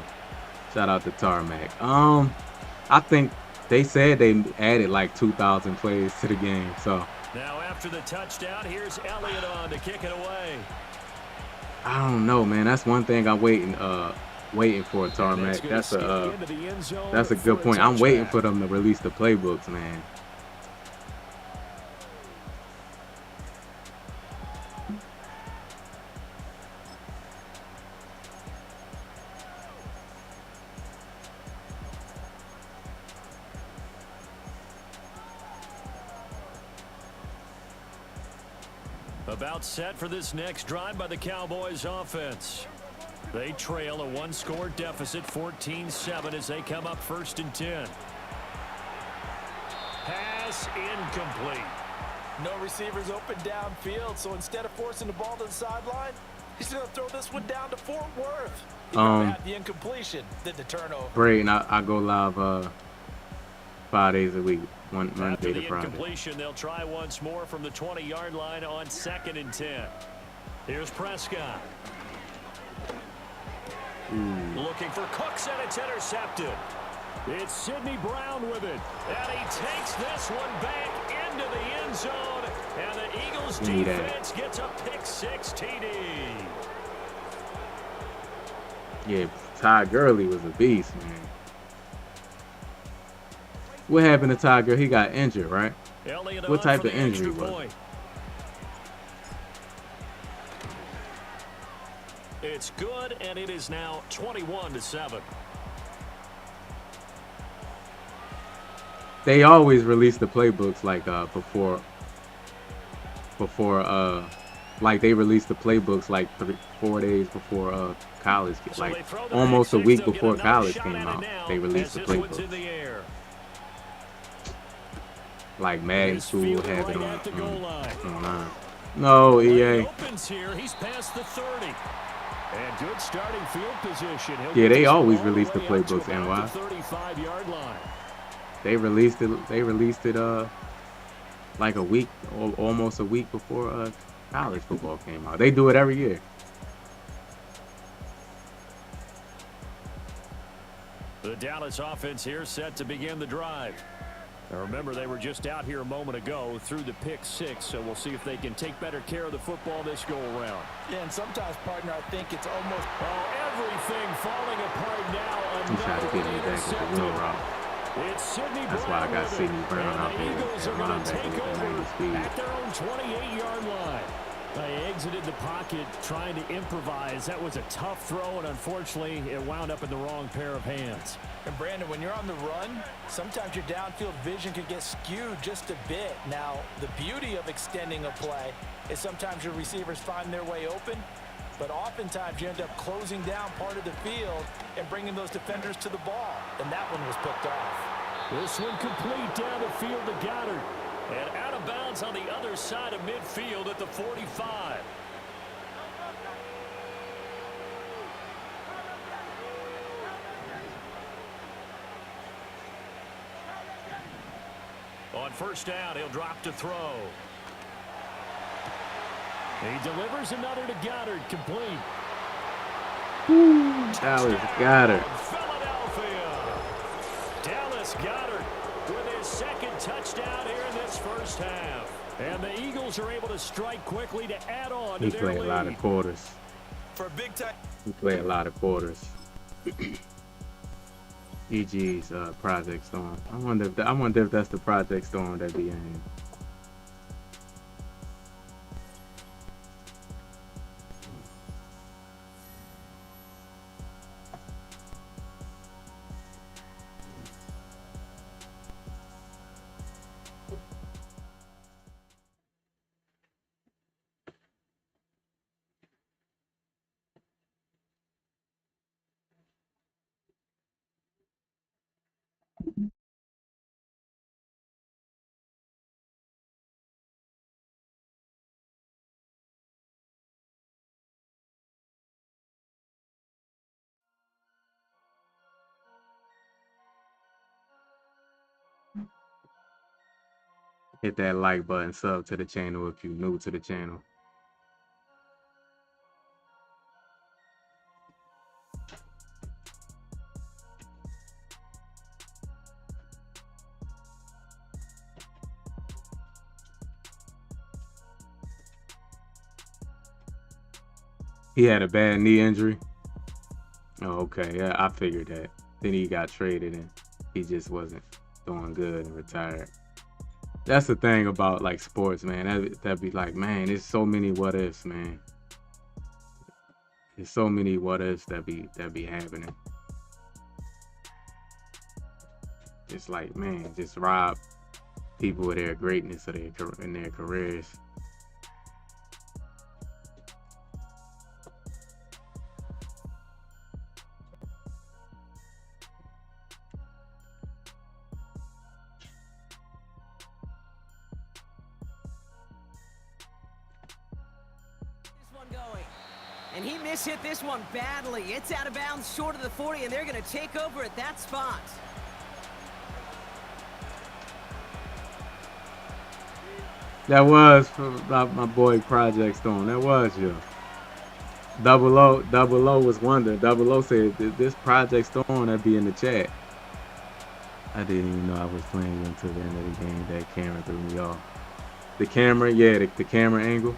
Shout out to Tarmac. I think they said they added like 2,000 plays to the game, so Now after the touchdown, here's Elliott on to kick it away. I don't know, man. That's one thing I'm waiting for, Tarmac. That's a good point. I'm waiting for them to release the playbooks, man. About set for this next drive by the Cowboys offense. They trail a one-score deficit, 14-7, as they come up 1st and 10. Pass incomplete. No receivers open downfield, so instead of forcing the ball to the sideline, he's going to throw this one down to Fort Worth. He'd rather have the incompletion than the turnover. Great, and I go live 5 days a week. Monday to Friday. Incompletion, they'll try once more from the 20-yard line on 2nd and 10. Here's Prescott. Looking for Cooks, and it's intercepted. It's Sidney Brown with it. And he takes this one back into the end zone. And the Eagles defense gets a pick-6 TD. Yeah, Ty Gurley was a beast, man. What happened to Ty Gurley? He got injured, right? What type of injury was it? It's good, and it is now 21-7. They always release the playbooks like like they released the playbooks like 4 days before college, like almost a week before college came out. They released the playbooks. Like Madden School have it online. No, EA. He's past the 30. And good starting field position. Yeah, they always release the playbooks, NY. 35-yard line. They released it like a week or almost a week before college football came out. They do it every year. The Dallas offense here set to begin the drive. Now remember, they were just out here a moment ago through the pick-6, so we'll see if they can take better care of the football this go-around. Yeah, and sometimes, partner, I think it's almost... everything falling apart now. He tried to get me back with the wheel route. That's why I got Sidney Brown out there at linebacker with the 90 speed. At their own 28-yard line. They exited the pocket trying to improvise. That was a tough throw, and unfortunately, it wound up in the wrong pair of hands. And Brandon, when you're on the run, sometimes your downfield vision can get skewed just a bit. Now, the beauty of extending a play is sometimes your receivers find their way open, but oftentimes you end up closing down part of the field and bringing those defenders to the ball, and that one was picked off. This one complete down the field to Goddard. And out of bounds on the other side of midfield at the 45. On 1st down, he'll drop to throw. He delivers another to Goddard, complete. Dallas Goddard. Philadelphia. Dallas Goddard with his 2nd touchdown here in this 1st half. And the Eagles are able to strike quickly to add on to their lead. He played a lot of quarters. For a big time. He played a lot of quarters. EG's Project Storm. I wonder if that's the Project Storm that be in here. Hit that like button, sub to the channel if you're new to the channel. He had a bad knee injury. Oh, okay. Yeah, I figured that. Then he got traded and he just wasn't doing good and retired. That's the thing about like sports, man. That'd be like, man, there's so many what ifs, man. There's so many what ifs that be happening. Just like, man, just rob people of their greatness of in their careers. And he mishit this one badly. It's out of bounds short of the 40, and they're going to take over at that spot. That was my boy Project Storm. That was you. Double O was wondering. Double O said this Project Storm that be in the chat. I didn't even know I was playing until the end of the game. That camera threw me off. The camera, yeah, the camera angle.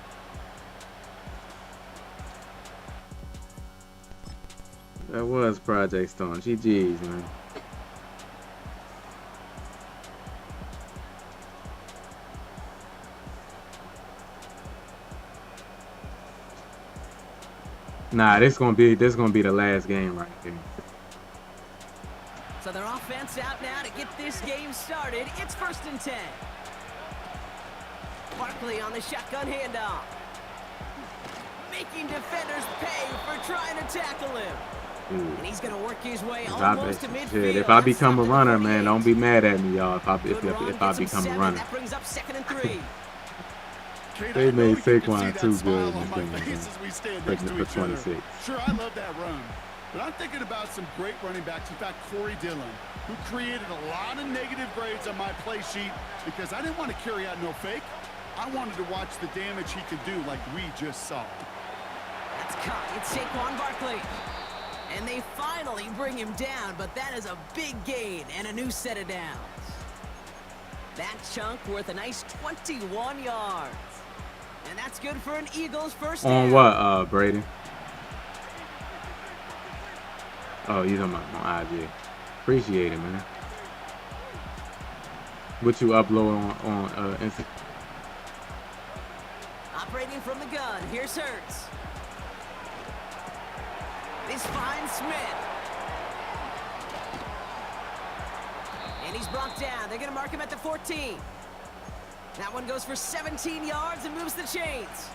That was Project Storm. GG's, man. Nah, this gonna be the last game right here. So their offense out now to get this game started. It's 1st and 10. Barkley on the shotgun handoff, making defenders pay for trying to tackle him. And he's going to work his way almost to midfield. If I become a runner, man, don't be mad at me, y'all. If I become a runner. That brings up 2nd and 3. They made Saquon too good in this game, for 26. Sure, I love that run. But I'm thinking about some great running backs. In fact, Corey Dillon, who created a lot of negative grades on my play sheet because I didn't want to carry out no fake. I wanted to watch the damage he could do like we just saw. That's caught. It's Saquon Barkley. And they finally bring him down, but that is a big gain and a new set of downs. That chunk worth a nice 21 yards. And that's good for an Eagles first down. On what, Brady? Oh, you talking about on IG. Appreciate it, man. What you upload on Instagram? Operating from the gun, here's Hurts. This finds Smith. And he's brought down. They're going to mark him at the 14. That one goes for 17 yards and moves the chains.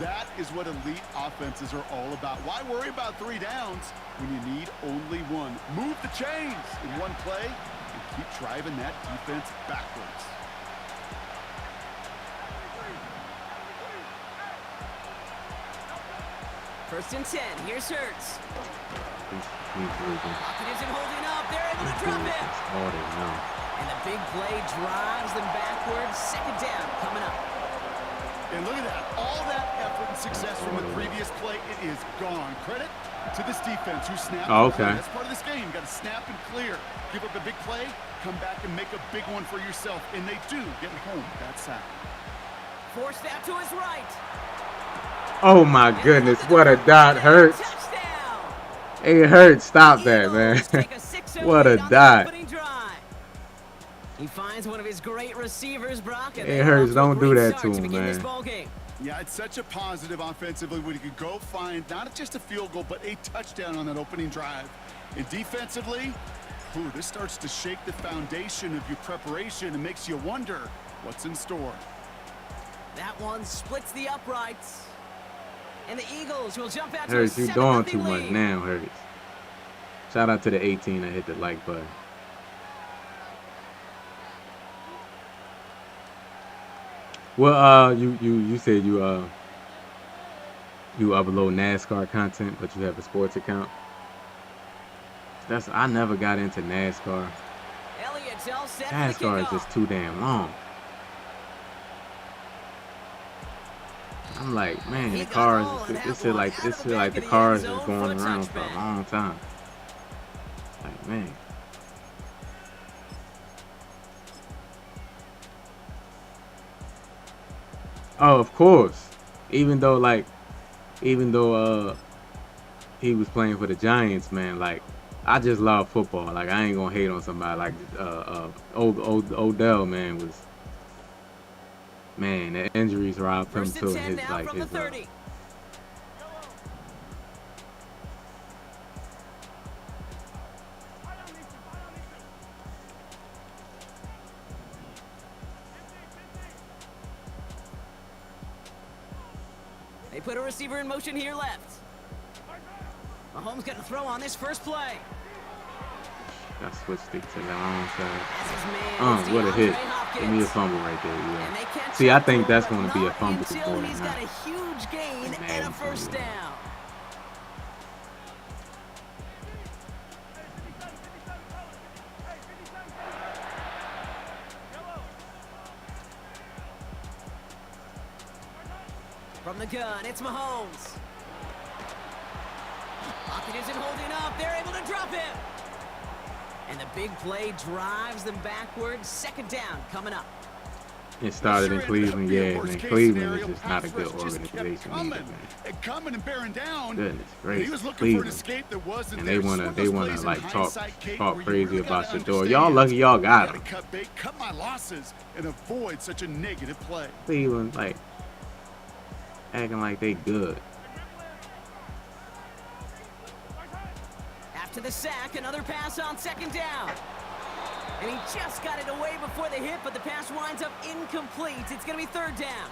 That is what elite offenses are all about. Why worry about 3 downs when you need only 1? Move the chains in one play and keep driving that defense backwards. First and 10. Here's Hurts. Pocket isn't holding up. They're able to drop it. And the big play drives them backwards. 2nd down coming up. And look at that. All that effort and success from the previous play, it is gone. Credit to this defense who snapped. Oh, okay. That's part of this game. You got to snap and clear. Give up a big play, come back and make a big one for yourself. And they do get home that sack. Forced out to his right. Oh my goodness, what a dot. Hurts. Hey, Hurts, stop that, man. What a dot. He finds one of his great receivers, Brock. Hey, Hurts, don't do that to him, man. Yeah, it's such a positive offensively when you can go find not just a field goal, but a touchdown on that opening drive. And defensively, this starts to shake the foundation of your preparation and makes you wonder what's in store. That one splits the uprights. And the Eagles will jump out to Hurts, a 7-0 you're doing too much lead. now, Hurts. Shout out to the 18 that hit the like button. Well, you said you upload NASCAR content, but you have a sports account. I never got into NASCAR. NASCAR is just too damn long. I'm like, man, the cars. This shit like the cars is going around for a long time. Like, man. Oh, of course. Even though, like, even though he was playing for the Giants, man, like I just love football. Like I ain't gonna hate on somebody like Odell, man, the injuries robbed him too. His They put a receiver in motion here left. Mahomes going to throw on this first play. I switched it to the wrong side. What a hit. Give me a fumble right there. Yeah. See, I think that's going to be a fumble before he's got a huge gain and a first down. From the gun, it's Mahomes. Pocket isn't holding up. They're able to drop him. And the big play drives them backwards. Second down coming up. It started in Cleveland, yeah, man. Cleveland is just not a good organization either, man. Coming and bearing down. Goodness gracious, he was looking Cleveland. For an escape that wasn't and there. they wanna like talk crazy about Shador. Y'all lucky y'all got him. Cut my losses and avoid such a negative play. Cleveland like acting like they good. After the sack, another pass on second down. And he just got it away before the hit, but the pass winds up incomplete. It's going to be third down.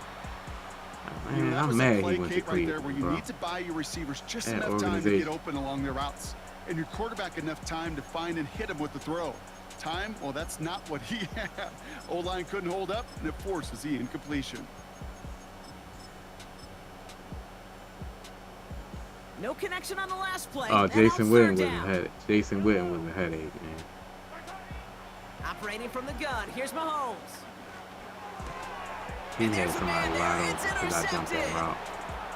Man, I'm mad he went to Cleveland, right there where you bro. need to buy your receivers just That enough time to get open along their routes. And your quarterback enough time to find and hit him with the throw. Time? Well, that's not what he had. O-line couldn't hold up, and it forces the incompletion. No connection on the last play. Oh, Jason Witten was a headache. Jason Witten was a headache, man. Operating from the gun. Here's Mahomes. He had somebody wide open because I jumped that route.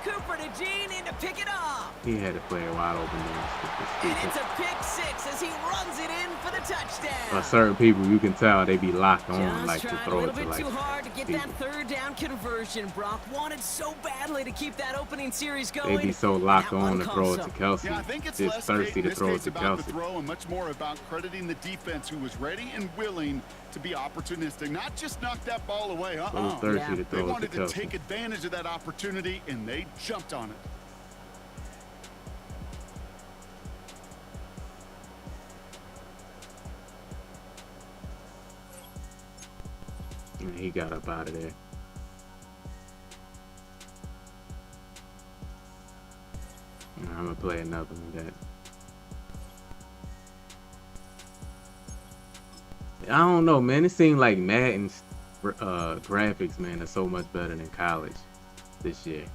Cooper to Gene in to pick it off. He had to play it wide open. And it's a pick six as he runs it in for the touchdown. But certain people, you can tell they be locked on, like to throw it to like. A little bit too hard to get that third down conversion. Brock wanted so badly to keep that opening series going. They be so locked on to throw it to Kelsey. Yeah, I think it's just thirsty to throw it to about Kelsey. The throw and much more about crediting the defense who was ready and willing to be opportunistic, not just knock that ball away. So thirsty to throw they wanted it to to Kelsey. take advantage of that opportunity, and they jumped on it. And he got up out of there. And I'm gonna play another one that. I don't know, man. It seemed like Madden's graphics, man, are so much better than college this year.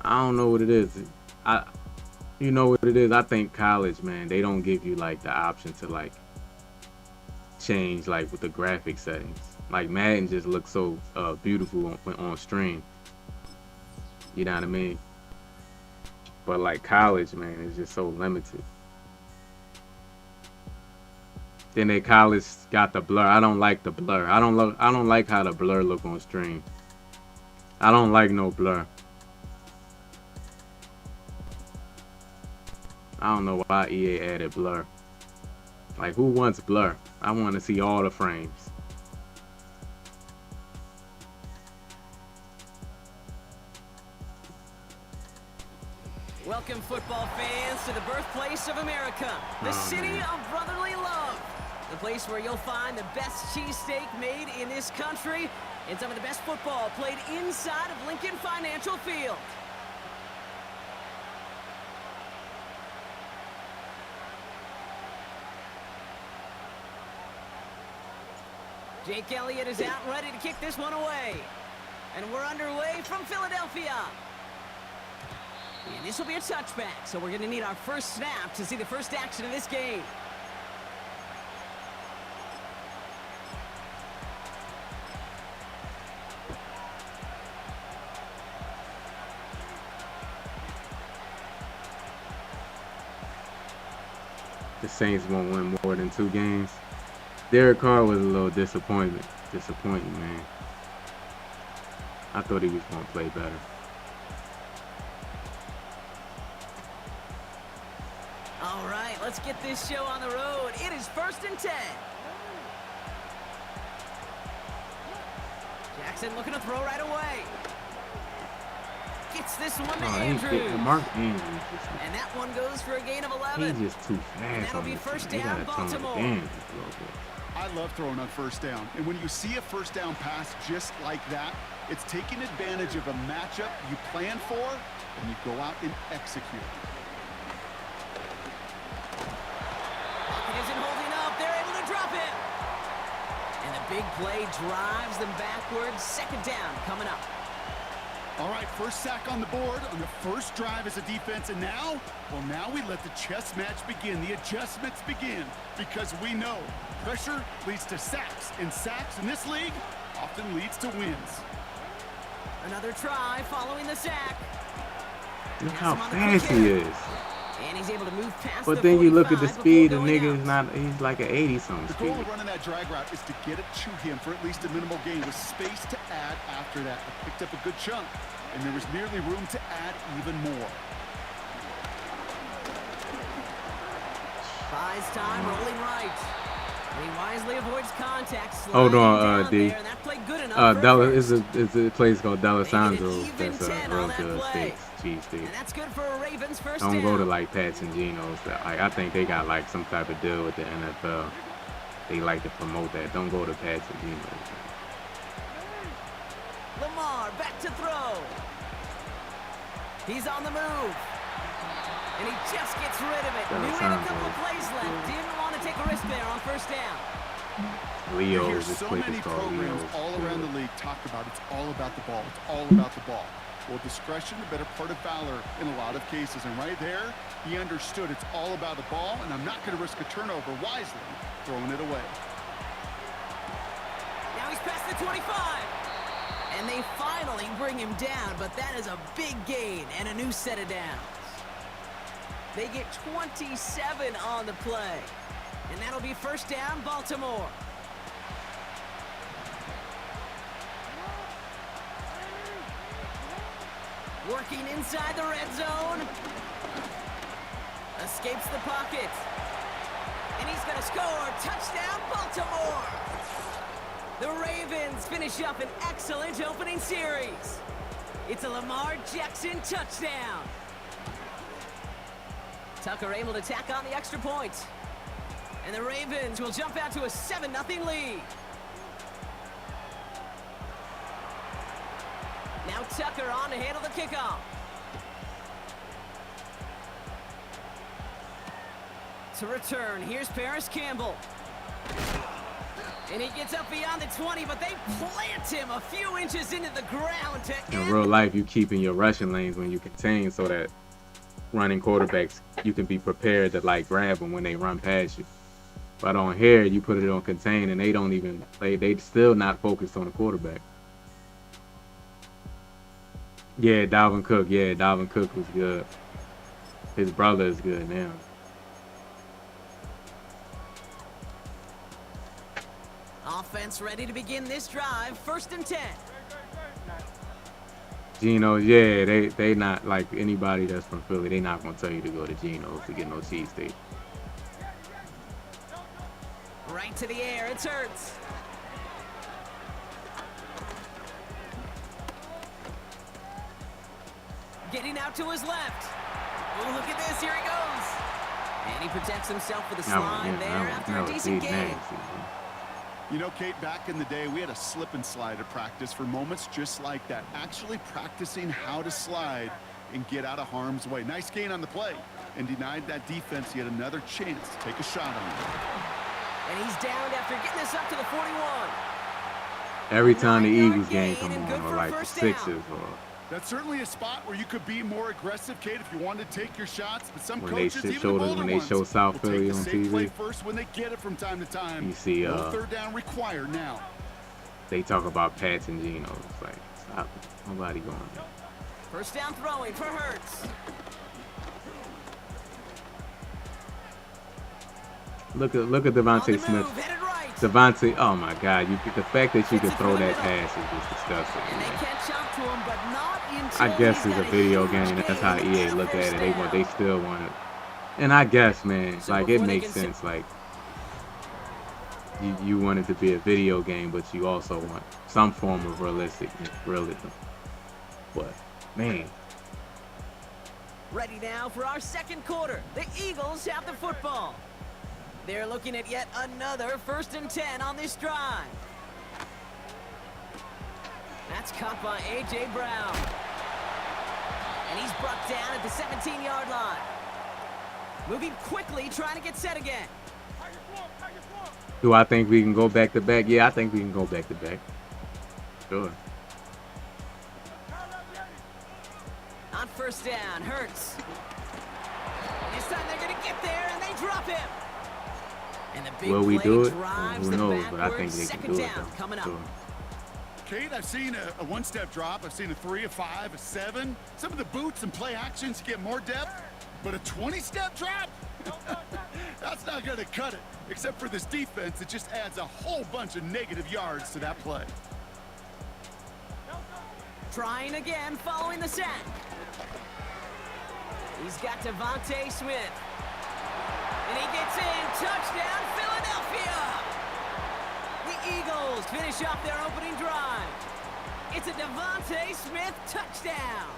I don't know what it is. You know what it is? I think college, man, they don't give you like the option to like change like with the graphic settings. Like Madden just looks so beautiful on stream. You know what I mean? But like college, man, is just so limited. Then they college got the blur. I don't like the blur. I don't like how the blur look on stream. I don't like no blur. I don't know why EA added blur. Like who wants blur? I want to see all the frames. Welcome, football fans, to the birthplace of America, the city of brotherly love. The place where you'll find the best cheesesteak made in this country and some of the best football played inside of Lincoln Financial Field. Jake Elliott is out and ready to kick this one away. And we're underway from Philadelphia. And this will be a touchback, so we're going to need our first snap to see the first action of this game. The Saints won't win more than 2 games. Derek Carr was a little disappointing, man. I thought he was going to play better. let's get this show on the road. It is 1st and 10. Jackson looking to throw right away. Gets this one to Andrews. Mark Andrews. And that one goes for a gain of 11. He's just too fast. And that'll be first down, Baltimore. I love throwing on first down. And when you see a first down pass just like that, it's taking advantage of a matchup you plan for, and you go out and execute. Pocket isn't holding up. They're able to drop it. And the big play drives them backwards. 2nd down coming up. All right, first sack on the board on the first drive as a defense, and now, well, now we let the chess match begin, the adjustments begin, because we know pressure leads to sacks, and sacks in this league often leads to wins. Another try following the sack. Look how fast he is. And he's able to move past but then you look at the speed, the nigga is not, he's like an 80-something speed. The goal of running that drag route is to get it to him for at least a minimal gain with space to add after that. I picked up a good chunk, and there was nearly room to add even more. Buys time, rolling right. And he wisely avoids contact. Hold on, D. There, that played good enough is a place called D'Alessandro's that's real good steaks, cheese steaks. And that's good for a Ravens first Don't down. go to like Pat's and Geno's. I think they got like some type of deal with the NFL. They like to promote that. Don't go to Pat's and Geno's. Lamar back to throw. He's on the move. And he just gets rid of it. Knew he had a couple of plays left. Didn't want to take a risk there on first down. Leo's, so many programs all around the league talk about it's all about the ball. It's all about the ball. Well, discretion, the better part of valor in a lot of cases. And right there, he understood it's all about the ball, and I'm not going to risk a turnover wisely, throwing it away. Now he's past the 25. And they finally bring him down, but that is a big gain and a new set of downs. They get 27 on the play. And that'll be first down, Baltimore. Working inside the red zone. Escapes the pocket. And he's going to score. Touchdown, Baltimore. The Ravens finish up an excellent opening series. It's a Lamar Jackson touchdown. Tucker able to tack on the extra point. And the Ravens will jump out to a 7-0 lead. Now Tucker on to handle the kickoff. To return, here's Paris Campbell. And he gets up beyond the 20, but they plant him a few inches into the ground to end. In real life, you keep in your rushing lanes when you contain so that running quarterbacks, you can be prepared to like grab them when they run past you. But on here, you put it on contain, and they don't even play. They still not focused on the quarterback. Yeah, Dalvin Cook. Yeah, Dalvin Cook was good. His brother is good now. Offense ready to begin this drive. 1st and 10. Geno's, yeah, they not like anybody that's from Philly. They not gonna tell you to go to Geno's to get no cheesesteak. Right to the air, it's Hurts. Getting out to his left. Oh, look at this, here he goes. And he protects himself with a slide there after a decent game. You know, Kate, back in the day, we had a slip and slide at practice for moments just like that. Actually practicing how to slide and get out of harm's way. Nice gain on the play, and denied that defense yet another chance to take a shot on him. And he's downed after getting this up to the 41. Every time the Eagles game come on, or like the Sixers, or that's certainly a spot where you could be more aggressive, Kate, if you wanted to take your shots. But some when coaches, they show South Philly on TV, play first when they get it from time to time. You see, no third down required now. They talk about Pats and Geno's. It's like, stop it. Nobody going there. First down throwing for Hurts. Look at Devonta Smith. Devonta, oh my God! The fact that you can throw that pass is just disgusting. And they catch up to him, but not until I guess it's a video game. That's how EA look at it. They still want And I guess, man, So like, it before they makes can sense. Like, you want it to be a video game, but you also want some form of realism. But, man, Ready now for our second quarter. The Eagles have the football. They're looking at yet another 1st and 10 on this drive. That's caught by A.J. Brown. And he's brought down at the 17-yard line. Moving quickly, trying to get set again. do I think we can go back to back? Yeah, I think we can go back to back. Sure. On 1st down, Hurts. This time they're going to get there, and they drop him. And the big Will we play do it? drives Who them knows? But I backwards. think they can Second do it, down though. coming up. Sure. Kate, I've seen a one-step drop. I've seen a 3, a 5, a 7. Some of the boots and play actions you get more depth. But a 20-step drop? That's not going to cut it. Except for this defense, it just adds a whole bunch of negative yards to that play. Trying again, following the sack. He's got Devonta Smith. And he gets in. Touchdown, Philadelphia! The Eagles finish off their opening drive. It's a Devonta Smith touchdown.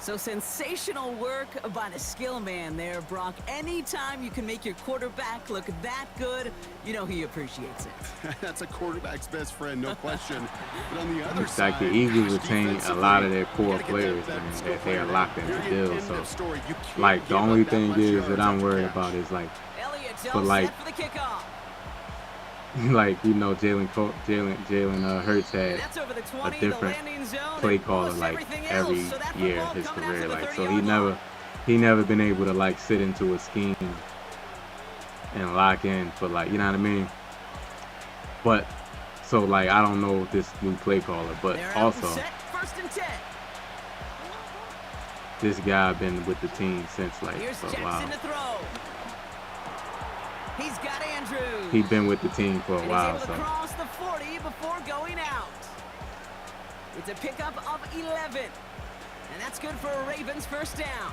So sensational work by the skill man there, Brock. Anytime you can make your quarterback look that good, you know he appreciates it. That's a quarterback's best friend, no question. But on the other It's side, like the Eagles gosh, retain a lot of their core players, man, that they are locked into deals. So, like, the only thing is that I'm worried about is, like, but, like, set for the kickoff. like, you know, Jalen Hurts had That's over the 20, a different the landing zone, play and caller almost like everything every else. So that year football of his coming out to career. the Like, so 30-yard he never been able to, like, sit into a scheme and lock in for, like, you know what I mean? But so, like, I don't know this new play caller, but They're out also and set, 1st and 10. this guy been with the team since, like, Here's for a Jackson while. to throw. He's got Andrews. He's been with the team for a And while, he's able to so cross the 40 before going out. It's a pickup of 11. And that's good for a Ravens 1st down.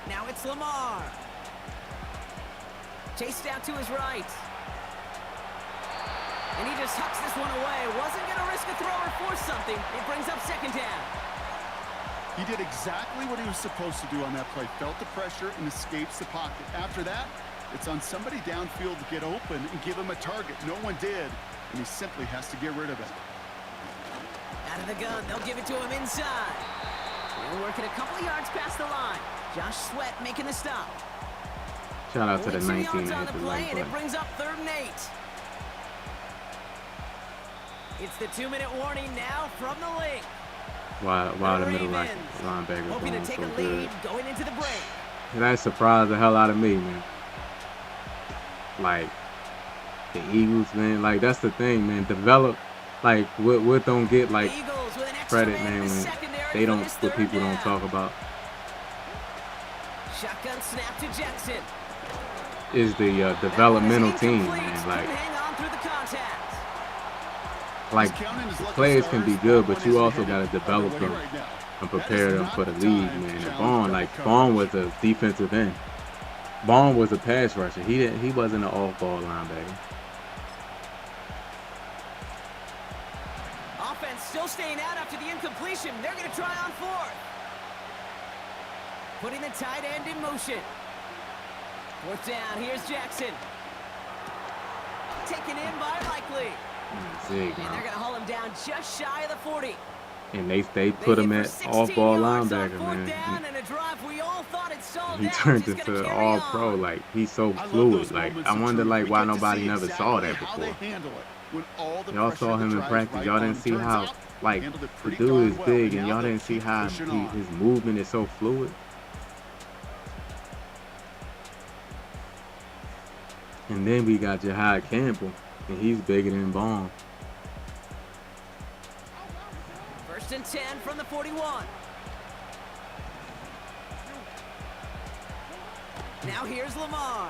Now it's Lamar. Chased out to his right. And he just hucks this one away. Wasn't going to risk a throw or force something. It brings up 2nd down. He did exactly what he was supposed to do on that play. Felt the pressure and escapes the pocket. After that, it's on somebody downfield to get open and give him a target. No one did, and he simply has to get rid of it. Out of the gun, they'll give it to him inside. They're working a couple of yards past the line. Josh Sweat making the stop. shout out to the Only 19 2 yards that on hit the the play, leg and it play. brings up 3rd and 8. It's the 2-minute warning now from the link. While the middle Ravens linebacker hoping to going take so a good. lead going into the break. And that surprised the hell out of me, man. Like, the Eagles, man, like, that's the thing, man. Develop, like, what don't get, like, The Eagles with an extra credit, man in man, the when secondary they for don't, this what 3rd people don't down. talk about Shotgun snap to Jackson. is the That one is developmental team, incomplete. man. Couldn't hang on through the contact. Like players can be good, but you also got to develop them and prepare them for the league, man. And Vaughn was a defensive end. Vaughn was a pass rusher. He wasn't an off-ball linebacker. Offense still staying out after the incompletion. They're going to try on 4th. Putting the tight end in motion. 4th down. Here's Jackson. Taken in by Likely. Zig, And they're going to haul him down just shy of the 40. And they put him at off-ball linebacker, man. man. And a drive we all thought it stalled He out. turned He's into gonna an carry all-pro. on. Like, he's so fluid. Like, I wonder, like, why nobody never saw that How they before. handle it when all the Y'all pressure saw of the him in drive practice. right Y'all on didn't him. see Turns how, out, like, handled it the pretty dude darn is well. big, and Now y'all they'll didn't see keep how pushing on. his movement is so fluid. And then we got Jahad Campbell, and he's bigger than Vaughn. 1st and 10 from the 41. Now here's Lamar.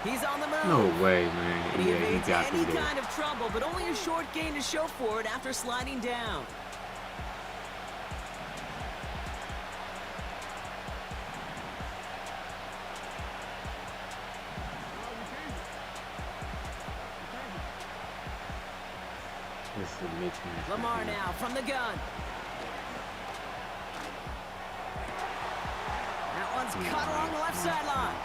He's on the move. No way, man. And he Yeah, he evades got any through there. kind of trouble, but only a short gain to show for it after sliding down. This is a mismatch. Lamar now from the gun. That one's cut along the left sideline.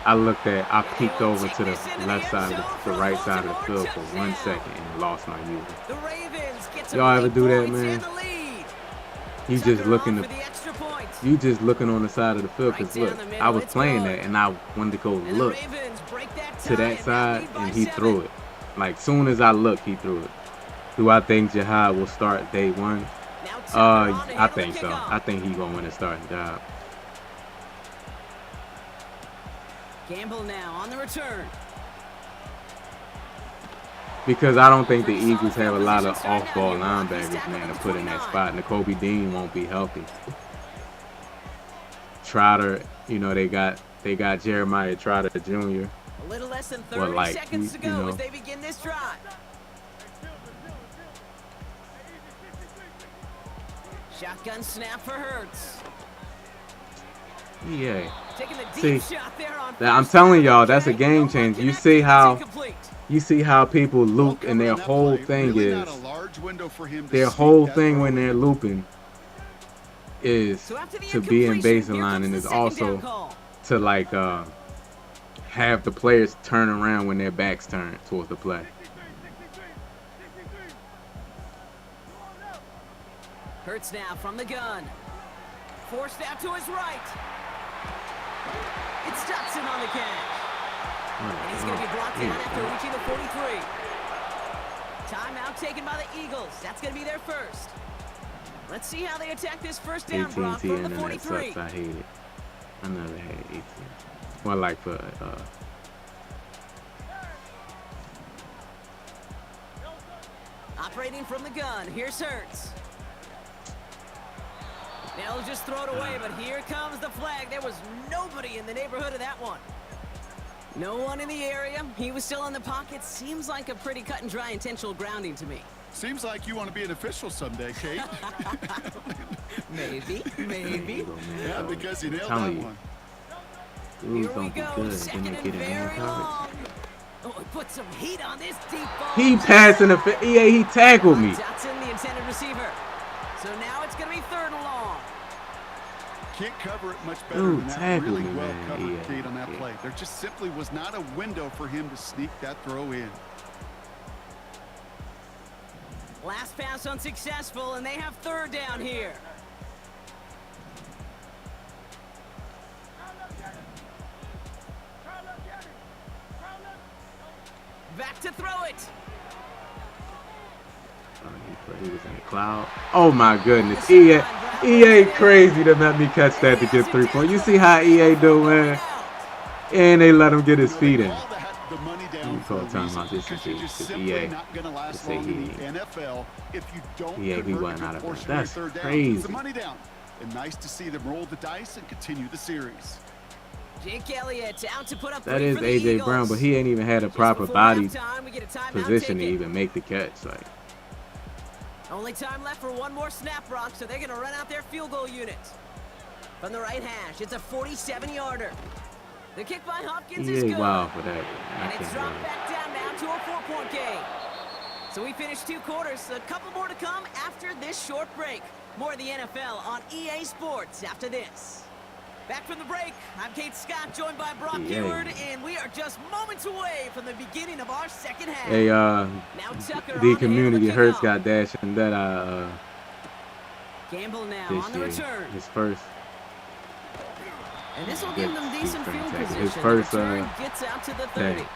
I peeked over to the left side of the right side of the field for 1 second and lost my user. The Ravens get some Y'all ever big do that, points in man? the lead. You just Tucker looking off for the extra points. you just looking on the side of the field, Right because down look, the middle, I was it's playing good. that and I wanted to go And the look Ravens break that to tie that and now side lead by and he 7. threw it. Like soon as I looked, he threw it. Do I think Jihad will start day one? Now Tucker on to I handle think the so. kickoff. I think he's gonna win a starting job. Gamble now on the return. Because I don't think the Eagles have a lot of off-ball linebackers, man, to put in that spot. N'Kobe Dean won't be healthy. Trotter, you know, they got Jeremiah Trotter Jr. A little less than 30 like, seconds to you go know. as they begin this drive. Shotgun snap for Hurts. Yeah. Taking the See, deep shot there on I'm first telling down. y'all, that's a Okay, game no changer. one You see connected. how It's incomplete. people loop and their Well covered on whole that thing play. Really is not a large window for him to their sneak whole that thing throw when they're in. looping is So after the to be in incompletion, here baseline comes and the is second also down call. to like have the players turn around when their backs turn towards the play. Hurts now from the gun. Forced out to his right. It's Dotson on the catch. And he's going to be brought down after reaching the 43. Timeout taken by the Eagles. That's going to be their first. Let's see how they attack this first down, Brock, AT&T from the internet 43. sucks. I hate it. I never had AT&T. Well, like for Operating from the gun. Here's Hurts. They'll just throw it away, but here comes the flag. There was nobody in the neighborhood of that one. No one in the area. He was still in the pocket. Seems like a pretty cut and dry intentional grounding to me. Seems like you want to be an official someday, Kate. Maybe. Yeah, because you nailed that telling you. one. Dudes Here we don't be go. good. Then Second they and get in very coverage. long. Oh, he put some heat on this deep ball. He passing the EA. He tackled me. Dotson, the intended receiver. So now it's going to be 3rd and long. Can't cover it much better Dude, than that. tackle Really me, well man. covered, Yeah, Kate, on that yeah. play. There just simply was not a window for him to sneak that throw in. Last pass unsuccessful, and they have 3rd down here. Back to throw it. He was in the cloud. Oh my goodness. EA crazy to let me catch that to get 3 points. You see how EA do, man? And they let him get his feet in. All that, the money down You for a call time reason, out this because you're is just EA. simply not going to last say long in he- the NFL if you don't Yeah, he convert wasn't a out good of portion bounds. of your That's third down. crazy. It's the money down. And nice to see them roll the dice and continue the series. Jake Elliott out to put up That 3 is for the AJ Eagles. Brown, but he ain't even had a Just proper before body halftime, we get a timeout position to taken. even make the catch. Like, Only time left for one more snap, Brock, so they're going to run out their field goal unit. From the right hash, it's a 47-yarder. The kick by Hopkins is EA good. wild for that. I And it's can't dropped believe it. back down now to a 4-point game. So we finished 2 quarters. A couple more to come after this short break. More of the NFL on EA Sports after this. Back from the break, I'm Kate Scott, joined by Brock EA. Heward, and we are just moments away from the beginning of our second half. Hey, Now Tucker on the to community handle the Hurts kickoff. got dashed and that Gamble now this on the year. return. His first. And this will give them decent defense field tackle. position. His first, the return gets out to the 30. tag. That's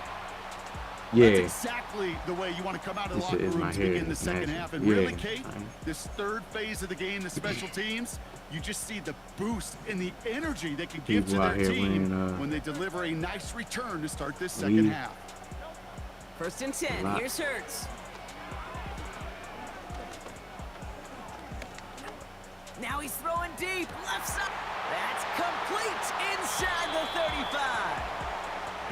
Yeah. exactly the way you want to come out of the This locker shit is room my to hair begin the is second matching. half. And Yeah. really, Kate, this third phase of the game, the special teams, you just see the boost and the energy they can give to People their out here team wearing, when they deliver a nice return to start this second half. 1st and 10. lot. Here's Hurts. Now he's throwing deep. Left side. That's complete inside the 35.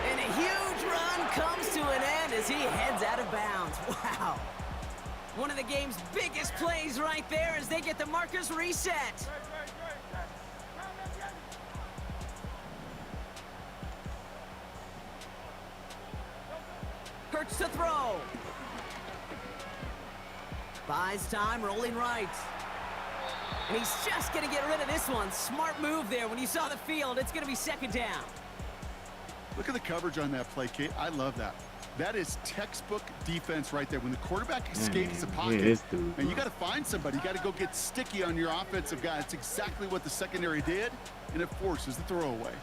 And a huge run comes to an end as he heads out of bounds. Wow. One of the game's biggest plays right there as they get the markers reset. Hurts to throw. Buys time, rolling right. And he's just going to get rid of this one. Smart move there. When you saw the field, it's going to be second down. Look at the coverage on that play, Kate. I love that. That is textbook defense right there. When the quarterback escapes the pocket, and you got to find somebody. You got to go get sticky on your offensive guy. That's exactly what the secondary did, and it forces the throwaway.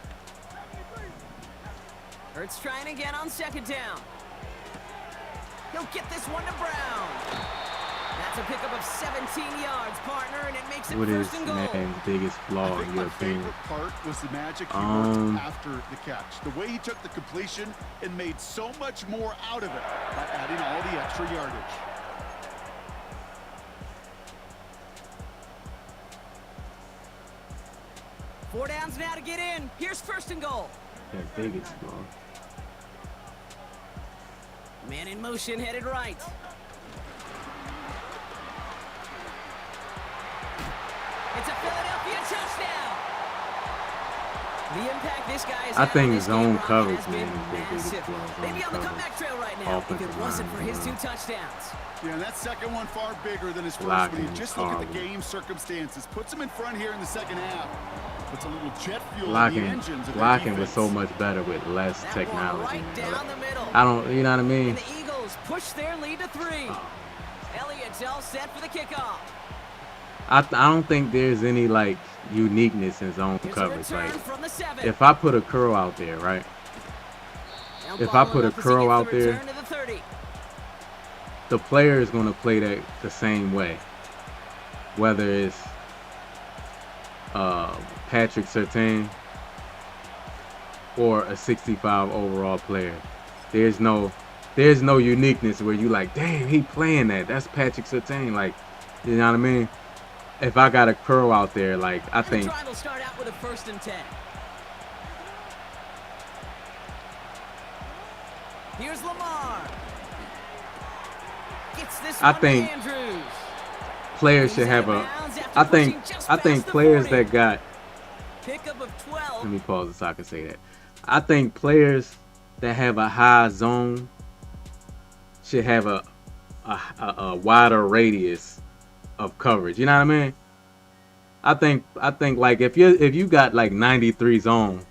Hurts trying again on second down. He'll get this one to Brown. That's a pickup of 17 yards, partner, and it makes it first and goal. What is Madden's biggest flaw in your opinion? My favorite part was the magic he worked after the catch. The way he took the completion and made so much more out of it by adding all the extra yardage. Four downs now to get in. Here's first and goal. Their biggest flaw. Man in motion, headed right. It's a Philadelphia touchdown. The impact this guy is I think zone coverage, has man, been is their biggest massive. flaw. They'd be on the comeback trail right now if it wasn't for his 2 touchdowns. Yeah, and that second one far bigger than his first Blocking one. You just look at the horrible. game circumstances. Puts him in front here in the second half. Puts a little jet fuel in the engines of their Blocking was defense. so much better with less That technology. one right down the middle. I don't, you know what I mean? And the Eagles push their lead to 3. Elliott's all set for the kickoff. I don't think there's any like uniqueness in zone Here's a coverage. return Like from the 7. if I put a curl out there, right? Now If I put a following up as he curl gets out the there, return to the 30. the player is going to play that the same way. Whether it's Patrick Surtain or a 65 overall player, there's no uniqueness where you like, damn, he playing that. That's Patrick Surtain. Like, you know what I mean? If I got a curl out there, like I think. The drive will start out with a 1st and 10. Here's Lamar. Gets this I one think to Andrews. Players should have a. I think players that got. Pickup of 12. Let me pause it so I can say that. I think players that have a high zone should have a wider radius of coverage. You know what I mean? I think like if you got like 93 zone,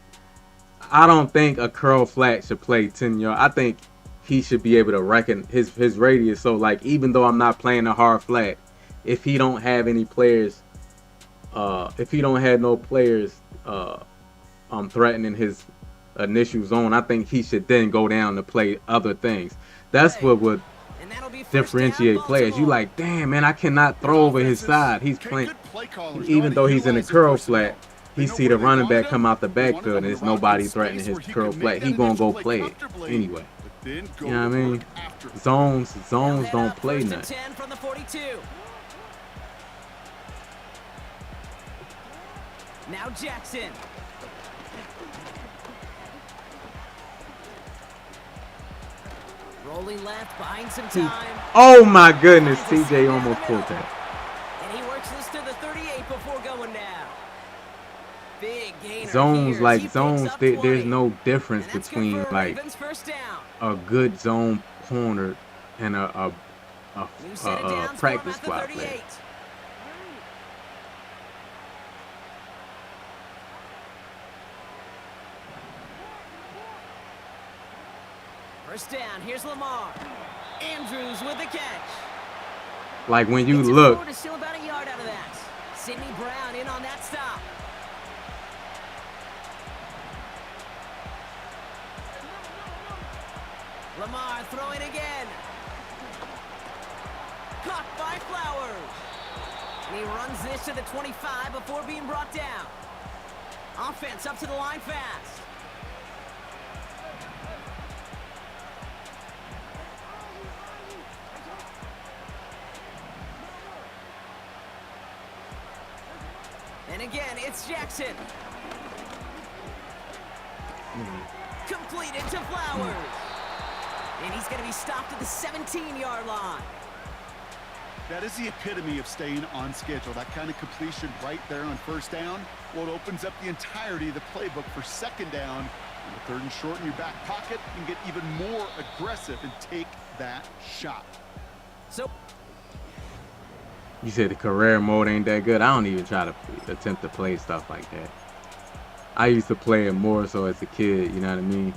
I don't think a curl flat should play 10 yards. I think he should be able to reckon his radius. So like even though I'm not playing a hard flat, if he don't have any players, if he don't have no players threatening his initial zone, I think he should then go down to play other things. That's what would differentiate players. You like, damn man, I cannot throw over his side. He's playing, even though he's in a curl flat. He see the running back come out the backfield and there's nobody threatening his curl flat. He gonna go play it anyway. You know what I mean? Zones don't play nothing. From the 42. Now Jackson. Rolling left, buying some time. Oh my goodness, TJ almost pulled that. And he works this to the 38 before going down. Big gainer Zones here like as he zones, picks up there's 20. no difference And that's good between for a like Ravens first down. a good zone corner and a New set of downs for him practice at the squad 38. player. First down, here's Lamar. Andrews with the catch. Like when you Gets it look, forward, is still about a yard out of that. Sidney Brown in on that stop. Lamar throwing again. Caught by Flowers. And he runs this to the 25 before being brought down. Offense up to the line fast. And again, it's Jackson. Completed to Flowers. And he's going to be stopped at the 17-yard line. That is the epitome of staying on schedule. That kind of completion right there on first down. Well, it opens up the entirety of the playbook for second down. On the third and short in your back pocket, you can get even more aggressive and take that shot. So you said the career mode ain't that good. I don't even try to attempt to play stuff like that. I used to play it more so as a kid, you know what I mean?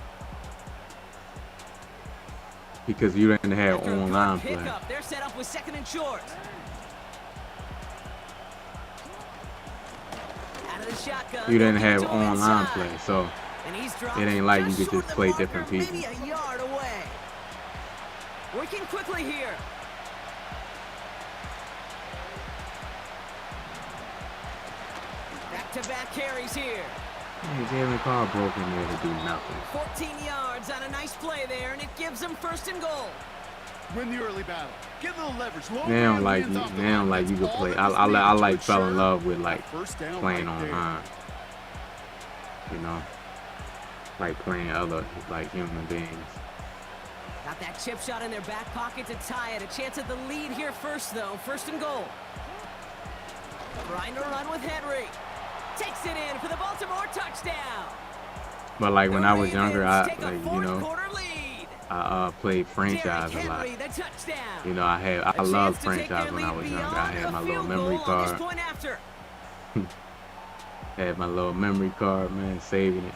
Because you didn't have online play. They're set up with second and short. Out of the shotgun, you didn't have online play, so it ain't like you could just play different people. Maybe a yard away. Working quickly here. Back-to-back carries here. Hey, Jalen Carr broke in there to do nothing. 14 yards on a nice play there, and it gives them first and goal. Win the early battle. Get a little leverage. Now, like you could play. I like fell in love with like playing online. You know, like playing other like human beings. Got that chip shot in their back pocket to tie it. A chance at the lead here first, though. First and goal. Trying to run with Henry. Takes it in for the Baltimore touchdown. But like when I was younger, I played franchise a lot. You know, I loved franchise when I was younger. I had my little memory card. Had my little memory card, man, saving it.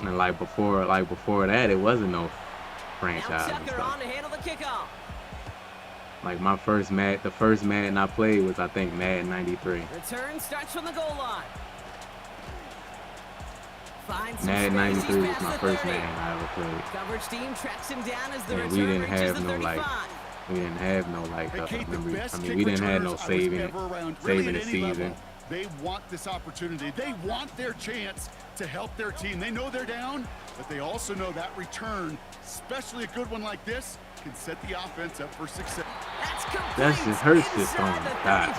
And like before that, it wasn't no franchise and stuff. Like my first the first Madden I played was, I think, Madden 93. Return starts from the goal line. Madden 93 was my first Madden I ever played. Coverage team tracks him down as the we didn't have no memory. I mean, we didn't have no saving the season. They want this opportunity. They want their chance to help their team. They know they're down, but they also know that return, especially a good one like this, can set the offense up for success. That's just Hurts just throwing dots,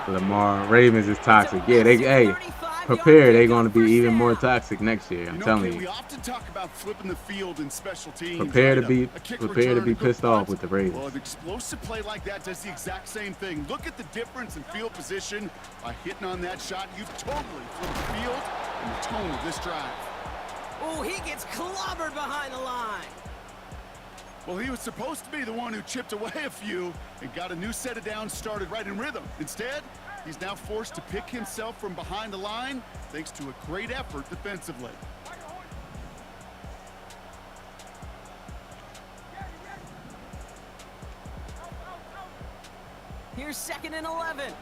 bro. Lamar, Ravens is toxic. Yeah, prepare. They're going to be even more toxic next year. I'm telling you. We often talk about flipping the field in special teams. Prepare to be pissed off with the Ravens. Well, an explosive play like that does the exact same thing. Look at the difference in field position by hitting on that shot. You've totally flipped the field and the tone of this drive. Oh, he gets clobbered behind the line. Well, he was supposed to be the one who chipped away a few and got a new set of downs started right in rhythm. Instead, he's now forced to pick himself from behind the line thanks to a great effort defensively. Here's 2nd and 11.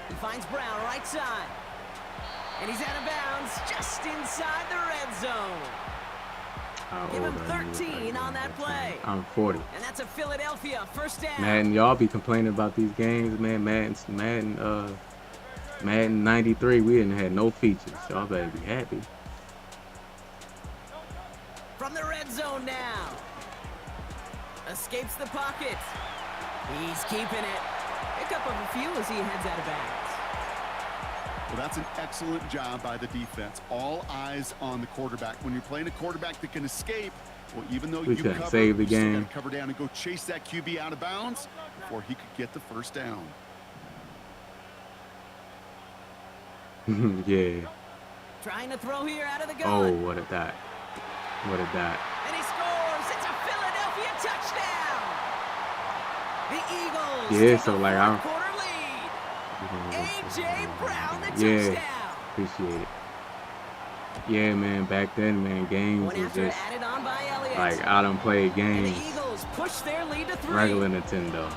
He finds Brown right side. And he's out of bounds just inside the red zone. Give him 13 on that play. I'm 40. And that's a Philadelphia first down. Man, y'all be complaining about these games, man. Madden 93, we didn't have no features. Y'all better be happy. From the red zone now. Escapes the pocket. He's keeping it. Pick up a few as he heads out of bounds. Well, that's an excellent job by the defense. All eyes on the quarterback. When you're playing a quarterback that can escape, well, even though you cover, save the game. You got to cover down and go chase that QB out of bounds before he could get the first down. Yeah. Trying to throw here out of the gun. Oh, what a dot. What a dot. And he scores. It's a Philadelphia touchdown. The Eagles. Yeah, so like I'm. A.J. Brown, the touchdown. Appreciate it. Yeah, man, back then, man, games was just like I done played games. And the Eagles push their lead to 3. Regular Nintendo,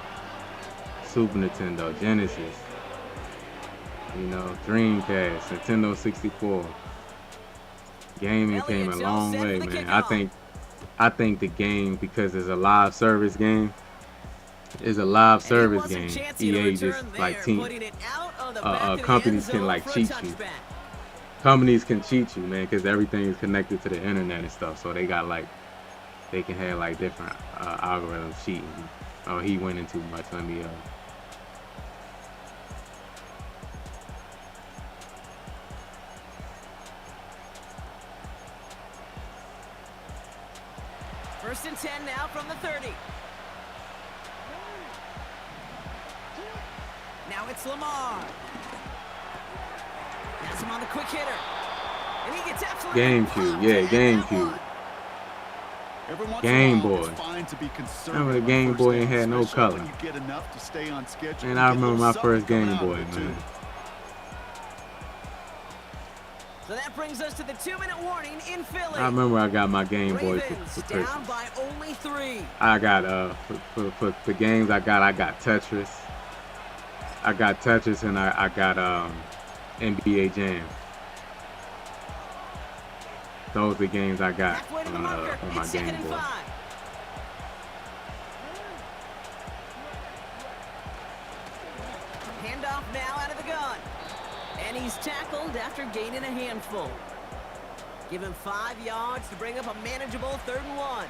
Super Nintendo, Genesis, you know, Dreamcast, Nintendo 64. Gaming came a long way, man. I think the game, because it's a live service game. It's a live service game. EA just like companies can like cheat you. Companies can cheat you, man, because everything is connected to the internet and stuff. So they got like, they can have like different algorithms cheating. Oh, he went in too much. Let me First and 10 now from the 30. Now it's Lamar. Has him on the quick hitter. And he gets absolutely GameCube, yeah, GameCube. Game Boy. Remember the Game Boy ain't had no color. And I remember my first Game Boy, man. So that brings us to the 2-minute warning in Philly. I remember I got my Game Boy for Christmas. Down by only 3. I got for the games I got Tetris. I got Tetris and I got NBA Jam. Those are the games I got on my Game Boy. Handoff now out of the gun. And he's tackled after gaining a handful. Give him 5 yards to bring up a manageable 3rd and 1.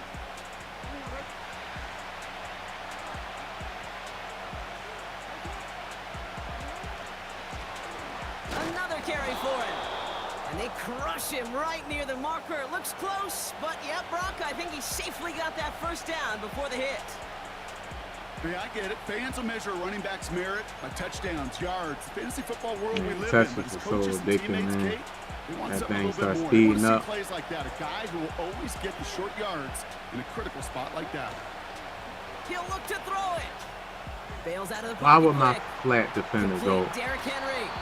Another carry for him. And they crush him right near the marker. It looks close, but yeah, Brock, I think he safely got that first down before the hit. Yeah, I get it. Fans will measure a running back's merit by touchdowns, yards. The fantasy football world we live in. But his coaches and teammates, Kate, they want something a little bit more. They want to see plays like that. A guy who will always get the short yards in a critical spot like that. He'll look to throw it. Bails out of the pocket. Why would my flat defender go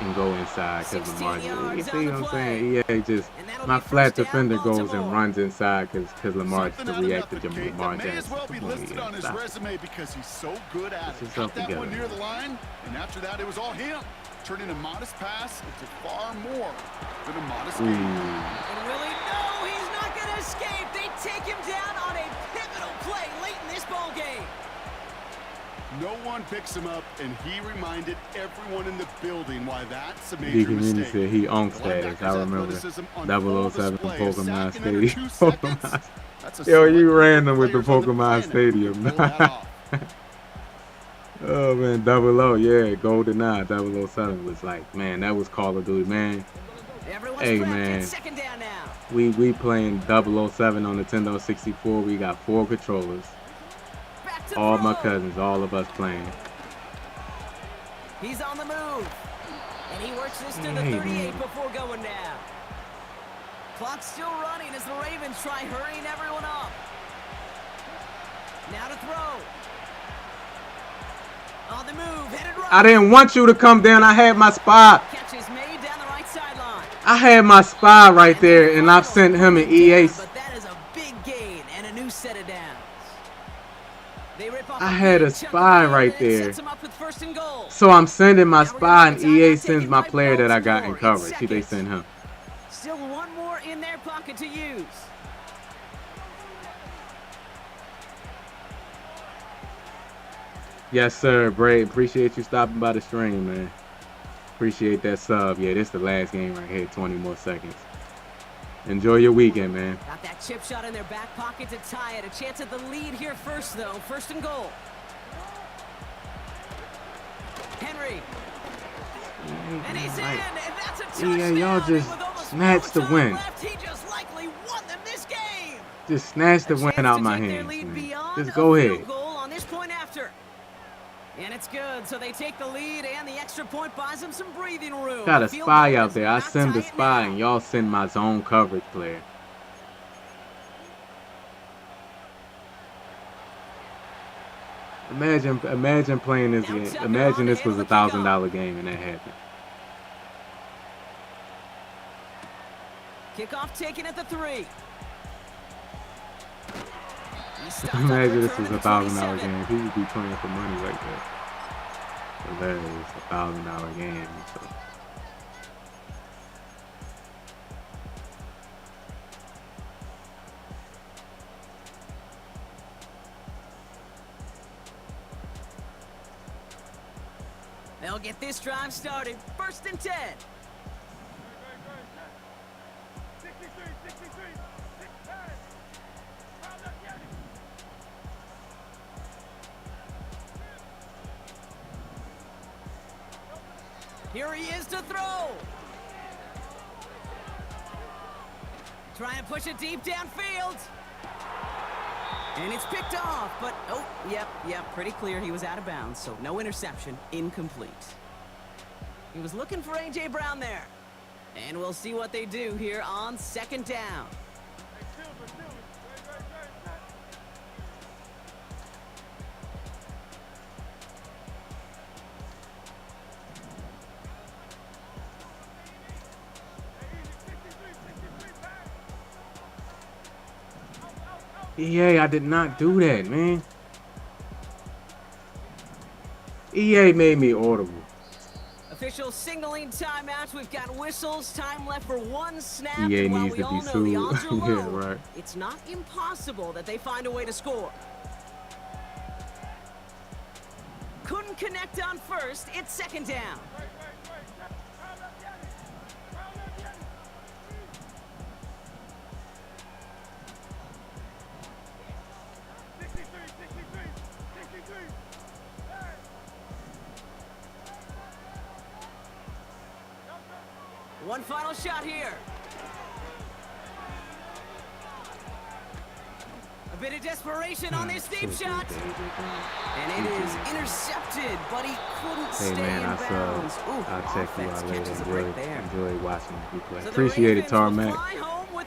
and go inside because of Lamar? You see what I'm saying? EA just my flat defender goes and runs inside because Lamar just reacted to Lamar Jackson. May as well be listed on his resume because he's so good at it. Got that one near the line, and after that it was all him. Turning a modest pass into far more than a modest game. And Willie, no, he's not going to escape. They take him down on a pivotal play late in this ball game. No one picks him up, and he reminded everyone in the building why that's a major mistake. Said he owned status. I remember 007 Pokemon Stadium. Yo, you ran them with the Pokemon Stadium. Oh, man, 00, yeah, GoldenEye 007 was like, man, that was Call of Duty, man. Hey, man, we playing 007 on Nintendo 64. We got 4 controllers. All my cousins, all of us playing. He's on the move. And he works this to the 38 before going down. Clock's still running as the Ravens try hurrying everyone up. Now to throw. On the move, headed right. I didn't want you to come down. I had my spy. Catch is made down the right sideline. I had my spy right there, and I've sent him an EA. But that is a big gain and a new set of downs. I had a spy right there. So I'm sending my spy, and EA sends my player that I got in coverage. See, they send him. Still one more in their pocket to use. Yes, sir, Braid. Appreciate you stopping by the stream, man. Appreciate that sub. Yeah, this is the last game right here. 20 more seconds. Enjoy your weekend, man. Got that chip shot in their back pocket to tie it. A chance at the lead here first, though. 1st and goal. Henry. And he's in, and that's a touchdown. Yeah, y'all just snatched the win. He just likely won them this game. Just snatched the win out my hands, man. Just go ahead. Goal on this point after. And it's good, so they take the lead, and the extra point buys them some breathing room. Got a spy out there. I send the spy, and y'all send my zone coverage player. Imagine playing this game. Imagine this was a $1,000 game, and that happened. Kickoff taken at the 3. Imagine this was a $1,000 game. He would be playing for money like that. So that is a $1,000 game. So. They'll get this drive started. 1st and 10. Here he is to throw. Try and push it deep downfield. And it's picked off, but, oh, yep, pretty clear he was out of bounds, so no interception, incomplete. He was looking for A.J. Brown there. And we'll see what they do here on second down. EA, I did not do that, man. EA made me audible. Official signaling timeouts. We've got whistles. Time left for one snap. EA and while needs we to all be know sued. the odds are low, Yeah, right. it's not impossible that they find a way to score. Couldn't connect on first. It's second down. One final shot here. A bit of desperation on this deep shot. And it is intercepted, but he couldn't stay in bounds. I'll check you out later. Enjoy watching you play. So Appreciate it, Tarmac.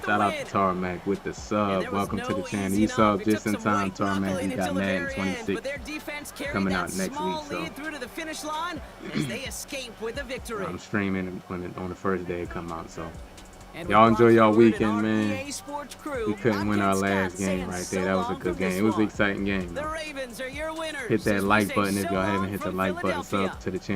Shout out win. to Tarmac with the sub. Welcome to the channel. You sub just in time, Tarmac. You got Madden 26 coming out next week. So through to the finish line as they escape with a victory. I'm streaming on the first day it come out. So y'all enjoy y'all weekend, man. We couldn't win our last game right there. That was a good game. It was an exciting game. The Ravens are your winners. Hit that like button if y'all haven't hit the like button. Sub to the channel.